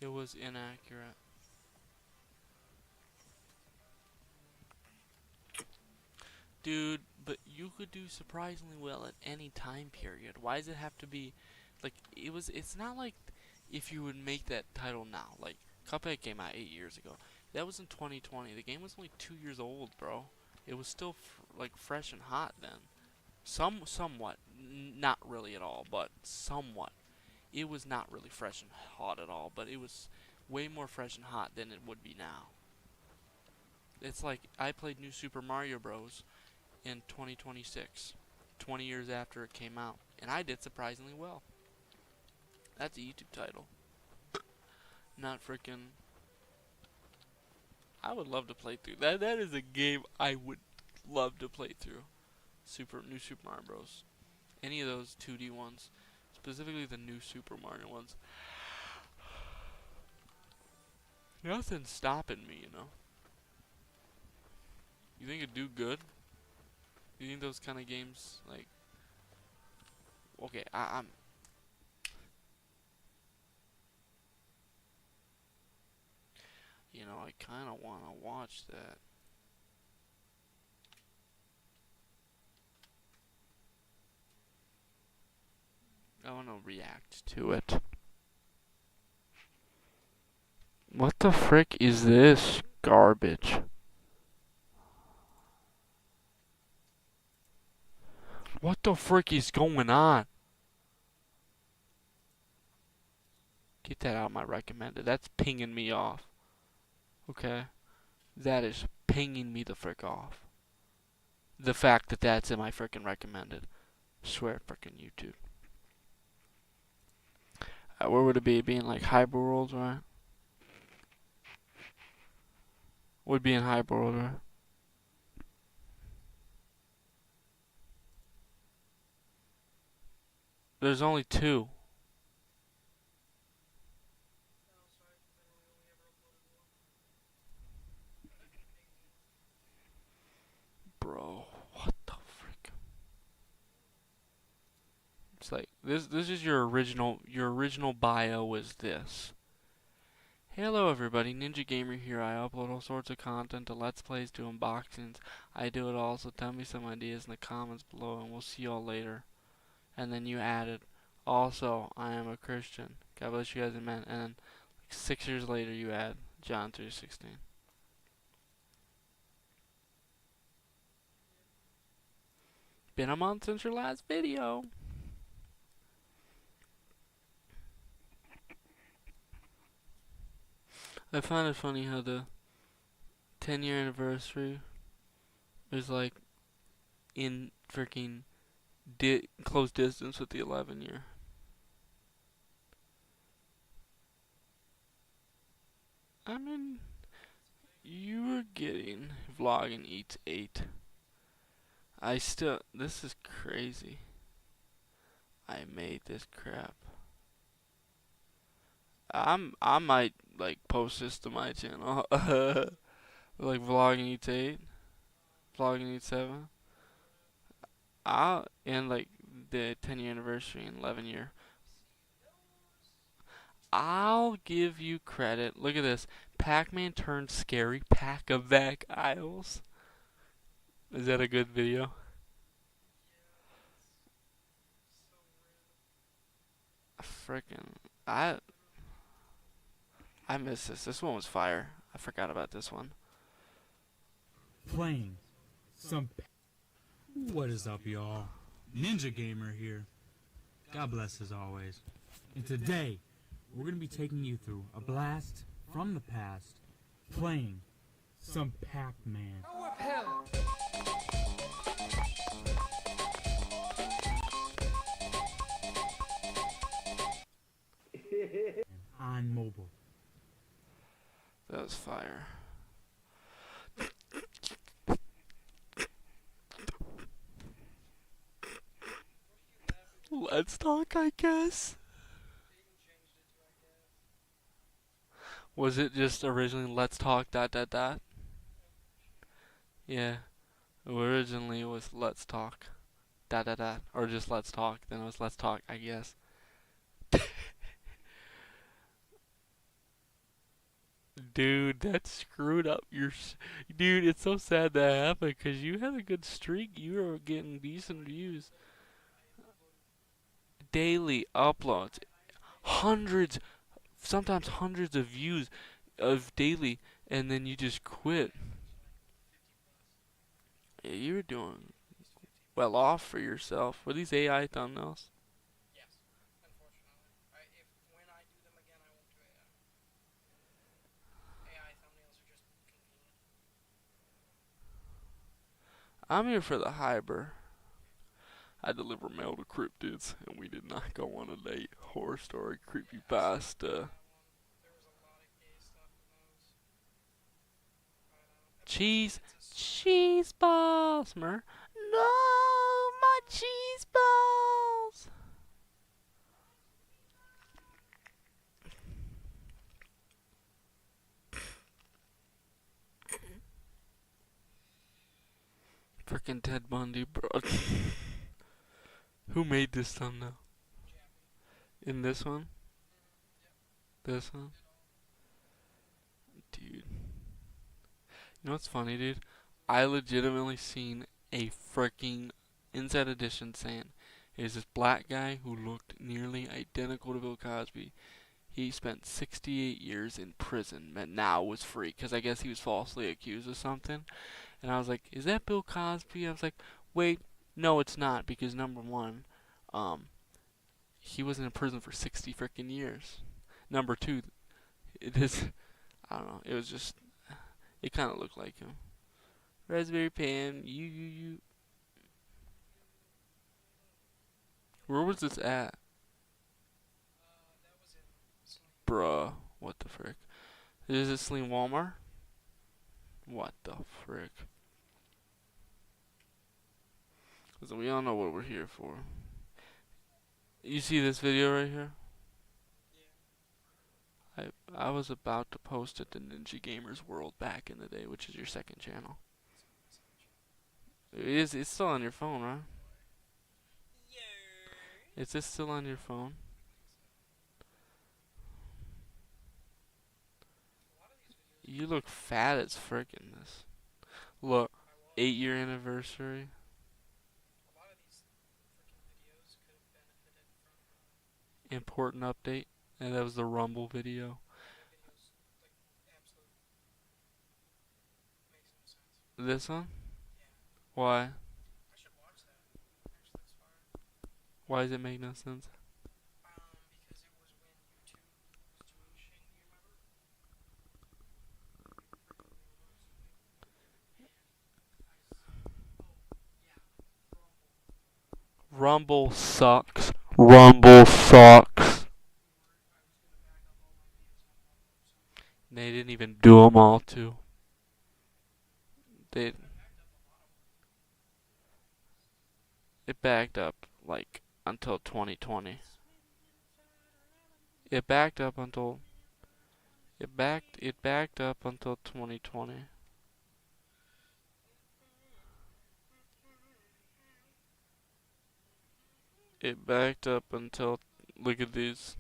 It was inaccurate. Dude, but you could do surprisingly well at any time period. Why does it have to be like it's not like if you would make that title now. Like Cuphead came out 8 years ago. That was in 2020. The game was only 2 years old, bro. It was still like fresh and hot then. Somewhat, not really at all, but somewhat. It was not really fresh and hot at all, but it was way more fresh and hot than it would be now. It's like I played New Super Mario Bros. In 2026, 20 years after it came out, and I did surprisingly well. That's a YouTube title. Not freaking. I would love to play through that. That is a game I would love to play through. New Super Mario Bros. Any of those 2D ones, specifically the new Super Mario ones. Nothing's stopping me. You think it'd do good? You think those kind of games like? Okay, I'm. I kind of want to watch that. I want to react to it. What the frick is this garbage? What the frick is going on? Get that out of my recommended. That's pinging me off. Okay? That is pinging me the frick off. The fact that that's in my frickin' recommended. Swear frickin' YouTube. Where would it be? Being like HiberWorld, right? Would be in HiberWorld, right? There's only two. No, so I've literally only ever uploaded one. Bro, what the frick? It's like this is your original bio was this. Hello everybody, Ninja Gamer here. I upload all sorts of content to Let's Plays to unboxings. I do it all, so tell me some ideas in the comments below and we'll see y'all later. And then you added, also, I am a Christian. God bless you guys, amen. And then like 6 years later you add John 3:16. Been a month since your last video. I find it funny how the 10-year anniversary is like in freaking close distance with the 11-year. I mean, you were getting vlogging eats 8. This is crazy. I made this crap. I might like post this to my channel. Like vlogging eats 8, vlogging eats 7. I'll and like the 10-year anniversary and 11-year. I'll give you credit. Look at this. Pac-Man turned scary. Pack-a-vac aisles. Is that a good video? Frickin' I I miss this. This one was fire. I forgot about this one. Playing some. What is up, y'all? Ninja Gamer here. God bless as always. And today, we're going to be taking you through a blast from the past, playing some Pac-Man. On mobile. That was fire. Let's talk, I guess. They even changed it to, I guess. Was it just originally let's talk dot dot dot? Yeah. Originally it was let's talk dot dot dot. Or just let's talk. Then it was let's talk, I guess. Dude, that screwed up your. Dude, it's so sad that happened because you had a good streak. You were getting decent views. Daily uploads. Hundreds, sometimes hundreds of views of daily, and then you just quit. Yeah, you were doing well off for yourself. Were these AI thumbnails? Yes, unfortunately. If when I do them again, I won't do AI. AI thumbnails are just convenient. I'm here for the Hyber. I deliver mail to cryptids, and we did not go on a date. Horror story, creepy pasta. There was a lot of gay stuff in those. Cheese, cheese balls, mer. No, my cheese balls. Frickin' Ted Bundy, bro. Who made this thumbnail? In this one? This one? Dude. You know what's funny, dude? I legitimately seen a freaking Inside Edition saying, "Is this black guy who looked nearly identical to Bill Cosby. He spent 68 years in prison, and now was free because I guess he was falsely accused of something. And I was like, is that Bill Cosby? I was like, wait, no, it's not, because number one, um, he was in prison for 60 freaking years. Number two, it is, I don't know, it was just, it kind of looked like him. Raspberry Pan, you. Where was this at? That was in Saline. Bruh, what the frick? Is it Saline Walmart? What the frick? Because we all know what we're here for. You see this video right here? Yeah. I was about to post it to Ninja Gamers World back in the day, which is your second channel. It's still on your phone, right? Yeah. Is this still on your phone? A lot of these videos. You look fat as frick in this. Look, I was. 8-year anniversary. A lot of these freaking videos could have benefited from Important update. And that was the Rumble video. that videos like absolute makes no sense. This one? Yeah. Why? I should watch that. Actually, that's fire. Why does it make no sense? Because it was when YouTube was doing shit. Do you remember? Rumble sucks. Rumble sucks. They didn't even do them all, too. It backed up, like, until 2020. It backed up until... It backed up until 2020. It backed up until... Look at these.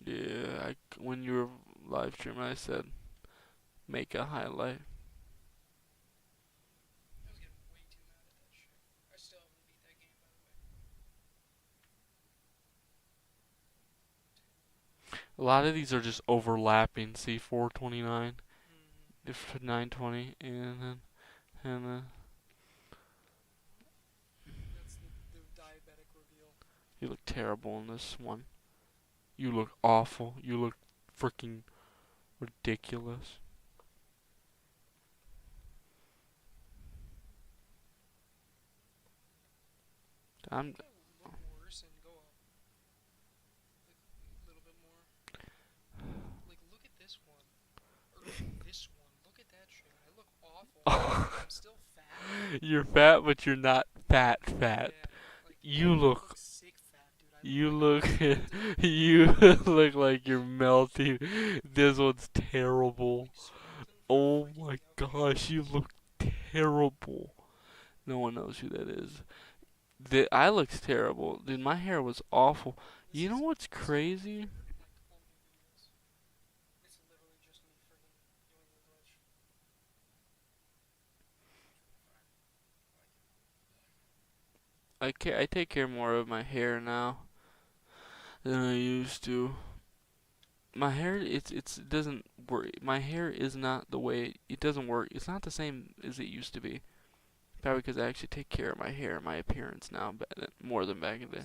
Yeah, when you were live streaming, I said, make a highlight. I was getting way too mad at that shit. I still haven't beat that game, by the way. A lot of these are just overlapping. See, 429, Mm-hmm. if 920, and then That's the diabetic reveal. you look terrible in this one. You look awful. You look freaking ridiculous. I'm Look worse and go up. Like, a little bit more. Like, look at this one. Or look at this one. Look at that shit. I look awful. I'm still fat. You're fat, but you're not fat. Yeah. Like, You I look. sick fat, dude. You look look. like I'm melting. You look like you're melting. This one's terrible. Swollen Oh freaking my yellow. gosh, you look terrible. No one knows who that is. I looks terrible. Dude, my hair was awful. You know what's crazy? Like older videos. It's literally just me freaking doing the glitch. I take care more of my hair now than I used to. My hair, it doesn't work. My hair is not the way, it doesn't work. It's not the same as it used to be. Probably because I actually take care of my hair and my appearance now more than back in the day.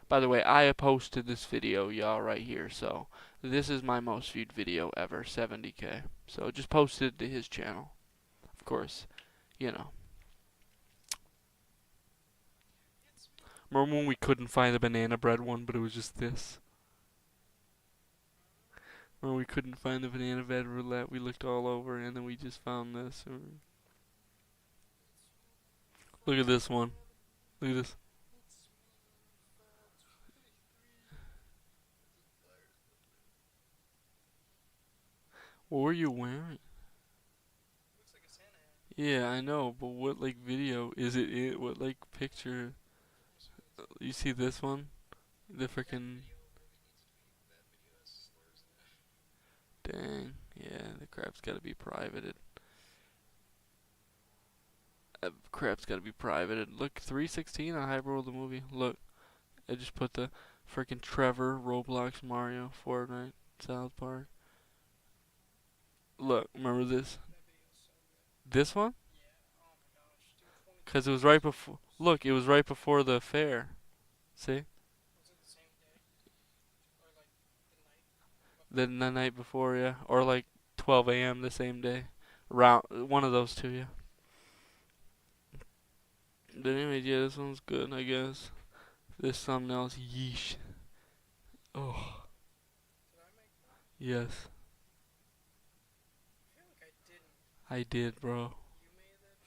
By the way, I posted this video, y'all, right here. So, this is my most viewed video ever, 70K. So, just posted it to his channel. Of course, you know. Remember when we couldn't find the banana bread one, but it was just this? Remember we couldn't find the banana bread roulette, we looked all over, and then we just found this. Look at this one. Look at this. What were you wearing? Looks like a Santa hat. Yeah, I know, but what, like, video is it in? What, like, picture? You see this one? The frickin' dang. Yeah, the crap's gotta be privated. Crap's gotta be privated. Look, 316 on HiberWorld the movie. Look, I just put the Freaking Trevor, Roblox, Mario, Fortnite, South Park. Look, remember this? That video's so good. This one? Yeah. Oh my gosh, dude. 'Cause it was 2020 right was before. Look, it was right before the fair. See? was it the same day or like the night The, before? the night before, yeah, or like 12 a.m. the same day. Around one of those two, yeah. But anyway, yeah, this one's good, I guess. This thumbnail's yeesh. Oh, Did I make that? yes, I feel like I didn't. I did, bro. You made that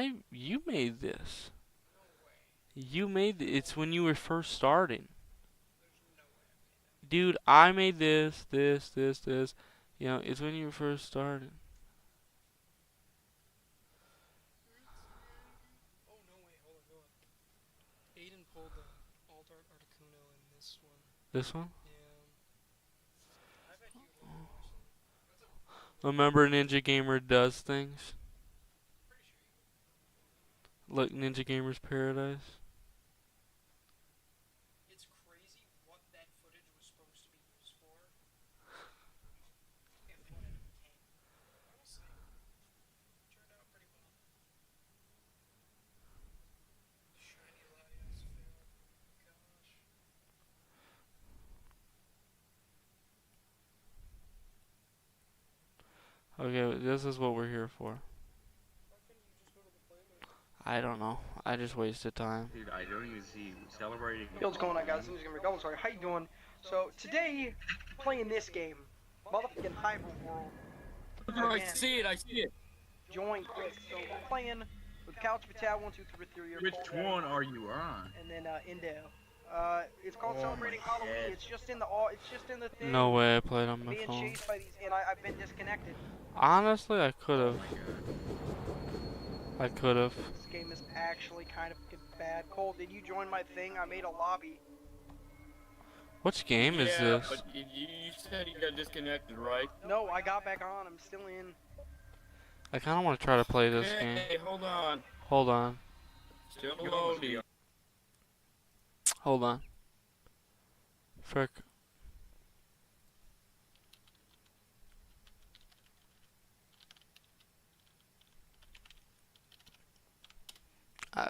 train? You made this. No way. You made it's when you were first starting. There's no way I made that. Dude, I made this. You know, it's when you were first starting. Oh no way, hold on. Aiden pulled the Alt Art Articuno in this one. This one? Yeah. I bet he would look awesome. That's a Remember Ninja Gamer does things? pretty sure he would. Look, Ninja Gamer's Paradise. It's crazy what that footage was supposed to be used for. And what it became. I will say, turned out pretty well. Shiny lights, fail. Gosh. Okay, this is what we're here for. Why couldn't you just go to the playlist? I don't know. I just wasted time. Dude, I don't even see celebrating. Yo, what's going on, guys? This is gonna be Goblin. Sorry, how you doing? So today, playing this game, motherfucking HiberWorld. I see it. Join quick. So we're playing with Couch Patel 1 2 3 3. Which one are you on? And then Indale. It's called Oh Celebrating my Halloween. God. It's just in the thing. No way I played on my Being phone. chased by these, and I've been disconnected. Honestly, I could Oh have. my god. I could have. This game is actually kind of bad. Cole, did you join my thing? I made a lobby. Which game is this? But you said you got disconnected, right? No, I got back on. I'm still in. I kind of want to try to play this game. Hey, hold on. Hold on. Still loading. Hold on. Frick.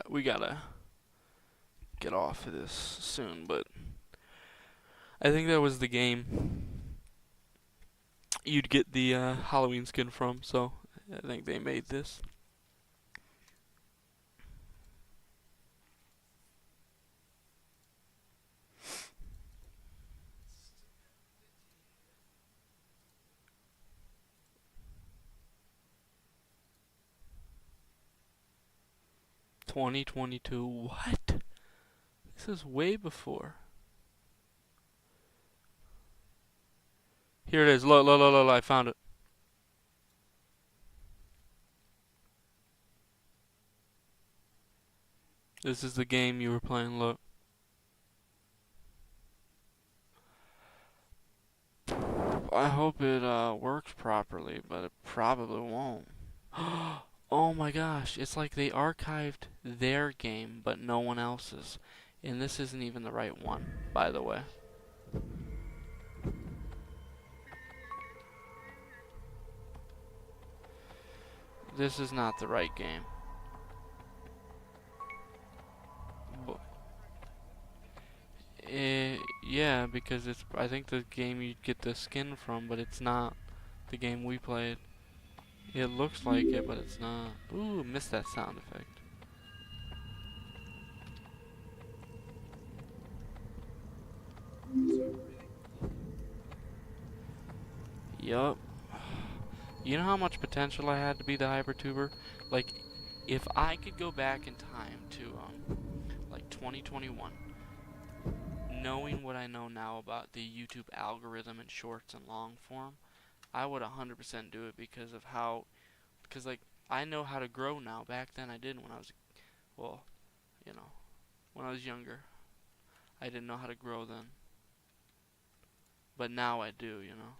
We gotta get off of this soon, but I think that was the game you'd get the Halloween skin from, so I think they made this. (2022) What? This is way before. Here it is. Look, I found it. This is the game you were playing, look. I hope it works properly, but it probably won't. Oh my gosh, it's like they archived their game, but no one else's. And this isn't even the right one, by the way. This is not the right game. Yeah, because it's, I think the game you'd get the skin from, but it's not the game we played. It looks like it, but it's not. Ooh, missed that sound effect. Yup. You know how much potential I had to be the HyperTuber? Like, if I could go back in time to, like 2021, knowing what I know now about the YouTube algorithm and shorts and long form, I would 100% do it because of how, because like, I know how to grow now. Back then I didn't when I was, well, you know, when I was younger. I didn't know how to grow then. But now I do, you know.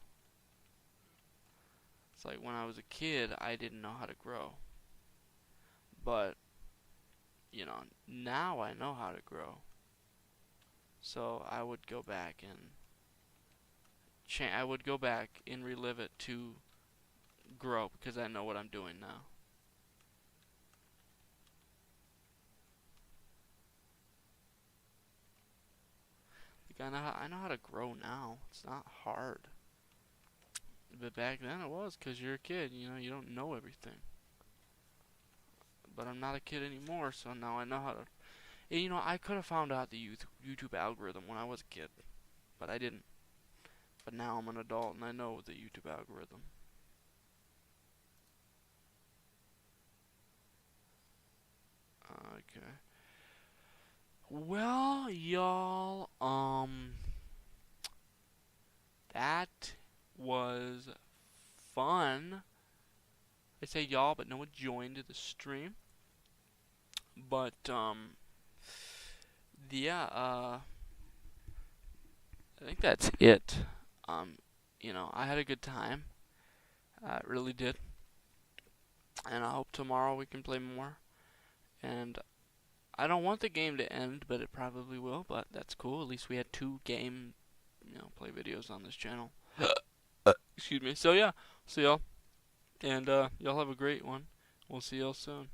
It's like when I was a kid, I didn't know how to grow. But, you know, now I know how to grow. So I would go back and I would go back and relive it to grow because I know what I'm doing now. Like I know how to grow now. It's not hard. But back then it was because you're a kid. You know, you don't know everything. But I'm not a kid anymore, so now I know how to. And, you know, I could have found out the YouTube algorithm when I was a kid, but I didn't. But now I'm an adult and I know the YouTube algorithm. Okay. Well, y'all, that was fun. I say y'all, but no one joined the stream. But, yeah, I think that's it. You know, I had a good time. I really did. And I hope tomorrow we can play more. And I don't want the game to end, but it probably will. But that's cool. At least we had 2 game, play videos on this channel. Excuse me. So yeah, see y'all. And y'all have a great one. We'll see y'all soon.